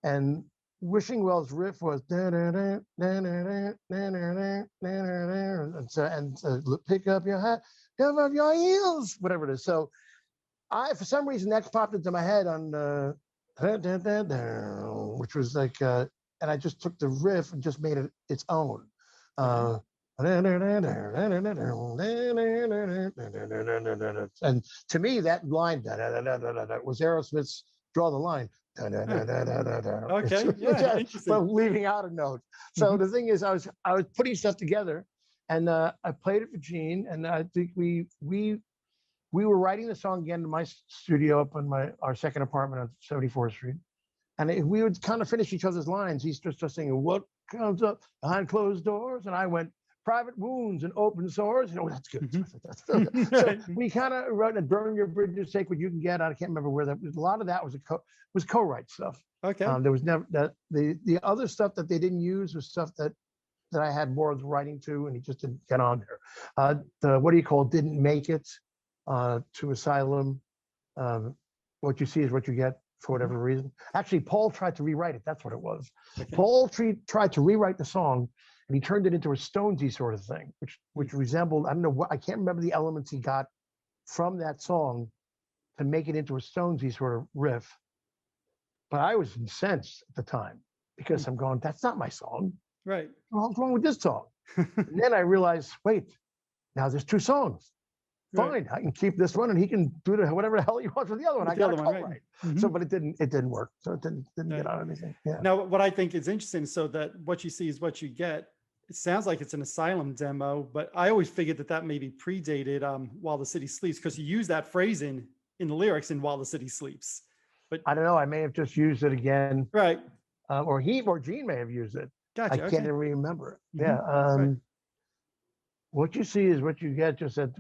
And Wishing Well's riff was pick up your hat, give up your heels, whatever it is. So for some reason that popped into my head on which was like and I just took the riff and just made it its own. And to me that line was Aerosmith's Draw the Line. Okay, yeah, interesting. But leaving out a note. So the thing is, I was putting stuff together, and I played it for Gene, and I think we were writing the song again in my studio up in our second apartment on 74th Street, and we would kind of finish each other's lines. He's just singing "What comes up behind closed doors," and I went "Private wounds and open sores." That's good. So we kind of wrote and "Burn your bridges, take what you can get." I can't remember where that was. A lot of that was co-write stuff. Okay. There was never that the other stuff that they didn't use was stuff that I had more of the writing to, and he just didn't get on there. Didn't make it to Asylum. What you see is what you get, for whatever reason. Actually, Paul tried to rewrite it. That's what it was. Okay. Paul tried to rewrite the song, and he turned it into a Stonesy sort of thing, which resembled, I don't know what, I can't remember the elements he got from that song to make it into a Stonesy sort of riff. But I was incensed at the time because I'm going, that's not my song. Right. What's wrong with this song? And then I realized, wait, now there's 2 songs. Fine, right. I can keep this one, and he can do whatever the hell he wants with the other one. I got to co-write. So, but it didn't work. So it didn't get on anything. Yeah. Now, what I think is interesting, so that what you see is what you get. It sounds like it's an Asylum demo, but I always figured that maybe predated While the City Sleeps, because you use that phrasing in the lyrics in While the City Sleeps. But I don't know. I may have just used it again. Right. Or Gene may have used it. Gotcha. I can't even remember it. Yeah. Right. What you see is what you get. Just that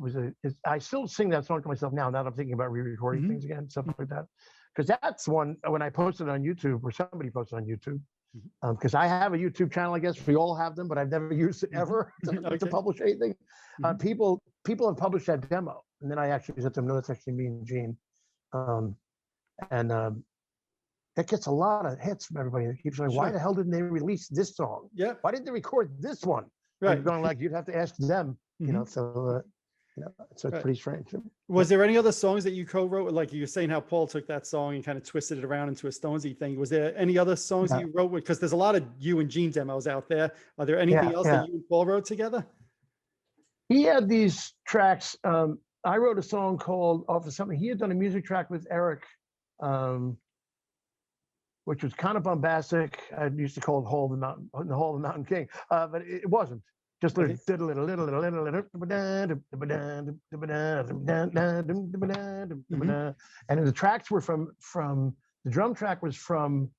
I still sing that song to myself now. Now that I'm thinking about re-recording things again, stuff like that. Because that's one when I posted on YouTube, or somebody posted on YouTube. Because I have a YouTube channel, I guess we all have them, but I've never used it ever to publish anything. People have published that demo, and then I actually said to them, "No, that's actually me and Gene." That gets a lot of hits from everybody. That keeps saying, "Why the hell didn't they release this song? Yeah, why didn't they record this one?" Right. You're going like, you'd have to ask them, so it's pretty strange. Was there any other songs that you co-wrote? Like you were saying how Paul took that song and kind of twisted it around into a Stonesy thing. Was there any other songs that you wrote with? Because there's a lot of you and Gene demos out there. Are there anything else that you and Paul wrote together? He had these tracks. I wrote a song called Off of Something. He had done a music track with Eric, which was kind of bombastic. I used to call it Hall of the Mountain King, but it wasn't. Just little. And the tracks were from the drum track was from,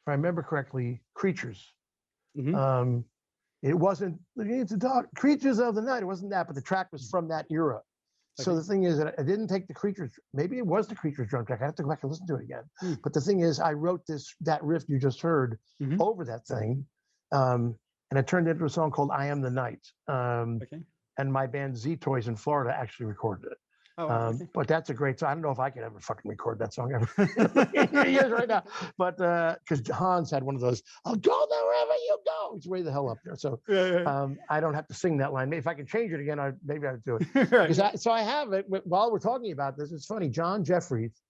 if I remember correctly, Creatures. It wasn't it's a dog, Creatures of the Night. It wasn't that, but the track was from that era. So the thing is that I didn't take the Creatures. Maybe it was the Creatures drum track. I have to go back and listen to it again. But the thing is, I wrote that riff you just heard over that thing, and it turned into a song called "I Am the Night." And my band Z Toys in Florida actually recorded it. Oh, okay. But that's a great song. I don't know if I could ever fucking record that song ever. He is right now. But because Hans had one of those, I'll go there wherever you go. He's way the hell up there. So Yeah, I don't have to sing that line. If I could change it again, maybe I'd do it. right. So I have it. While we're talking about this, it's funny. John Jeffries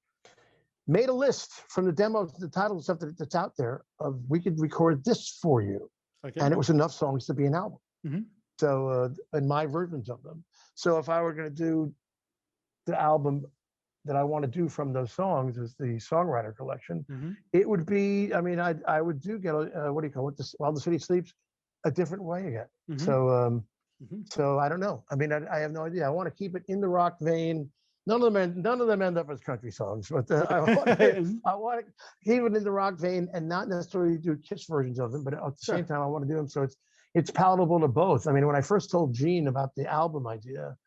made a list from the demos, the title stuff that's out there of we could record this for you. Okay. And it was enough songs to be an album. Mhm. So, and my versions of them. So if I were going to do the album that I want to do from those songs is the songwriter collection, it would be, I mean, I would do get a, what do you call it? While the City Sleeps, a different way again. So, so I don't know. I mean, I have no idea. I want to keep it in the rock vein. None of them end up as country songs, but I want to keep it in the rock vein and not necessarily do Kiss versions of them, but at the same time, I want to do them so it's palatable to both. I mean, when I first told Gene about the album idea,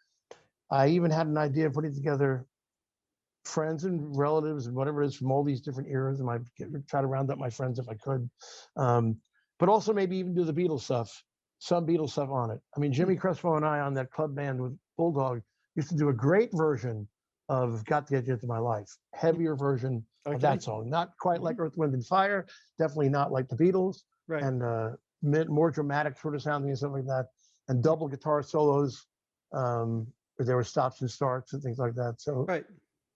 I even had an idea of putting together friends and relatives and whatever it is from all these different eras, and I try to round up my friends if I could, but also maybe even do the Beatles stuff, some Beatles stuff on it. I mean, Jimmy Crespo and I on that club band with Bulldog used to do a great version of "Got to Get You Into My Life," heavier version of that song, not quite like Earth, Wind and Fire, definitely not like the Beatles, and more dramatic sort of sounding and stuff like that, and double guitar solos. Where there were stops and starts and things like that. So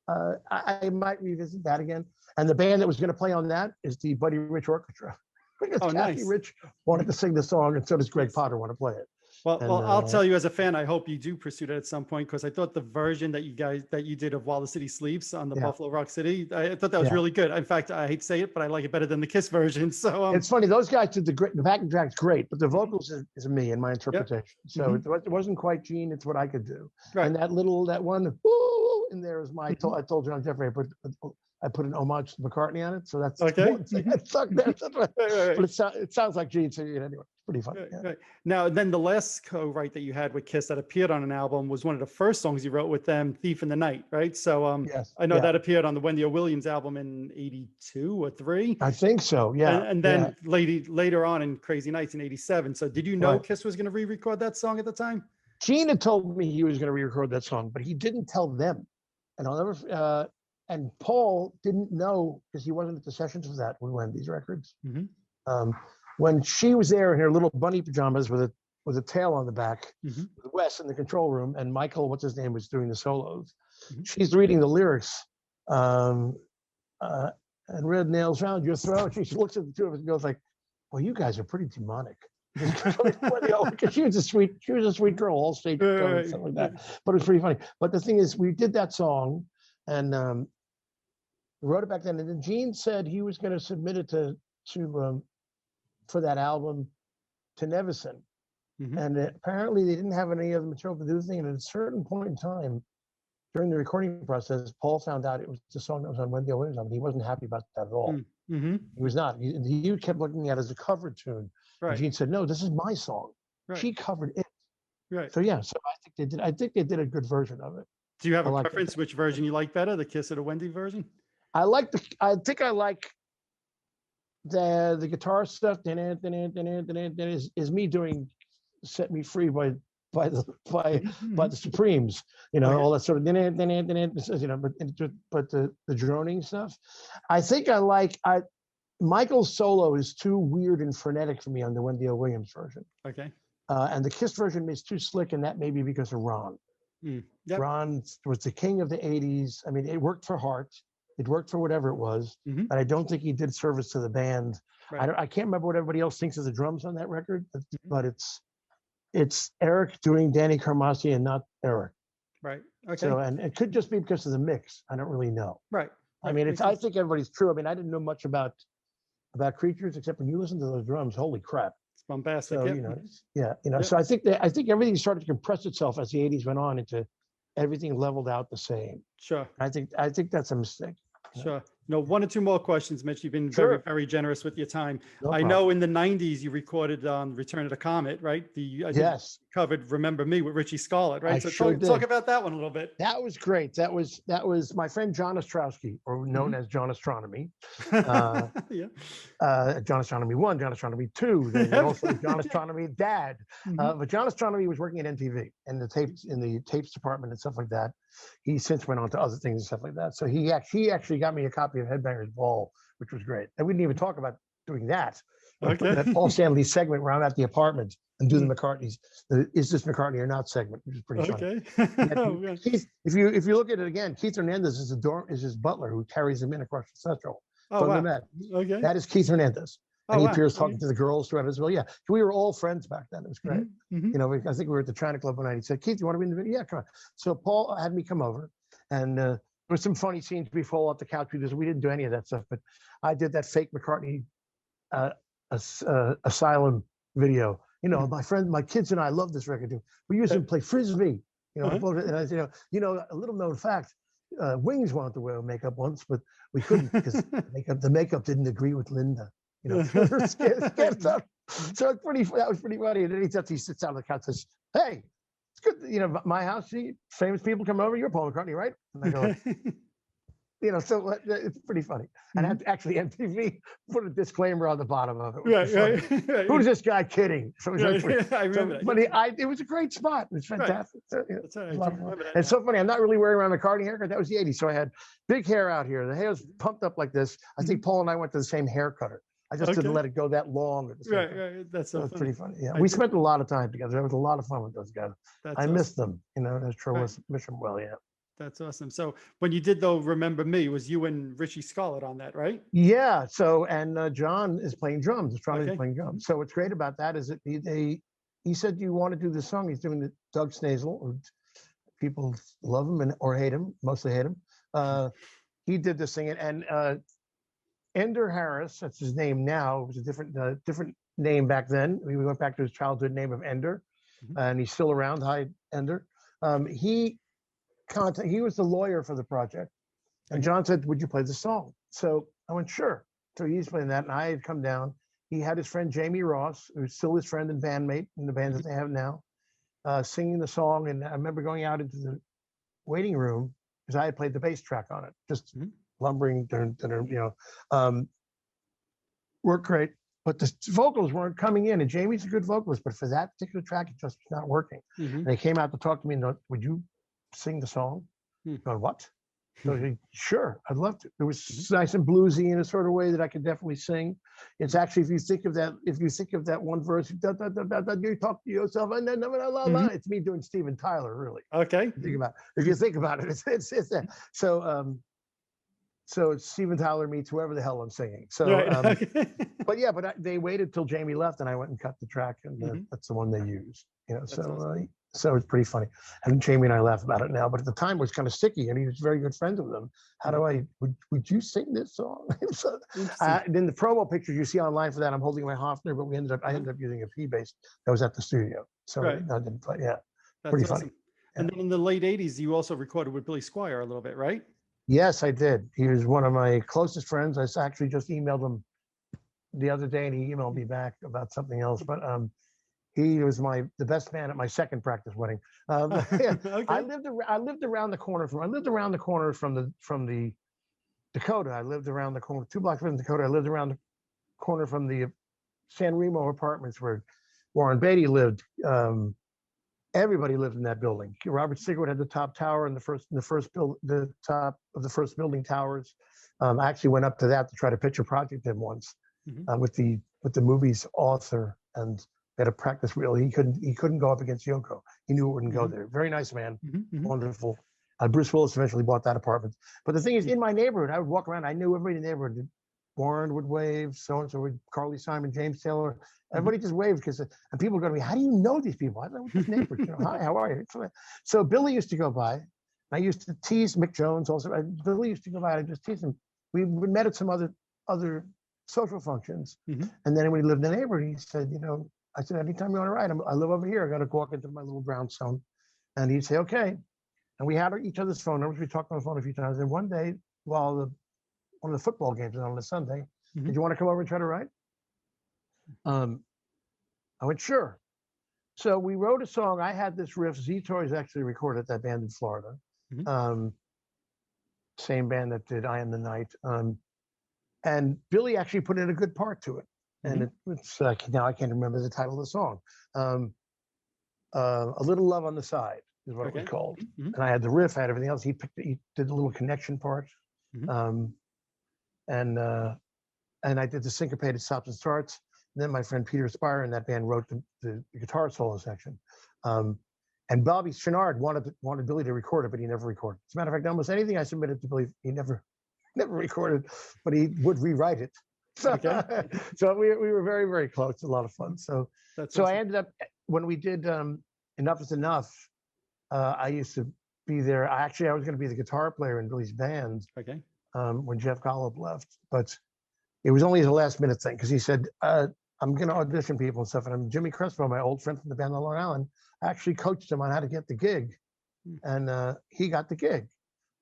I might revisit that again. And the band that was going to play on that is the Buddy Rich Orchestra. Because Kathy Rich wanted to sing the song, and so does Greg Potter want to play it. Well, I'll tell you as a fan, I hope you do pursue that at some point, because I thought the version that you did of While the City Sleeps on the Buffalo Rock City, I thought that was really good. In fact, I hate to say it, but I like it better than the Kiss version. So it's funny, those guys did the backing track's great, but the vocals is me and my interpretation. So it wasn't quite Gene, it's what I could do. And that one woo in there is my. I told John Jeffrey I put an homage to McCartney on it, so that's one thing I stuck there. But it sounds like Gene singing it anyway. Pretty funny. Now, then the last co-write that you had with Kiss that appeared on an album was one of the first songs you wrote with them, "Thief in the Night," right? So I know that appeared on the Wendy O. Williams album in '82 or '83. I think so. Yeah. And then later on in Crazy Nights in '87. So did you know Kiss was going to re-record that song at the time? Gene had told me he was going to re-record that song, but he didn't tell them. And I'll never. And Paul didn't know because he wasn't at the sessions for that with Wendy's records. When she was there in her little bunny pajamas with a tail on the back, with Wes in the control room, and Michael, what's his name, was doing the solos. She's reading the lyrics, and red nails round your throat. She looks at the two of us and goes like, "Well, you guys are pretty demonic." Because she was a sweet girl, all stage and stuff like that. But it was pretty funny. But the thing is, we did that song and wrote it back then. And then Gene said he was going to submit it to for that album to Nevison. And apparently they didn't have any other material to do the thing. And at a certain point in time during the recording process, Paul found out it was the song that was on Wendy O. Williams album. He wasn't happy about that at all. He was not. He kept looking at it as a cover tune. And Gene said, "No, this is my song." She covered it. So yeah, so I think they did a good version of it. Do you have a preference which version you like better, the Kiss or the Wendy version? I think I like the guitar stuff. Is me doing "Set Me Free" by the Supremes, all that sort of but the droning stuff. I think I like Michael's solo is too weird and frenetic for me on the Wendy O. Williams version. And the Kiss version is too slick, and that may be because of Ron. Ron was the king of the '80s. I mean, it worked for Heart. It worked for whatever it was, but I don't think he did service to the band. I can't remember what everybody else thinks of the drums on that record, but it's Eric doing Danny Carmassi and not Eric. So, and it could just be because of the mix. I don't really know. I mean, I think everybody's true. I mean, I didn't know much about Creatures, except when you listen to those drums, holy crap. It's bombastic. So So I think everything started to compress itself as the '80s went on into everything leveled out the same. I think that's a mistake. One or two more questions, Mitch. You've been very, Sure. very generous with your time. No I problem. know in the 90s you recorded on Return of the Comet, right? I think you Yes, covered Remember Me with Richie Scarlett, right? I So sure talk did. about that one a little bit. That was great. That was my friend John Ostrowski, or known Mhm. as John Astronomy. Uh, Yeah. John Astronomy 1, John Astronomy 2, then also John Astronomy Dad. Mhm. But John Astronomy was working at MTV and in the tapes department and stuff like that. He since went on to other things and stuff like that. So he actually got me a copy of Headbangers Ball, which was great. And we didn't even talk about doing that. Okay. That Paul Stanley segment where I'm at the apartment and do the Mm. McCartney's Is This McCartney or Not segment, which is pretty funny. Okay. Yeah, Keith, if you look at it again, Keith Hernandez is his butler who carries him in across the Central Oh, from the wow. Met. Okay. That is Keith Hernandez. Oh, And he wow. appears Okay. talking to the girls throughout as well. Yeah. We were all friends back then. It was great. Mhm. You know, I think we were at the China Club one night. He said, Keith, you want to be in the video? Yeah, come on. So Paul had me come over, and there was some funny scenes. We fall off the couch. We didn't do any of that stuff, but I did that fake McCartney Asylum video. You know, my kids and I love this record. We used to play frisbee. You know, and I said, a little known fact. Wings wanted to wear makeup once, but we couldn't because the makeup didn't agree with Linda. You know, scared stuff. So that was pretty funny. And then he sits down on the couch and says, "Hey, it's good. You know, my house. Famous people come over. You're Paul McCartney, right?" And I go, so it's pretty funny. And actually, MTV put a disclaimer on the bottom of it. Right. Who's this guy kidding? So it was pretty, I remember but that. it was a great spot. It was fantastic. Right. So, That's right. a lot of fun. And it's so funny. I'm not really wearing around McCartney haircut. That was the 80s. So I had big hair out here. The hair was pumped up like this. I think Paul and I went to the same hair cutter. I just didn't let it go that long. Right. That's so funny. Pretty funny. Yeah, we spent a lot of time together. It was a lot of fun with those guys. I miss them. You know, that's true. Wish them well. Yeah. That's awesome. So when you did Remember Me, it was you and Richie Scarlett on that, right? Yeah. So John is playing drums. Is playing drums. So what's great about that is that he said, "You want to do this song?" He's doing the Doug Snazel. People love him or hate him. Mostly hate him. He did this thing, and Ender Harris, that's his name now. It was a different name back then. We went back to his childhood name of Ender, and he's still around. Hi, Ender. He was the lawyer for the project, and John said, "Would you play the song?" So I went, "Sure." So he's playing that, and I had come down. He had his friend Jamie Ross, who's still his friend and bandmate in the band that they have now, singing the song. And I remember going out into the waiting room because I had played the bass track on it, just lumbering, worked great. But the vocals weren't coming in, and Jamie's a good vocalist, but for that particular track, it just was not working. And they came out to talk to me and, "Would you sing the song?" Going, "What?" So sure, I'd love to. It was nice and bluesy in a sort of way that I could definitely sing. It's actually, if you think of that one verse, you talk to yourself, and then it's me doing Steven Tyler, really. Okay. If you think about it, it's that. So it's Steven Tyler meets whoever the hell I'm singing. So, but they waited till Jamie left, and I went and cut the track, and that's the one they used. You know, awesome. So it's pretty funny. And Jamie and I laugh about it now, but at the time it was kind of sticky, and he was very good friends with them. How do would you sing this song? So, then the promo pictures you see online for that, I'm holding my Hofner, but I ended up using a P bass that was at the studio. So I didn't play. Yeah, that's pretty funny. Yeah. And then in the late 80s, you also recorded with Billy Squire a little bit, right? Yes, I did. He was one of my closest friends. I actually just emailed him the other day, and he emailed me back about something else. But he was the best man at my second practice wedding. Okay. I lived around the corner from the Dakota. I lived around the corner, 2 blocks from Dakota. I lived around the corner from the San Remo apartments where Warren Beatty lived. Everybody lived in that building. Robert Sigurd had the top tower and the top of the first building towers. I actually went up to that to try to pitch a project in once with the movie's author, and they had a practice reel. He couldn't go up against Yoko. He knew it wouldn't go there. Very nice man, wonderful. Bruce Willis eventually bought that apartment. But the thing is, in my neighborhood, I would walk around. I knew everybody in the neighborhood. Warren would wave, so and so would, Carly Simon, James Taylor. Everybody just waved and people would go to me, "How do you know these people?" I know these neighbors. "Hi, how are you?" So Billy used to go by. I used to tease Mick Jones also. Billy used to go by. I just teased him. We met at some other social functions, and then when he lived in the neighborhood, he said, I said, "Anytime you want to ride, I live over here. I got to walk into my little brownstone," and he'd say, "Okay." And we had each other's phone numbers. We talked on the phone a few times. And one day, while one of the football games on a Sunday. Mhm. Did you want to come over and try to write? I went, sure. So we wrote a song. I had this riff. Z-Toys actually recorded that band in Florida. Mhm. Same band that did I Am the Night. And Billy actually put in a good part to it. And it's now I can't remember the title of the song. A Little Love on the Side is what it was called. Mhm. And I had the riff, I had everything else. He did the little connection part. Mhm. And I did the syncopated stops and starts. And then my friend Peter Squire in that band wrote the guitar solo section. And Bobby Chenard wanted Billy to record it, but he never recorded. As a matter of fact, almost anything I submitted to Billy, he never recorded, but he would rewrite it. So, so we were very, very close. A lot of fun. So That's awesome. I ended up, when we did Enough is Enough, I used to be there. I was going to be the guitar player in Billy's band when Jeff Golub left, but it was only the last minute thing because he said, I'm going to audition people and stuff. And Jimmy Crespo, my old friend from the band on Long Island, actually coached him on how to get the gig. And he got the gig.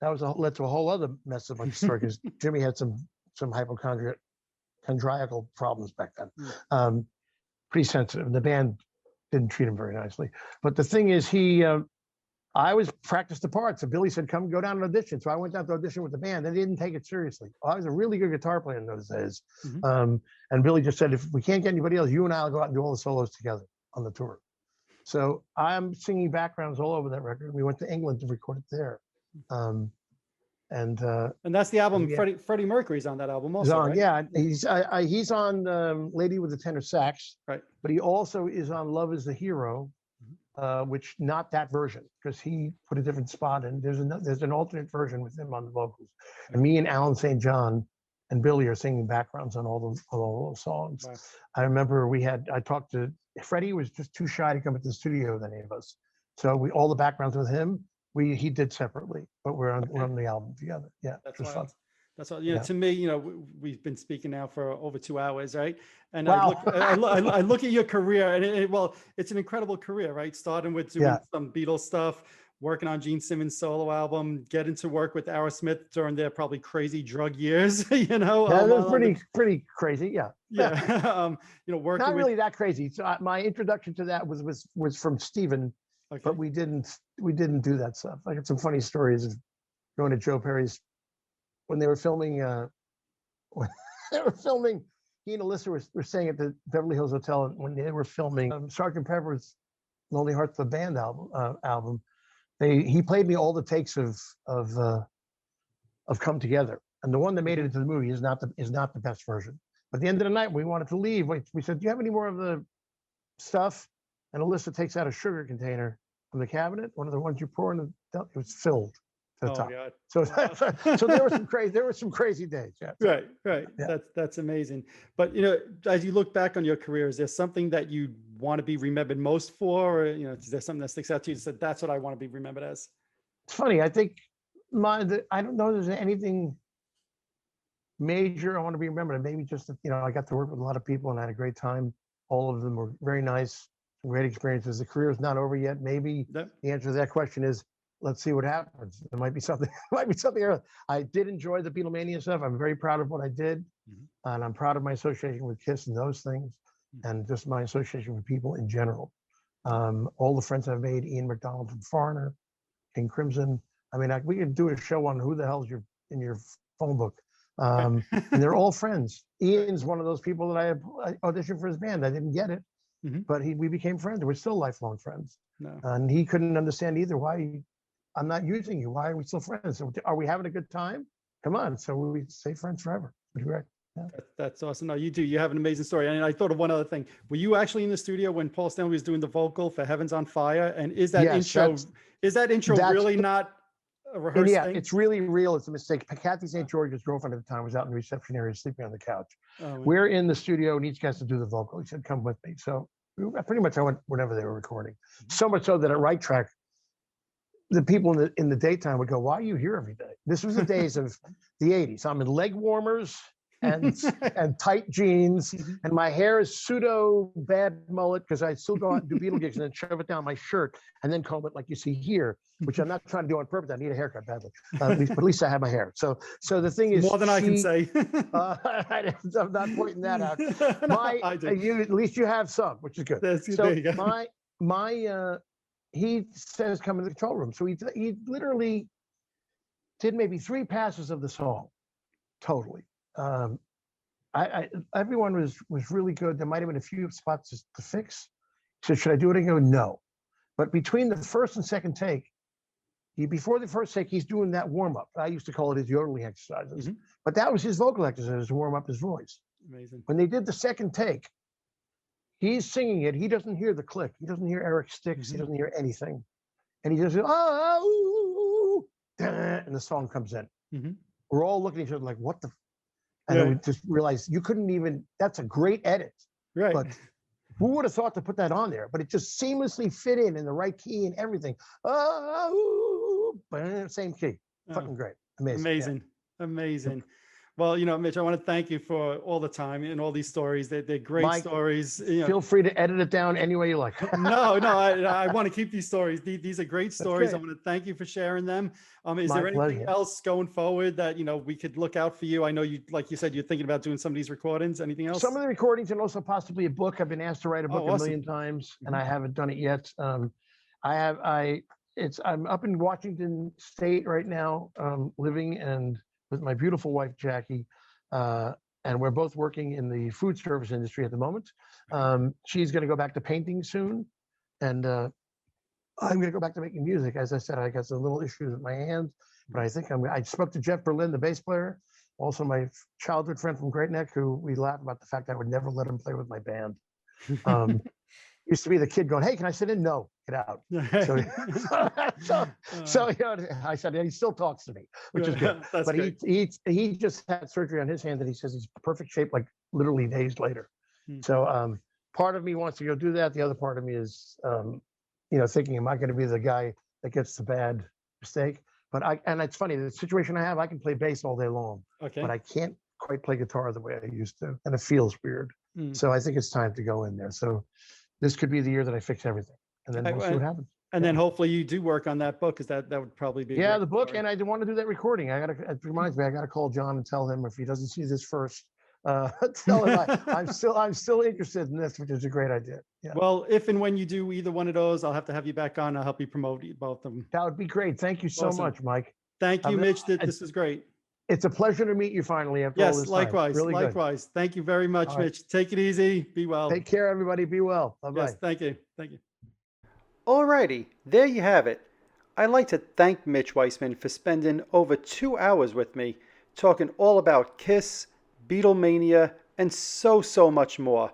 That led to a whole other mess of my story because Jimmy had some hypochondriacal problems back then. Pretty sensitive. And the band didn't treat him very nicely. But the thing is, I always practiced the part. So Billy said, come go down and audition. So I went down to audition with the band. They didn't take it seriously. I was a really good guitar player in those days. And Billy just said, if we can't get anybody else, you and I will go out and do all the solos together on the tour. So I'm singing backgrounds all over that record. We went to England to record it there. And that's the album. Freddie Mercury's on that album also, right? Yeah, he's on Lady with the Tenor Sax, right? But he also is on Love Is the Hero, which not that version because he put a different spot in. There's an alternate version with him on the vocals, and me and Alan St. John and Billy are singing backgrounds on all those songs. Wow. I remember I talked to Freddie. Was just too shy to come into the studio with any of us, so all the backgrounds with him. He did separately, but we're on the album together. Yeah, that's fun. That's all. To me, we've been speaking now for over 2 hours, right? And wow. I look at your career, and it's an incredible career, right? Starting with doing some Beatles stuff, working on Gene Simmons' solo album, getting to work with Aerosmith during their probably crazy drug years. Yeah, that was pretty crazy. Yeah. Yeah. Working not really that crazy. So my introduction to that was from Stephen. Okay. But we didn't do that stuff. I got some funny stories of going to Joe Perry's when they were filming. He and Alyssa were staying at the Beverly Hills Hotel when they were filming Sgt. Pepper's Lonely Hearts the Band album. He played me all the takes of Come Together, and the one that made it into the movie is not the best version. But at the end of the night, we wanted to leave. We said, "Do you have any more of the stuff?" And Alyssa takes out a sugar container from the cabinet, one of the ones you pour in it was filled to the top. God. So so there were some crazy days. Yeah. Right. Yeah. That's amazing. But as you look back on your career, is there something that you want to be remembered most for, or is there something that sticks out to you that said that's what I want to be remembered as? It's funny. I think I don't know if there's anything major I want to be remembered. Maybe just that, I got to work with a lot of people and I had a great time. All of them were very nice. Great experiences. The career is not over yet. Maybe the answer to that question is, let's see what happens. There might be something. Else. I did enjoy the Beatlemania stuff. I'm very proud of what I did, and I'm proud of my association with Kiss and those things, and just my association with people in general. All the friends I've made: Ian McDonald from Foreigner, King Crimson. I mean, we could do a show on who the hell's in your phone book. And they're all friends. Ian's one of those people that I auditioned for his band. I didn't get it. But we became friends. We're still lifelong friends. No. And he couldn't understand either why I'm not using you. Why are we still friends? Are we having a good time? Come on. So we stay friends forever. Yeah. That's awesome. No, you do. You have an amazing story. And I thought of one other thing. Were you actually in the studio when Paul Stanley was doing the vocal for Heaven's on Fire? And is that intro really not a rehearsed thing? It's really real. It's a mistake. Kathy St. George's girlfriend at the time was out in the reception area sleeping on the couch. We're in the studio and each gets to do the vocal. He said, come with me. So pretty much I went whenever they were recording. So much so that at Right Track, the people in the daytime would go, why are you here every day? This was the days of the 80s. I'm in leg warmers and and tight jeans, and my hair is pseudo bad mullet because I still go out and do Beatle gigs and then shove it down my shirt and then comb it like you see here, which I'm not trying to do on purpose. I need a haircut badly, but at least I have my hair. So the thing is, more than I can say. I'm not pointing that out. No, I do. At least you have some, which is good. There you go. He says come in the control room. So he literally did maybe 3 passes of the song, totally. Everyone was really good. There might have been a few spots to fix. So should I do it? I go, no. But between the first and second take, before the first take, he's doing that warm up. I used to call it his yodeling exercises, but that was his vocal exercises to warm up his voice. Amazing. When they did the second take, he's singing it. He doesn't hear the click. He doesn't hear Eric Sticks. He doesn't hear anything. And he just, and the song comes in. We're all looking at each other like, what the? And then we just realized you couldn't even, that's a great edit. Right. But who would have thought to put that on there? But it just seamlessly fit in the right key and everything. Same key. Fucking great. Amazing. Amazing. Well, Mitch, I want to thank you for all the time and all these stories. They're great Mike, stories. Feel free to edit it down any way you like. No, I want to keep these stories. These are great stories. I want to thank you for sharing them. Is there anything else going forward that, we could look out for you? I know you, like you said, you're thinking about doing some of these recordings. Anything else? Some of the recordings and also possibly a book. I've been asked to write a book a million times and I haven't done it yet. I'm up in Washington State right now, living and with my beautiful wife, Jackie, and we're both working in the food service industry at the moment. She's going to go back to painting soon, and I'm going to go back to making music. As I said, I got some little issues with my hand, but I think I spoke to Jeff Berlin, the bass player, also my childhood friend from Great Neck, who we laugh about the fact that I would never let him play with my band. Used to be the kid going, "Hey, can I sit in?" No, get out. So I said, he still talks to me, which is good. But he just had surgery on his hand that he says he's perfect shape, like literally days later. So part of me wants to go do that. The other part of me is, thinking, am I going to be the guy that gets the bad mistake? And it's funny, the situation I have, I can play bass all day long, but I can't quite play guitar the way I used to, and it feels weird. So I think it's time to go in there. So this could be the year that I fix everything, and then we'll see what happens. And then hopefully you do work on that book, because that would probably be the book. And I want to do that recording. It reminds me, I got to call John and tell him if he doesn't see this first, tell him I'm still interested in this, which is a great idea. Yeah. Well, if and when you do either one of those, I'll have to have you back on. I'll help you promote both of them. That would be great. Thank you so much, Mike. Thank you, Mitch. This is great. It's a pleasure to meet you finally after all this time. Likewise. Really likewise. Good. Thank you very much, Mitch. Take it easy. Be well. Take care, everybody. Be well. Bye-bye. Yes, thank you. Thank you. Alrighty, there you have it. I'd like to thank Mitch Weissman for spending over 2 hours with me, talking all about Kiss, Beatlemania, and so much more.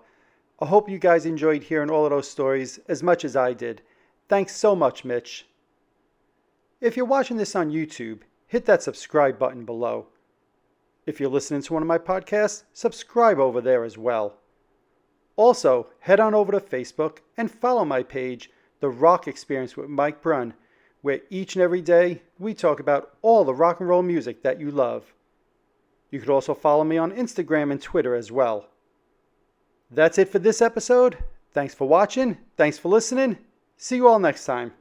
I hope you guys enjoyed hearing all of those stories as much as I did. Thanks so much, Mitch. If you're watching this on YouTube, hit that subscribe button below. If you're listening to one of my podcasts, subscribe over there as well. Also, head on over to Facebook and follow my page, The Rock Experience with Mike Brunn, where each and every day we talk about all the rock and roll music that you love. You could also follow me on Instagram and Twitter as well. That's it for this episode. Thanks for watching. Thanks for listening. See you all next time.